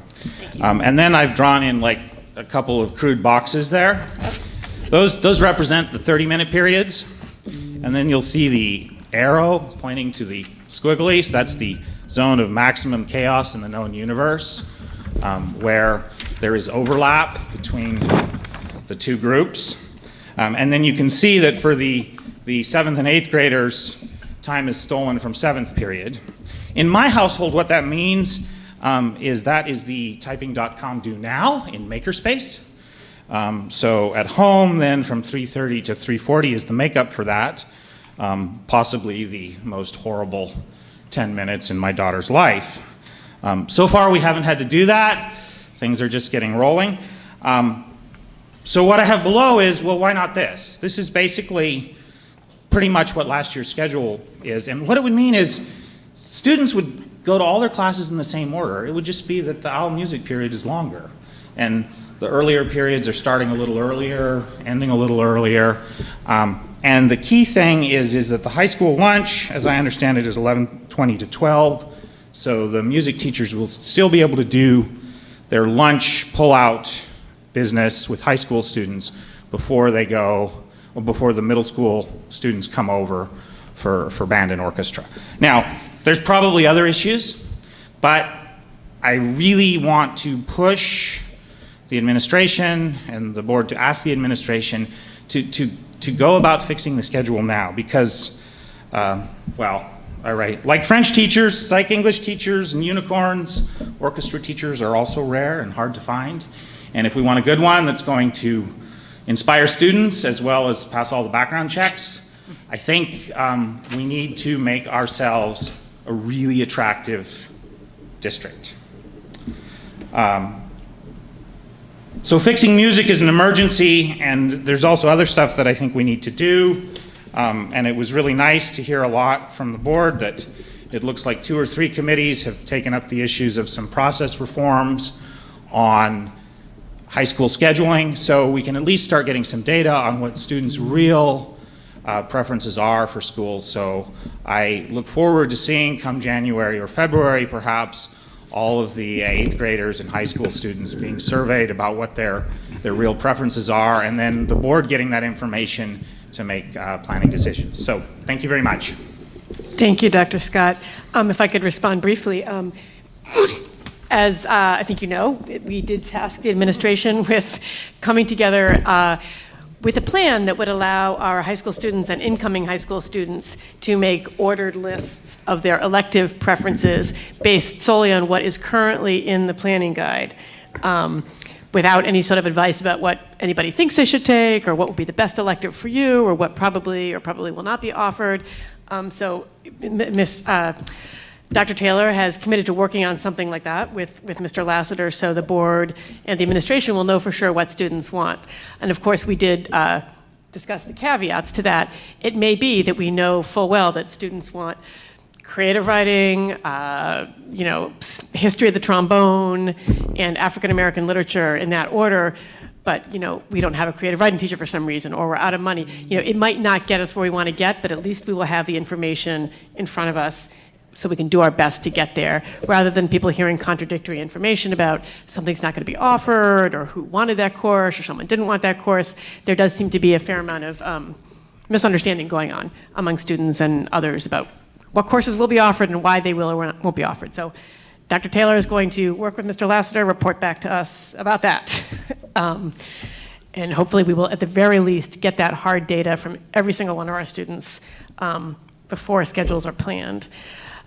And then I've drawn in like a couple of crude boxes there. Those represent the 30-minute periods. And then you'll see the arrow pointing to the squiggly. So that's the zone of maximum chaos in the known universe, where there is overlap between the two groups. And then you can see that for the 7th and 8th graders, time is stolen from 7th period. In my household, what that means is that is the typing.com do now in Makerspace. So at home, then from 3:30 to 3:40 is the makeup for that, possibly the most horrible 10 minutes in my daughter's life. So far, we haven't had to do that. Things are just getting rolling. So what I have below is, well, why not this? This is basically pretty much what last year's schedule is. And what it would mean is students would go to all their classes in the same order. It would just be that the OWL music period is longer. And the earlier periods are starting a little earlier, ending a little earlier. And the key thing is that the high school lunch, as I understand it, is 11:20 to 12. So the music teachers will still be able to do their lunch pull-out business with high school students before they go, or before the middle school students come over for band and orchestra. Now, there's probably other issues, but I really want to push the administration and the board to ask the administration to go about fixing the schedule now because, well, all right, like French teachers, psych English teachers, and unicorns, orchestra teachers are also rare and hard to find. And if we want a good one that's going to inspire students as well as pass all the background checks, I think we need to make ourselves a really attractive district. So fixing music is an emergency, and there's also other stuff that I think we need to do. And it was really nice to hear a lot from the board that it looks like 2 or 3 committees have taken up the issues of some process reforms on high school scheduling, so we can at least start getting some data on what students' real preferences are for schools. So I look forward to seeing come January or February perhaps all of the 8th graders and high school students being surveyed about what their real preferences are, and then the board getting that information to make planning decisions. So thank you very much. Thank you, Dr. Scott. If I could respond briefly. As I think you know, we did task the administration with coming together with a plan that would allow our high school students and incoming high school students to make ordered lists of their elective preferences based solely on what is currently in the planning guide, without any sort of advice about what anybody thinks they should take or what will be the best elective for you or what probably or probably will not be offered. So Dr. Taylor has committed to working on something like that with Mr. Lassiter, so the board and the administration will know for sure what students want. And of course, we did discuss the caveats to that. It may be that we know full well that students want creative writing, history of the trombone, and African American literature in that order. But we don't have a creative writing teacher for some reason, or we're out of money. It might not get us where we want to get, but at least we will have the information in front of us so we can do our best to get there, rather than people hearing contradictory information about something's not going to be offered, or who wanted that course, or someone didn't want that course. There does seem to be a fair amount of misunderstanding going on among students and others about what courses will be offered and why they will or won't be offered. So Dr. Taylor is going to work with Mr. Lassiter, report back to us about that. And hopefully we will, at the very least, get that hard data from every single one of our students before schedules are planned.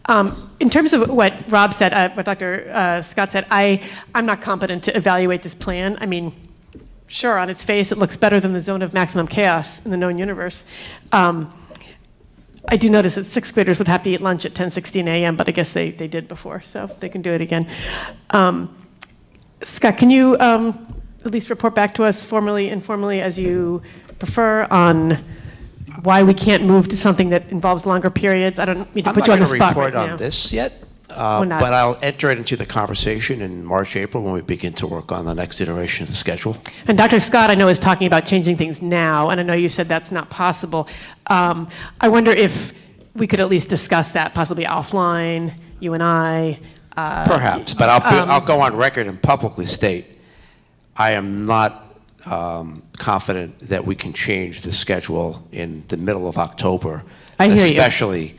In terms of what Rob said, what Dr. Scott said, I'm not competent to evaluate this plan. I mean, sure, on its face, it looks better than the zone of maximum chaos in the known universe. I do notice that 6th graders would have to eat lunch at 10:16 a.m., but I guess they did before, so they can do it again. Scott, can you at least report back to us formally, informally, as you prefer, on why we can't move to something that involves longer periods? I don't mean to put you on the spot right now. I'm not going to report on this yet. We're not. But I'll enter it into the conversation in March, April, when we begin to work on the next iteration of the schedule. And Dr. Scott, I know, is talking about changing things now, and I know you said that's not possible. I wonder if we could at least discuss that, possibly offline, you and I. Perhaps, but I'll go on record and publicly state, I am not confident that we can change the schedule in the middle of October. I hear you. Especially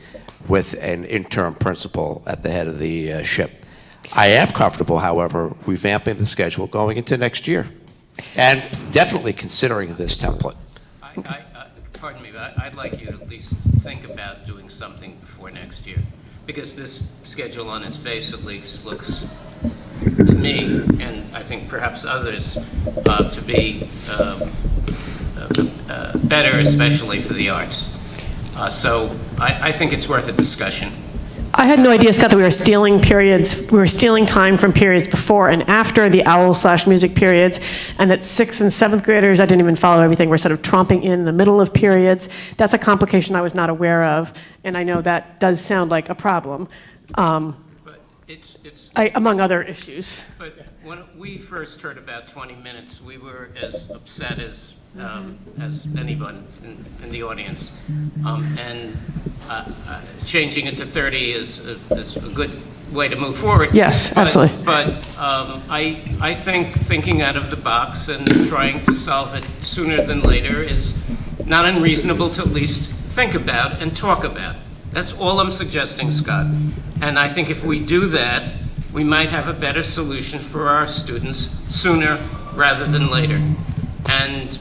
with an interim principal at the head of the ship. I am comfortable, however, revamping the schedule going into next year, and definitely considering this template. Pardon me, but I'd like you to at least think about doing something before next year, because this schedule on its face at least looks to me, and I think perhaps others, to be better, especially for the arts. So I think it's worth a discussion. I had no idea, Scott, that we were stealing periods. We were stealing time from periods before and after the OWL/music periods, and that 6th and 7th graders, I didn't even follow everything, were sort of tromping in the middle of periods. That's a complication I was not aware of, and I know that does sound like a problem, But it's among other issues. But when we first heard about 20 minutes, we were as upset as anyone in the audience. And changing it to 30 is a good way to move forward. Yes, absolutely. But I think thinking out of the box and trying to solve it sooner than later is not unreasonable to at least think about and talk about. That's all I'm suggesting, Scott. And I think if we do that, we might have a better solution for our students sooner rather than later. And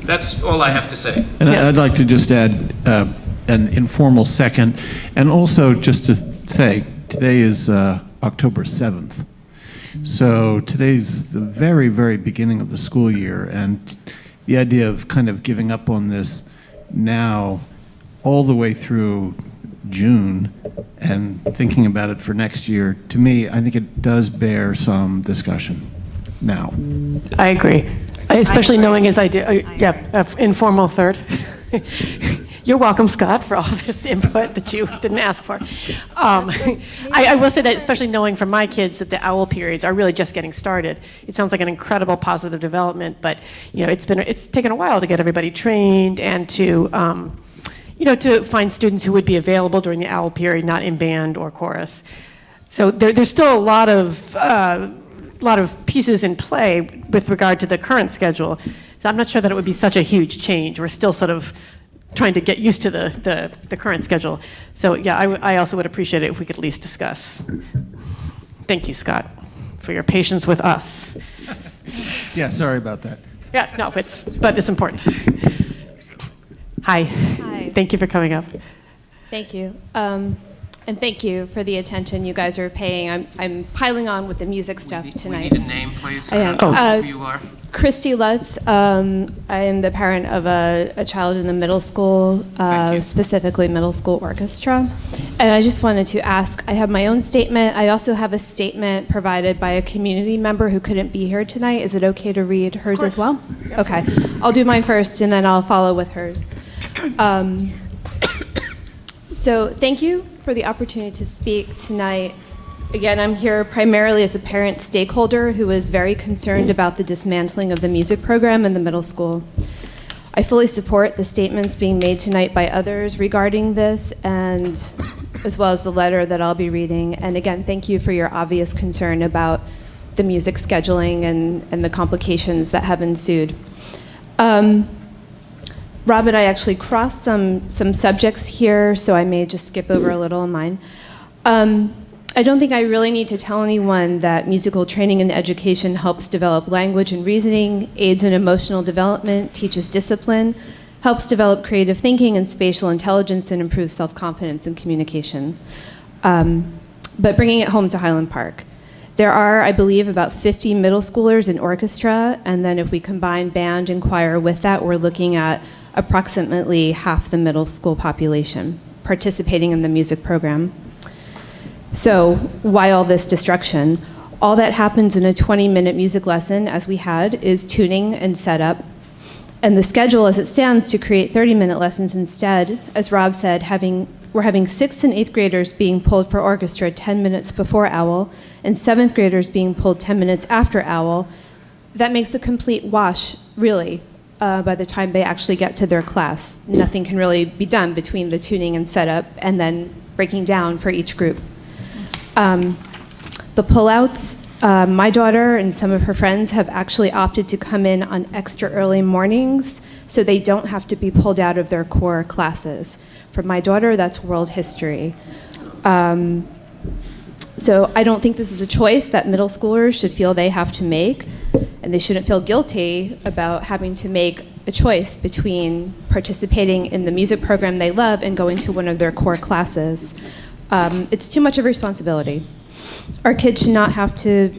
that's all I have to say. And I'd like to just add an informal second, and also just to say, today is October 7th. So today's the very, very beginning of the school year, and the idea of kind of giving up on this now all the way through June and thinking about it for next year, to me, I think it does bear some discussion now. I agree, especially knowing as I do, informal third. You're welcome, Scott, for all this input that you didn't ask for. I will say that, especially knowing from my kids that the OWL periods are really just getting started. It sounds like an incredible positive development, but it's taken a while to get everybody trained and to to find students who would be available during the OWL period, not in band or chorus. So there's still a lot of pieces in play with regard to the current schedule. So I'm not sure that it would be such a huge change. We're still sort of trying to get used to the current schedule. So yeah, I also would appreciate it if we could at least discuss. Thank you, Scott, for your patience with us. Yeah, sorry about that. Yeah, no, but it's important. Hi. Hi. Thank you for coming up. Thank you. And thank you for the attention you guys are paying. I'm piling on with the music stuff tonight. We need a name, please. I am. Who you are. Christy Lutz. I am the parent of a child in the middle school, specifically middle school orchestra. And I just wanted to ask, I have my own statement. I also have a statement provided by a community member who couldn't be here tonight. Is it okay to read hers as well? Okay. I'll do mine first, and then I'll follow with hers. So thank you for the opportunity to speak tonight. Again, I'm here primarily as a parent stakeholder who is very concerned about the dismantling of the music program in the middle school. I fully support the statements being made tonight by others regarding this, and as well as the letter that I'll be reading. And again, thank you for your obvious concern about the music scheduling and the complications that have ensued. Rob and I actually crossed some subjects here, so I may just skip over a little of mine. I don't think I really need to tell anyone that musical training and education helps develop language and reasoning, aids in emotional development, teaches discipline, helps develop creative thinking and spatial intelligence, and improves self-confidence and communication. But bringing it home to Highland Park. There are, I believe, about 50 middle schoolers in orchestra, and then if we combine band and choir with that, we're looking at approximately half the middle school population participating in the music program. So why all this destruction? All that happens in a 20-minute music lesson, as we had, is tuning and setup. And the schedule as it stands to create 30-minute lessons instead, as Rob said, having we're having 6th and 8th graders being pulled for orchestra 10 minutes before OWL, and 7th graders being pulled 10 minutes after OWL. That makes a complete wash, really, by the time they actually get to their class. Nothing can really be done between the tuning and setup and then breaking down for each group. The pullouts, my daughter and some of her friends have actually opted to come in on extra early mornings so they don't have to be pulled out of their core classes. For my daughter, that's world history. So I don't think this is a choice that middle schoolers should feel they have to make, and they shouldn't feel guilty about having to make a choice between participating in the music program they love and going to one of their core classes. It's too much of a responsibility. Our kids should not have to,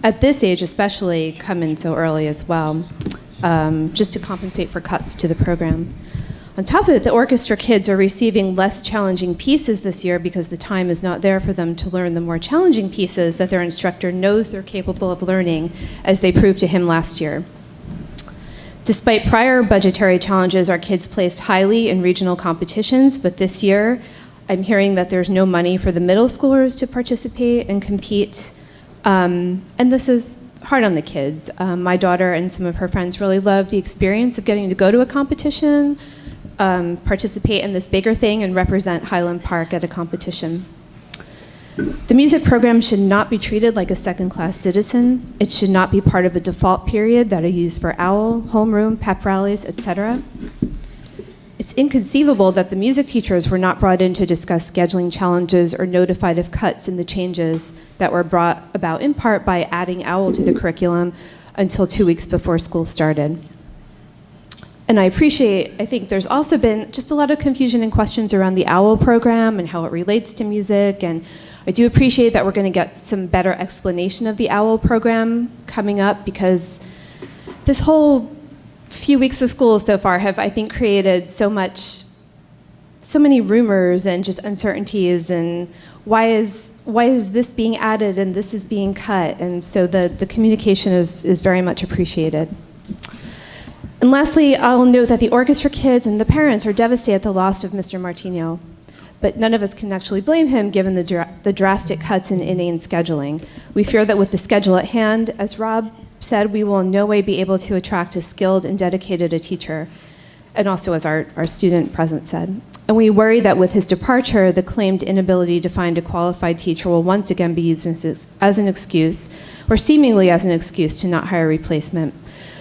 at this age especially, come in so early as well, just to compensate for cuts to the program. On top of it, the orchestra kids are receiving less challenging pieces this year because the time is not there for them to learn the more challenging pieces that their instructor knows they're capable of learning, as they proved to him last year. Despite prior budgetary challenges, our kids placed highly in regional competitions, but this year, I'm hearing that there's no money for the middle schoolers to participate and compete, and this is hard on the kids. My daughter and some of her friends really love the experience of getting to go to a competition, participate in this bigger thing, and represent Highland Park at a competition. The music program should not be treated like a second-class citizen. It should not be part of a default period that are used for OWL, homeroom, pep rallies, etc. It's inconceivable that the music teachers were not brought in to discuss scheduling challenges or notified of cuts in the changes that were brought about in part by adding OWL to the curriculum until 2 weeks before school started. And I think there's also been just a lot of confusion and questions around the OWL program and how it relates to music, and I do appreciate that we're going to get some better explanation of the OWL program coming up, because this whole few weeks of school so far have, I think, created so many rumors and just uncertainties, and why is this being added and this is being cut, and so the communication is very much appreciated. And lastly, I'll note that the orchestra kids and the parents are devastated at the loss of Mr. Martino, but none of us can actually blame him given the drastic cuts in inane scheduling. We fear that with the schedule at hand, as Rob said, we will in no way be able to attract a skilled and dedicated teacher, and also as our student present said. And we worry that with his departure, the claimed inability to find a qualified teacher will once again be used as an excuse, or seemingly as an excuse to not hire a replacement.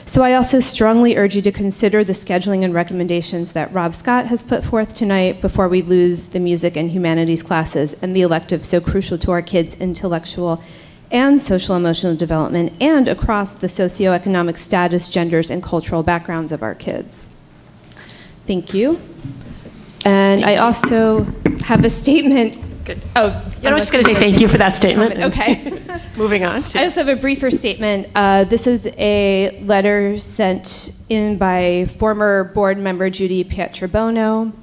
So I also strongly urge you to consider the scheduling and recommendations that Rob Scott has put forth tonight before we lose the music and humanities classes and the electives so crucial to our kids' intellectual and social emotional development, and across the socioeconomic status, genders, and cultural backgrounds of our kids. Thank you. And I also have a statement. Good. Oh, I was just going to say thank you for that statement. Okay. Moving on. I just have a briefer statement. This is a letter sent in by former board member Judy Pietrobono.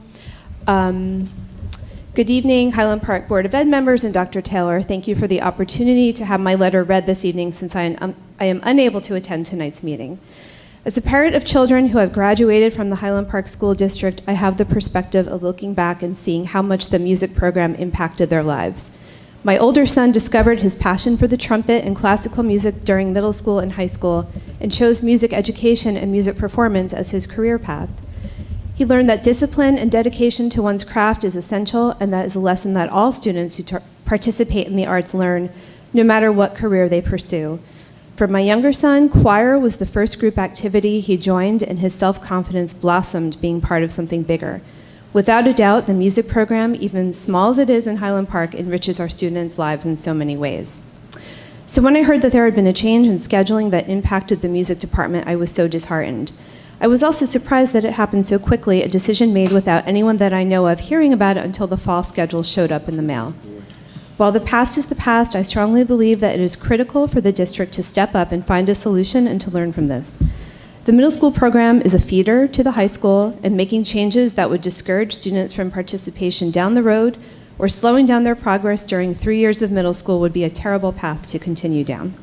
Good evening, Highland Park Board of Ed members and Dr. Taylor. Thank you for the opportunity to have my letter read this evening, since I am unable to attend tonight's meeting. As a parent of children who have graduated from the Highland Park School District, I have the perspective of looking back and seeing how much the music program impacted their lives. My older son discovered his passion for the trumpet and classical music during middle school and high school, and chose music education and music performance as his career path. He learned that discipline and dedication to one's craft is essential, and that is a lesson that all students who participate in the arts learn, no matter what career they pursue. For my younger son, choir was the first group activity he joined, and his self-confidence blossomed being part of something bigger. Without a doubt, the music program, even small as it is in Highland Park, enriches our students' lives in so many ways. So when I heard that there had been a change in scheduling that impacted the music department, I was so disheartened. I was also surprised that it happened so quickly, a decision made without anyone that I know of hearing about it until the fall schedule showed up in the mail. While the past is the past, I strongly believe that it is critical for the district to step up and find a solution and to learn from this. The middle school program is a feeder to the high school, and making changes that would discourage students from participation down the road or slowing down their progress during 3 years of middle school would be a terrible path to continue down.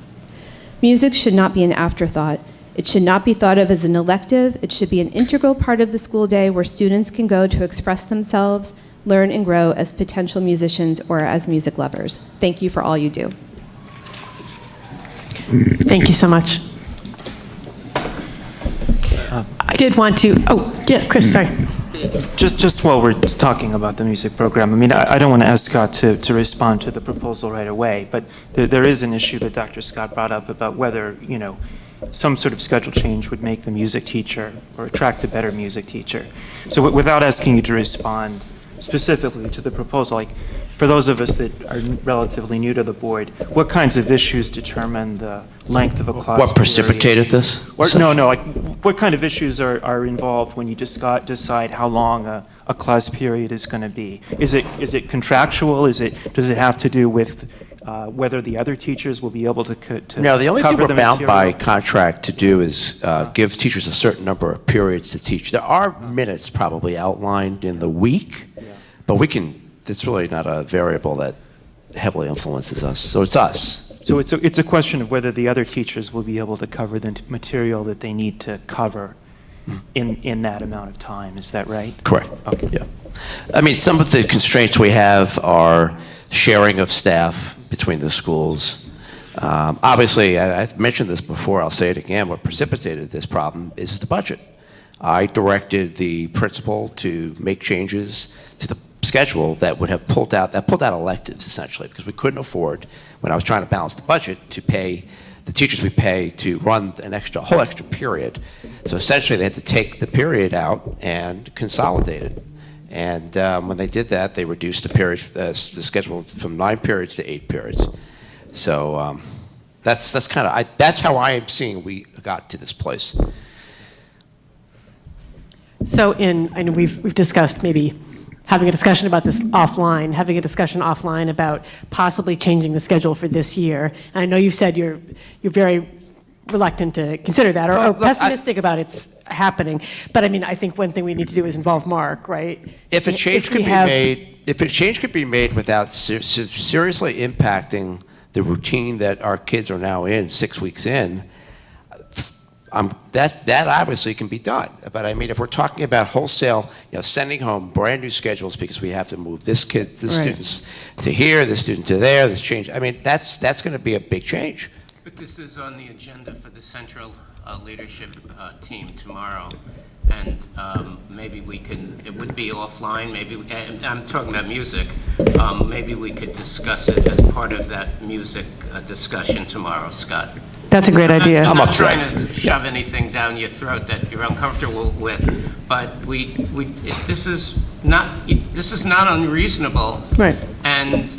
Music should not be an afterthought. It should not be thought of as an elective. It should be an integral part of the school day where students can go to express themselves, learn and grow as potential musicians or as music lovers. Thank you for all you do. Thank you so much. I did want to, Chris, sorry. Just while we're talking about the music program, I mean, I don't want to ask Scott to respond to the proposal right away, but there is an issue that Dr. Scott brought up about whether, some sort of schedule change would make the music teacher or attract a better music teacher. So without asking you to respond specifically to the proposal, like for those of us that are relatively new to the board, what kinds of issues determine the length of a class What precipitated this? No, like what kind of issues are involved when you decide how long a class period is going to be? Is it contractual? Does it have to do with whether the other teachers will be able to No, the only thing cover we're the bound by material? contract to do is give teachers a certain number of periods to teach. There are minutes probably outlined in the week, but it's really not a variable that heavily influences us. So it's us. So it's a question of whether the other teachers will be able to cover the material that they need to cover in that amount of time. Is that right? Correct. Okay. Yeah. I mean, some of the constraints we have are sharing of staff between the schools. Obviously, I've mentioned this before, I'll say it again, what precipitated this problem is the budget. I directed the principal to make changes to the schedule that would have pulled out electives, essentially, because we couldn't afford, when I was trying to balance the budget, to pay the teachers we pay to run a whole extra period. So essentially, they had to take the period out and consolidate it. And when they did that, they reduced the schedule from 9 periods to 8 periods. So that's how I am seeing we got to this place. So I know we've discussed maybe having a discussion about this offline, having a discussion offline about possibly changing the schedule for this year. And I know you've said you're very reluctant to consider that or pessimistic about it's happening. But I mean, I think one thing we need to do is involve Mark, right? If a change could be made without seriously impacting the routine that our kids are now in 6 weeks in, that obviously can be done. But I mean, if we're talking about wholesale, sending home brand new schedules because we have to move this students to here, this student to there, this change. I mean, that's going to be a big change. But this is on the agenda for the central leadership team tomorrow, and maybe it would be offline, I'm talking about music, maybe we could discuss it as part of that music discussion tomorrow, Scott. That's a great idea. I'm not trying to shove anything down your throat that you're uncomfortable with, but this is not unreasonable. Right. And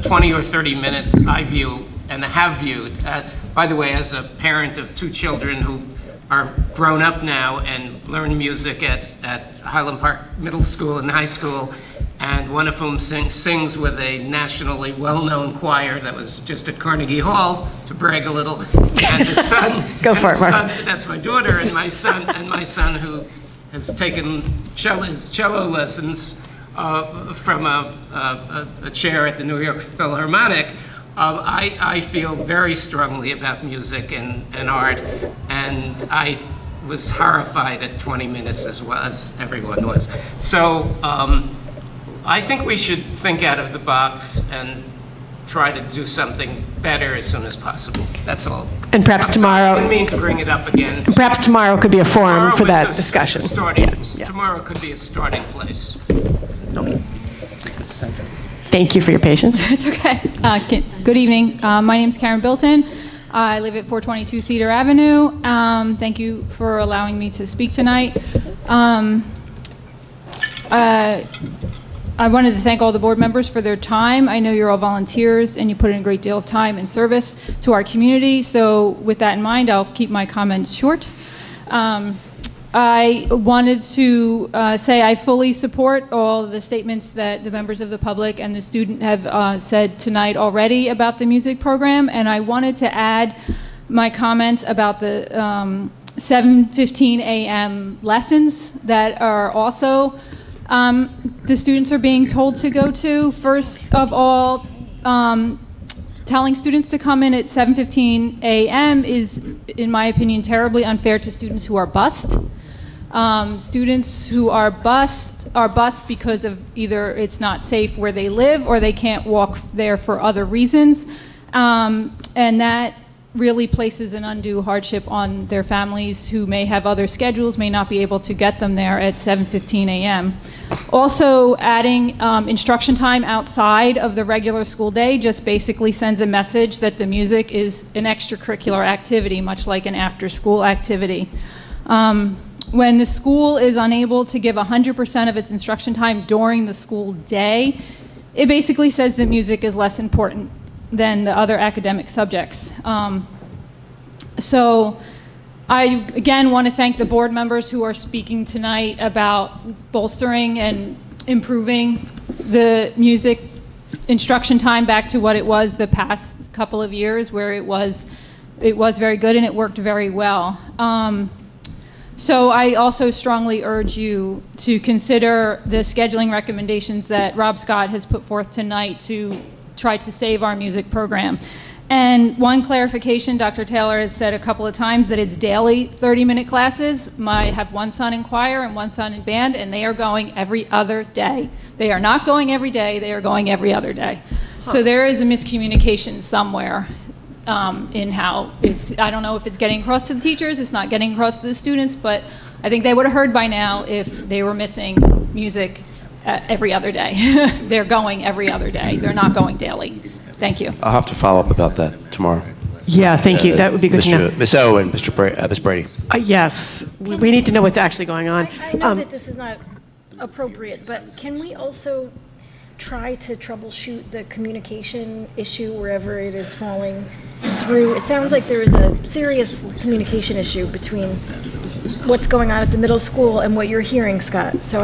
20 or 30 minutes I view and have viewed, by the way, as a parent of 2 children who are grown up now and learn music at Highland Park Middle School and High School, and one of whom sings with a nationally well-known choir that was just at Carnegie Hall, to brag a little. And the son, Go for it, Mark. That's my daughter, and my son who has taken his cello lessons from a chair at the New York Philharmonic. I feel very strongly about music and art, and I was horrified at 20 minutes as well as everyone was. So I think we should think out of the box and try to do something better as soon as possible. That's all. And perhaps tomorrow. I didn't mean to bring it up again. Perhaps tomorrow could be a forum for that discussion. Tomorrow could be a starting place. Thank you for your patience. It's okay. Good evening. My name is Karen Bilton. I live at 422 Cedar Avenue. Thank you for allowing me to speak tonight. I wanted to thank all the board members for their time. I know you're all volunteers and you put in a great deal of time and service to our community. So with that in mind, I'll keep my comments short. I wanted to say I fully support all the statements that the members of the public and the student have said tonight already about the music program, and I wanted to add my comments about the 7:15 a.m. lessons that are also the students are being told to go to. First of all, telling students to come in at 7:15 a.m. is, in my opinion, terribly unfair to students who are bused. Students who are bused because of either it's not safe where they live or they can't walk there for other reasons. And that really places an undue hardship on their families who may have other schedules, may not be able to get them there at 7:15 a.m. Also, adding instruction time outside of the regular school day just basically sends a message that the music is an extracurricular activity, much like an after-school activity. When the school is unable to give 100% of its instruction time during the school day, it basically says that music is less important than the other academic subjects. So I, again, want to thank the board members who are speaking tonight about bolstering and improving the music instruction time back to what it was the past couple of years, where it was very good and it worked very well. So I also strongly urge you to consider the scheduling recommendations that Rob Scott has put forth tonight to try to save our music program. And one clarification, Dr. Taylor has said a couple of times that it's daily 30-minute classes. I have one son in choir and one son in band, and they are going every other day. They are not going every day, they are going every other day. So there is a miscommunication somewhere in how I don't know if it's getting across to the teachers, it's not getting across to the students, but I think they would have heard by now if they were missing music every other day. They're going every other day. They're not going daily. Thank you. I'll have to follow up about that tomorrow. Yeah, thank you. That would be good to know. Ms. O and Ms. Brady. Yes, we need to know what's actually going on. I know that this is not appropriate, but can we also try to troubleshoot the communication issue wherever it is falling through? It sounds like there is a serious communication issue between what's going on at the middle school and what you're hearing, Scott. So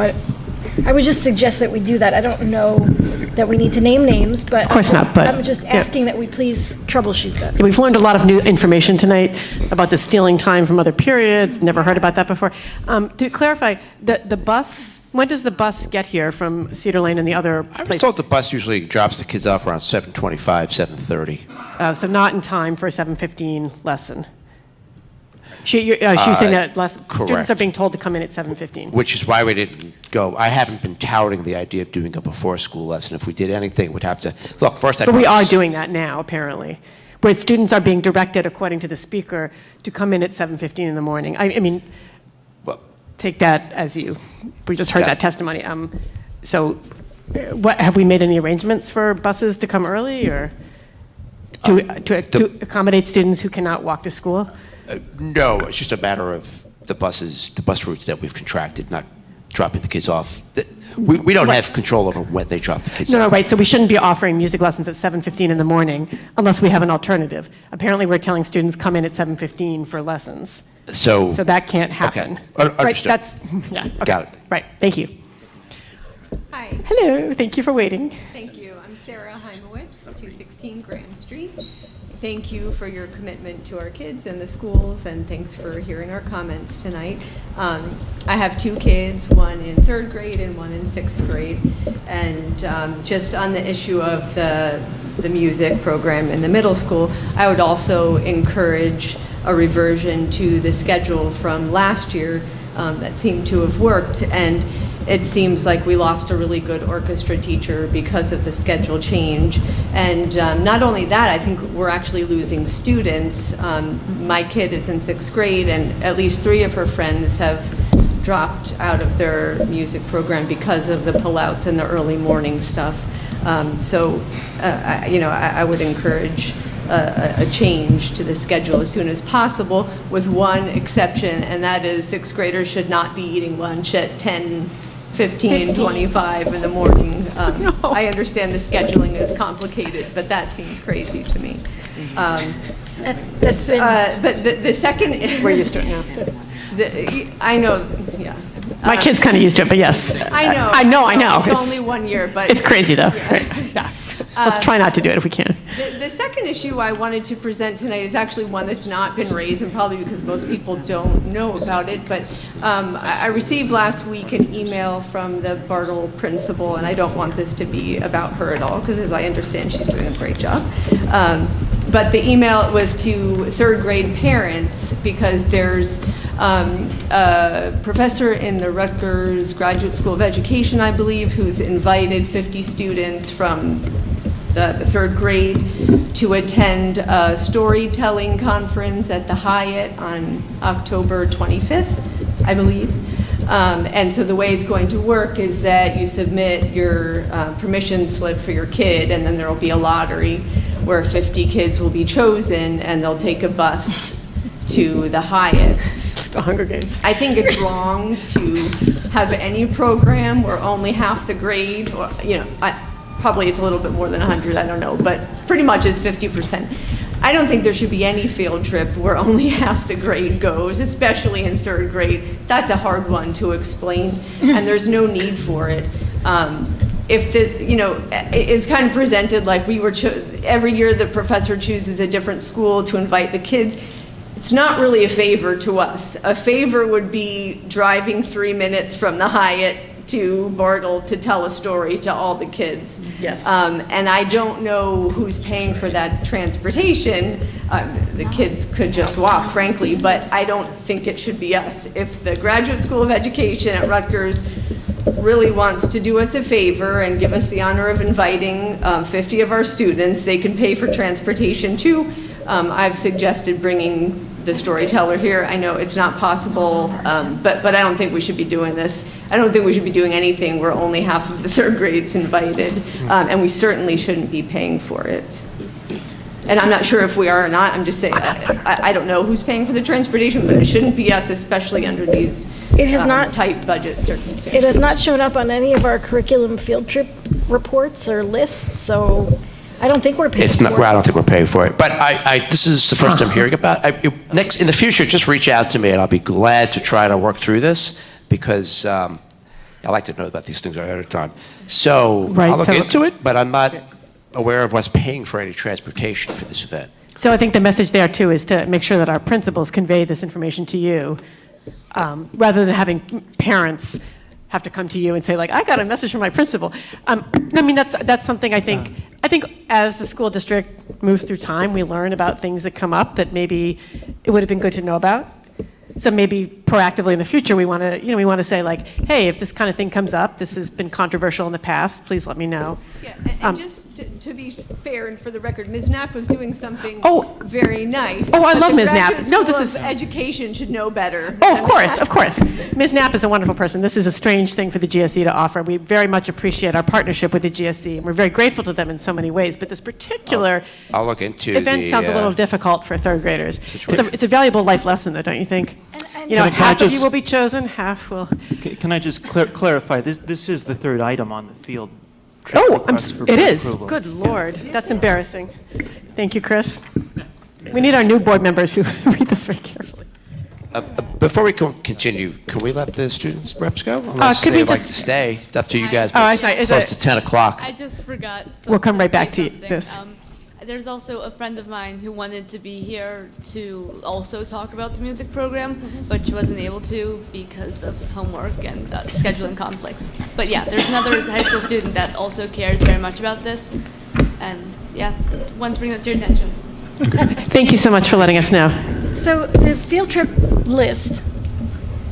I would just suggest that we do that. I don't know that we need to name names, but Of course not, but I'm just asking that we please troubleshoot that. We've learned a lot of new information tonight about the stealing time from other periods. Never heard about that before. To clarify, the bus, when does the bus get here from Cedar Lane and the other I was place? told the bus usually drops the kids off around 7:25, 7:30. So not in time for a 7:15 lesson. She was saying that students correct. are being told to come in at 7:15. Which is why we didn't go. I haven't been touting the idea of doing a before-school lesson. If we did anything, we'd have to, look, first I'd But we want are to- doing that now, apparently, where students are being directed, according to the speaker, to come in at 7:15 in the morning. I mean, take that as you, we just heard Yeah. that testimony. So have we made any arrangements for buses to come early, or to accommodate students who cannot walk to school? No, it's just a matter of the bus routes that we've contracted, not dropping the kids off. We don't have control over when they drop the kids off. No, right, so we shouldn't be offering music lessons at 7:15 in the morning unless we have an alternative. Apparently, we're telling students come in at 7:15 for lessons. So that can't happen. Right, understood. that's, yeah. Okay. Got it. Right, thank you. Hi. Hello, thank you for waiting. Thank you. I'm Sarah Heimowitz, 216 Graham Street. Thank you for your commitment to our kids and the schools, and thanks for hearing our comments tonight. I have two kids, one in 3rd grade and one in 6th grade. And just on the issue of the music program in the middle school, I would also encourage a reversion to the schedule from last year that seemed to have worked. And it seems like we lost a really good orchestra teacher because of the schedule change. And not only that, I think we're actually losing students. My kid is in 6th grade, and at least 3 of her friends have dropped out of their music program because of the pullouts and the early morning stuff. I would encourage a change to the schedule as soon as possible, with one exception, and that is 6th graders should not be eating lunch at 10:15, 25 in the morning. I understand the scheduling is complicated, but that seems crazy to me. But the second... We're used to it now. I know, yeah. My kid's kind of used to it, but yes. I know. I know. It's only 1 year, but... It's crazy, though. Yeah. Right. Yeah. Let's try not to do it if we can. The second issue I wanted to present tonight is actually one that's not been raised, and probably because most people don't know about it, but I received last week an email from the Bartle principal, and I don't want this to be about her at all, because as I understand, she's doing a great job. But the email was to 3rd grade parents, because there's A professor in the Rutgers Graduate School of Education, I believe, who's invited 50 students from the third grade to attend a storytelling conference at the Hyatt on October 25th, I believe. And so the way it's going to work is that you submit your permission slip for your kid, and then there will be a lottery where 50 kids will be chosen, and they'll take a bus to the Hyatt. The Hunger Games. I think it's wrong to have any program where only half the grade, or, probably it's a little bit more than 100, I don't know, but pretty much it's 50%. I don't think there should be any field trip where only half the grade goes, especially in third grade. That's a hard one to explain, and there's no need for it. If this, is kind of presented like we were, every year the professor chooses a different school to invite the kids. It's not really a favor to us. A favor would be driving 3 minutes from the Hyatt to Bartle to tell a story to all the kids. Yes. And I don't know who's paying for that transportation. The kids could just walk, frankly, but I don't think it should be us. If the Graduate School of Education at Rutgers really wants to do us a favor and give us the honor of inviting 50 of our students, they can pay for transportation too. I've suggested bringing the storyteller here. I know it's not possible, but I don't think we should be doing this. I don't think we should be doing anything where only half of the third grade's invited, and we certainly shouldn't be paying for it. And I'm not sure if we are or not. I'm just saying, I don't know who's paying for the transportation, but it shouldn't be us, especially under these tight budget circumstances. It has not shown up on any of our curriculum field trip reports or lists, so I don't think we're paying for it. I don't think we're paying for it. But this is the first I'm hearing about it. In the future, just reach out to me, and I'll be glad to try to work through this, because I like to know about these things ahead of time. So I'll look into it, but I'm not aware of what's paying for any transportation for this event. So I think the message there, too, is to make sure that our principals convey this information to you, rather than having parents have to come to you and say, like, I got a message from my principal. I mean, that's something I think as the school district moves through time, we learn about things that come up that maybe it would have been good to know about. So maybe proactively in the future, we want to say, like, hey, if this kind of thing comes up, this has been controversial in the past, please let me know. Yeah, and just to be fair and for the record, Ms. Knapp was doing something very nice. Oh, I love Ms. Knapp. No, this is education should know better. Oh, of course. Ms. Knapp is a wonderful person. This is a strange thing for the GSE to offer. We very much appreciate our partnership with the GSE, and we're very grateful to them in so many ways. But this particular I'll look into event sounds a little difficult for third graders. It's a valuable life lesson, though, don't you think? Half of you will be chosen, half will. Can I just clarify? This is the third item on the field. It is. Good Lord, that's embarrassing. Thank you, Chris. We need our new board members who read this very carefully. Before we continue, can we let the students reps go? Unless could they we would like just- to stay. It's up to you guys. Oh, I'm sorry. It's close to 10 o'clock. I just forgot. We'll come right back to something. this. There's also a friend of mine who wanted to be here to also talk about the music program, but she wasn't able to because of homework and scheduling conflicts. But yeah, there's another high school student that also cares very much about this, and yeah, wanted to bring that to your attention. Thank you so much for letting us know. So the field trip list,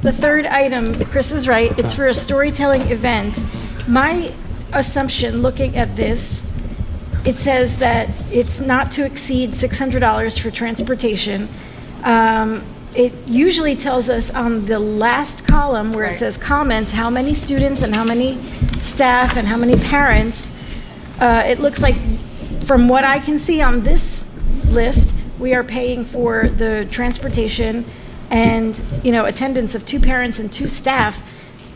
the third item, Chris is right, it's for a storytelling event. My assumption, looking at this, it says that it's not to exceed $600 for transportation. It usually tells us on the last column where it says comments, how many students and how many staff and how many parents. It looks like, from what I can see on this list, we are paying for the transportation and, attendance of 2 parents and 2 staff.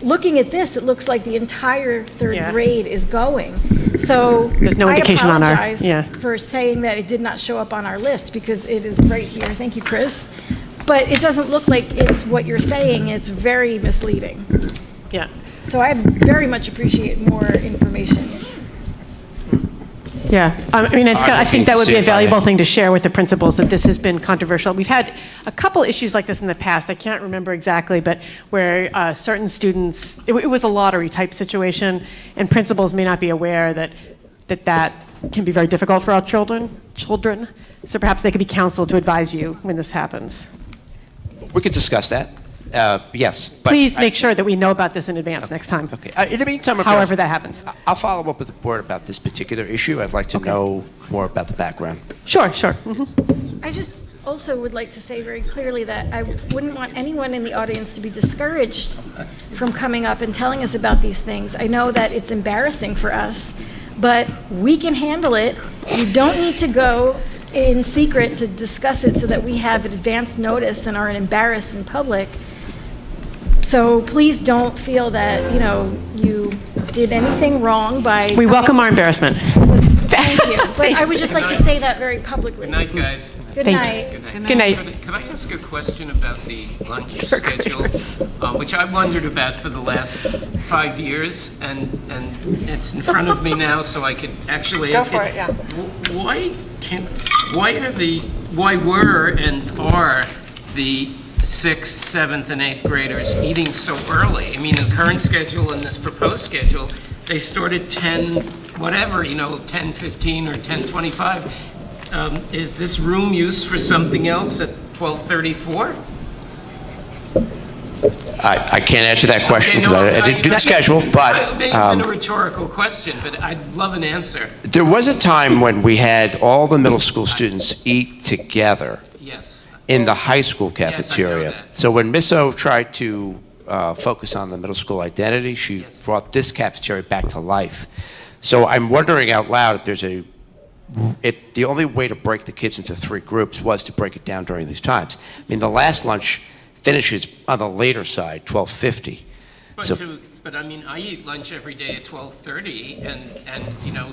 Looking at this, it looks like the entire third grade is going. So There's no indication on our- I apologize for saying that it did not show up on our list, because it is right here. Thank you, Chris. But it doesn't look like it's what you're saying. It's very misleading. Yeah. So I very much appreciate more information. Yeah, I think that would be a valuable thing to share with the principals, that this has been controversial. We've had a couple issues like this in the past. I can't remember exactly, but where certain students, it was a lottery type situation, and principals may not be aware that can be very difficult for our children. So perhaps they could be counseled to advise you when this happens. We could discuss that. Yes. But Please make sure that we know about this in advance next time. Okay. In the meantime, However that happens. I'll follow up with the board about this particular issue. I'd like to know more about the background. Sure, sure. Mhm. I just also would like to say very clearly that I wouldn't want anyone in the audience to be discouraged from coming up and telling us about these things. I know that it's embarrassing for us, but we can handle it. You don't need to go in secret to discuss it so that we have advance notice and aren't embarrassed in public. So please don't feel that, you did anything wrong by... We welcome our embarrassment. Thank you. But I would just like to say that very publicly. Good night, guys. Good night. Good night. Could I ask a question about the lunch schedule, which I wondered about for the last 5 years, and it's in front of me now, so I could actually ask it. yeah. Why were and are the 6th, 7th, and 8th graders eating so early? I mean, in the current schedule and this proposed schedule, they start at 10, whatever, 10:15 or 10:25. Is this room used for something else at 12:34? I can't answer that question because I didn't do the schedule, but It may have been a rhetorical question, but I'd love an answer. there was a time when we had all the middle school students eat together Yes. in the high school Yes, I know cafeteria. that. So when Miss O tried to focus on the middle school identity, she brought this cafeteria back to life. So I'm wondering out loud if there's the only way to break the kids into 3 groups was to break it down during these times. I mean, the last lunch finishes on the later side, 12:50. But I mean, I eat lunch every day at 12:30, and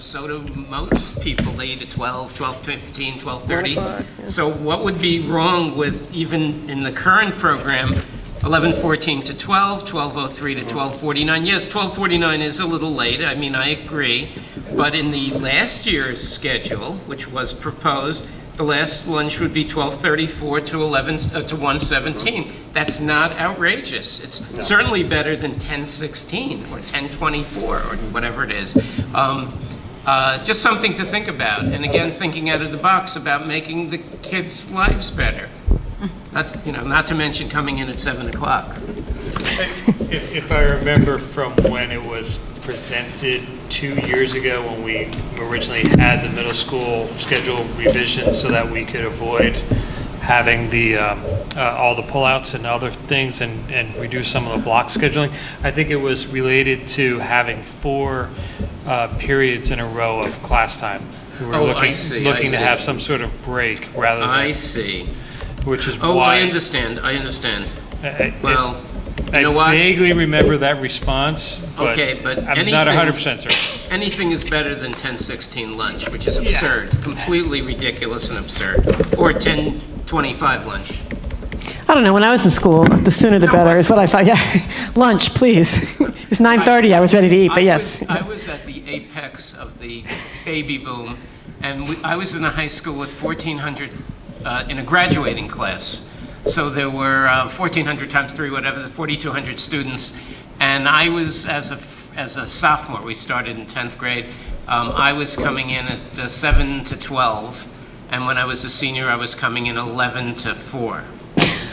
so do most people. They eat at 12, 12:15, 12:30. So what would be wrong with, even in the current program, 11:14 to 12, 12:03 to 12:49? Yes, 12:49 is a little late. I mean, I agree. But in the last year's schedule, which was proposed, the last lunch would be 12:34 to 1:17. That's not outrageous. It's certainly better than 10:16 or 10:24 or whatever it is. Just something to think about. And again, thinking out of the box about making the kids' lives better. Not to mention coming in at 7 o'clock. If I remember from when it was presented 2 years ago, when we originally had the middle school schedule revision so that we could avoid having the all the pullouts and other things and reduce some of the block scheduling, I think it was related to having 4 periods in a row of class time. We were looking to have some sort of break rather than... I see. Which is I why... understand. Well, I vaguely remember that response, but, but I'm not 100% certain. Anything is better than 10:16 lunch, which is absurd, completely ridiculous and absurd, or 10:25 lunch. I don't know, when I was in school, the sooner the better is what I thought. Yeah, lunch, please. It was 9:30, I was ready to eat, but yes. I was at the apex of the baby boom, and I was in a high school with 1,400, in a graduating class. So there were 1,400 times 3, whatever, 4,200 students. And I was, as a sophomore, we started in 10th grade, I was coming in at 7 to 12. And when I was a senior, I was coming in 11 to 4.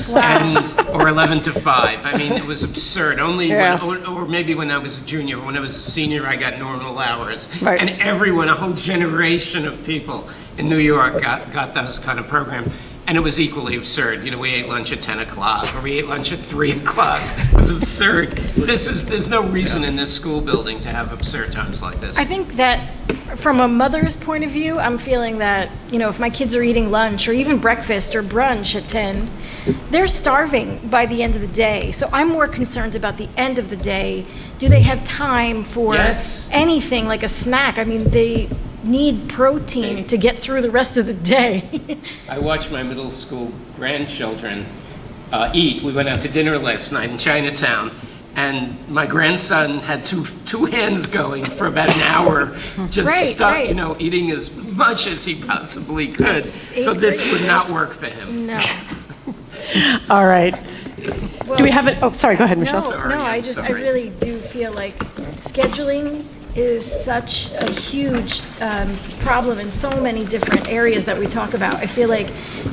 Wow. Or 11 to 5. I mean, it was absurd. Or maybe when I was a junior. When I was a senior, I got normal hours. Right. And everyone, a whole generation of people in New York got those kind of programs. And it was equally absurd. We ate lunch at 10 o'clock, or we ate lunch at 3 o'clock. It was absurd. There's no reason in this school building to have absurd times like this. I think that from a mother's point of view, I'm feeling that, if my kids are eating lunch or even breakfast or brunch at 10, they're starving by the end of the day. So I'm more concerned about the end of the day. Do they have time for anything like a snack? I mean, they need protein to get through the rest of the day. I watched my middle school grandchildren eat. We went out to dinner last night in Chinatown, and my grandson had two hands going for about an hour, just eating as much as he possibly could. So this would not work for him. No. All right. Do we have it? Oh, sorry. Go ahead, Michelle. I really do feel like scheduling is such a huge problem in so many different areas that we talk about. I feel like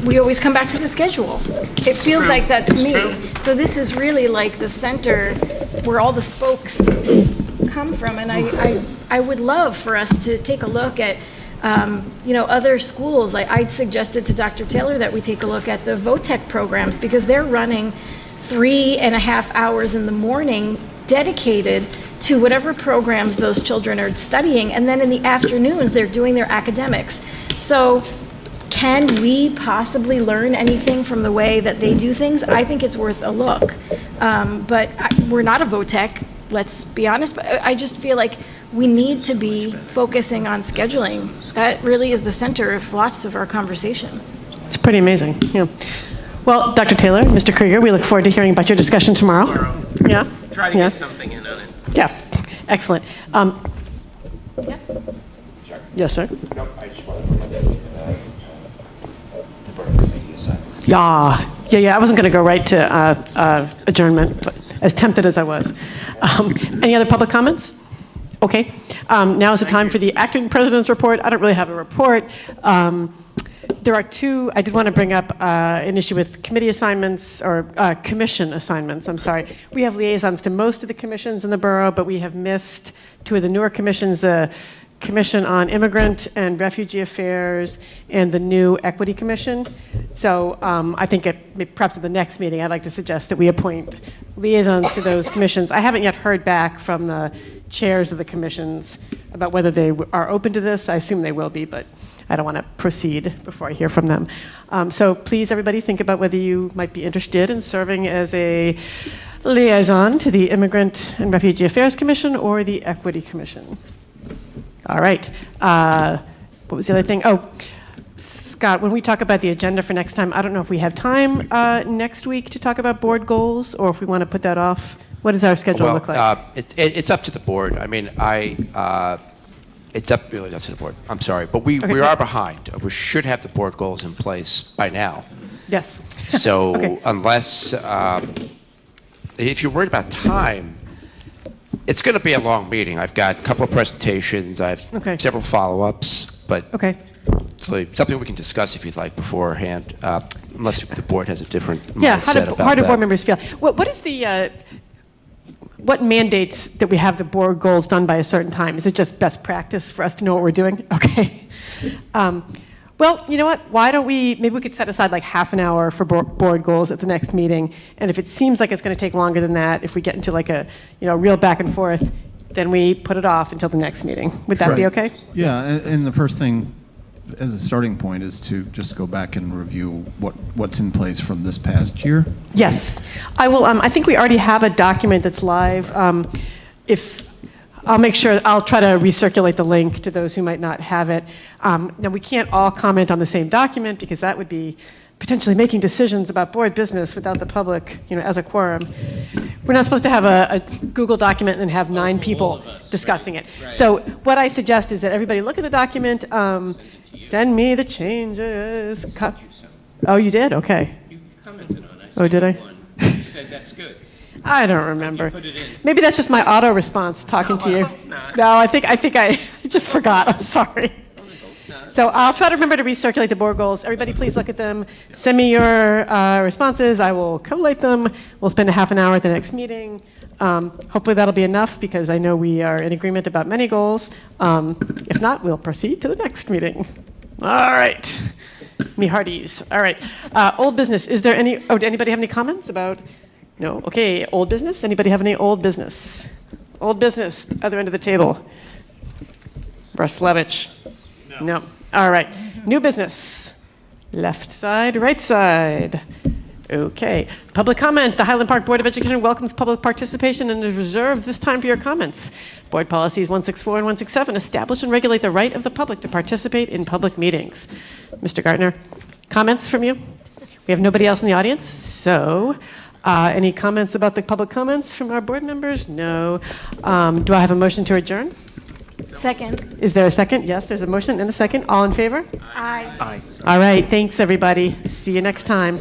we always come back to the schedule. It feels like that to me. So this is really like the center where all the spokes come from, and I would love for us to take a look at other schools. I suggested to Dr. Taylor that we take a look at the VOTEC programs, because they're running 3.5 hours in the morning dedicated to whatever programs those children are studying, and then in the afternoons they're doing their academics. So can we possibly learn anything from the way that they do things? I think it's worth a look. But we're not a VOTEC, let's be honest, but I just feel like we need to be focusing on scheduling. That really is the center of lots of our conversation. It's pretty amazing, yeah. Well, Dr. Taylor, Mr. Krieger, we look forward to hearing about your discussion tomorrow. Yeah? Try to get something in on it. Yeah, excellent. Yes, sir? No, I just wanted to look at the Borough Committee assignments. Yeah, I wasn't going to go right to adjournment, but as tempted as I was. Any other public comments? Okay. Now is the time for the acting president's report. I don't really have a report. There are two, I did want to bring up an issue with committee assignments, or commission assignments, I'm sorry. We have liaisons to most of the commissions in the borough, but we have missed two of the newer commissions, the Commission on Immigrant and Refugee Affairs and the new Equity Commission. So I think perhaps at the next meeting, I'd like to suggest that we appoint liaisons to those commissions. I haven't yet heard back from the chairs of the commissions about whether they are open to this. I assume they will be, but I don't want to proceed before I hear from them. So please, everybody, think about whether you might be interested in serving as a liaison to the Immigrant and Refugee Affairs Commission or the Equity Commission. All right. What was the other thing? Oh, Scott, when we talk about the agenda for next time, I don't know if we have time next week to talk about board goals, or if we want to put that off. What does our schedule look like? It's up to the board. I mean, it's really up to the board. I'm sorry, but we are behind. We should have the board goals in place by now. Yes. So Okay. unless, if you're worried about time, it's going to be a long meeting. I've got a couple of presentations. I have several follow-ups, but something we can discuss if you'd like beforehand, unless the board has a different mindset about how do that. board members feel? What is the what mandates that we have the board goals done by a certain time? Is it just best practice for us to know what we're doing? Okay. Well, you know what? Why don't maybe we could set aside like half an hour for board goals at the next meeting. And if it seems like it's going to take longer than that, if we get into like a real back and forth, then we put it off until the next meeting. Would that be okay? Yeah, and the first thing as a starting point is to just go back and review what's in place from this past year. Yes, I will. I think we already have a document that's live. I'll make sure, I'll try to recirculate the link to those who might not have it. Now, we can't all comment on the same document because that would be potentially making decisions about board business without the public, as a quorum. We're not supposed to have a Google document and have 9 people discussing it. Right. So what I suggest is that everybody look at the document, send me the changes. Oh, you did? Okay. You commented on it. Oh, did I? You said that's good. I don't remember. Put it in. Maybe that's just my auto response talking to you. I hope not. No, I think I just forgot. I'm sorry. So I'll try to remember to recirculate the board goals. Everybody, please look at them. Send me your responses. I will collate them. We'll spend a half an hour at the next meeting. Hopefully that'll be enough because I know we are in agreement about many goals. If not, we'll proceed to the next meeting. All right. Me hearties. All right. Old business. Is there any? Oh, did anybody have any comments about? No. Okay. Old business. Anybody have any old business? Old business. Other end of the table. Bruslevich. No. All right. New business. Left side, right side. Okay. Public comment. The Highland Park Board of Education welcomes public participation and is reserved this time for your comments. Board policies 164 and 167 establish and regulate the right of the public to participate in public meetings. Mr. Gartner, comments from you? We have nobody else in the audience, so any comments about the public comments from our board members? No. Do I have a motion to adjourn? Second. Is there a second? Yes, there's a motion and a second. All in favor? Aye. All right. Thanks, everybody. See you next time.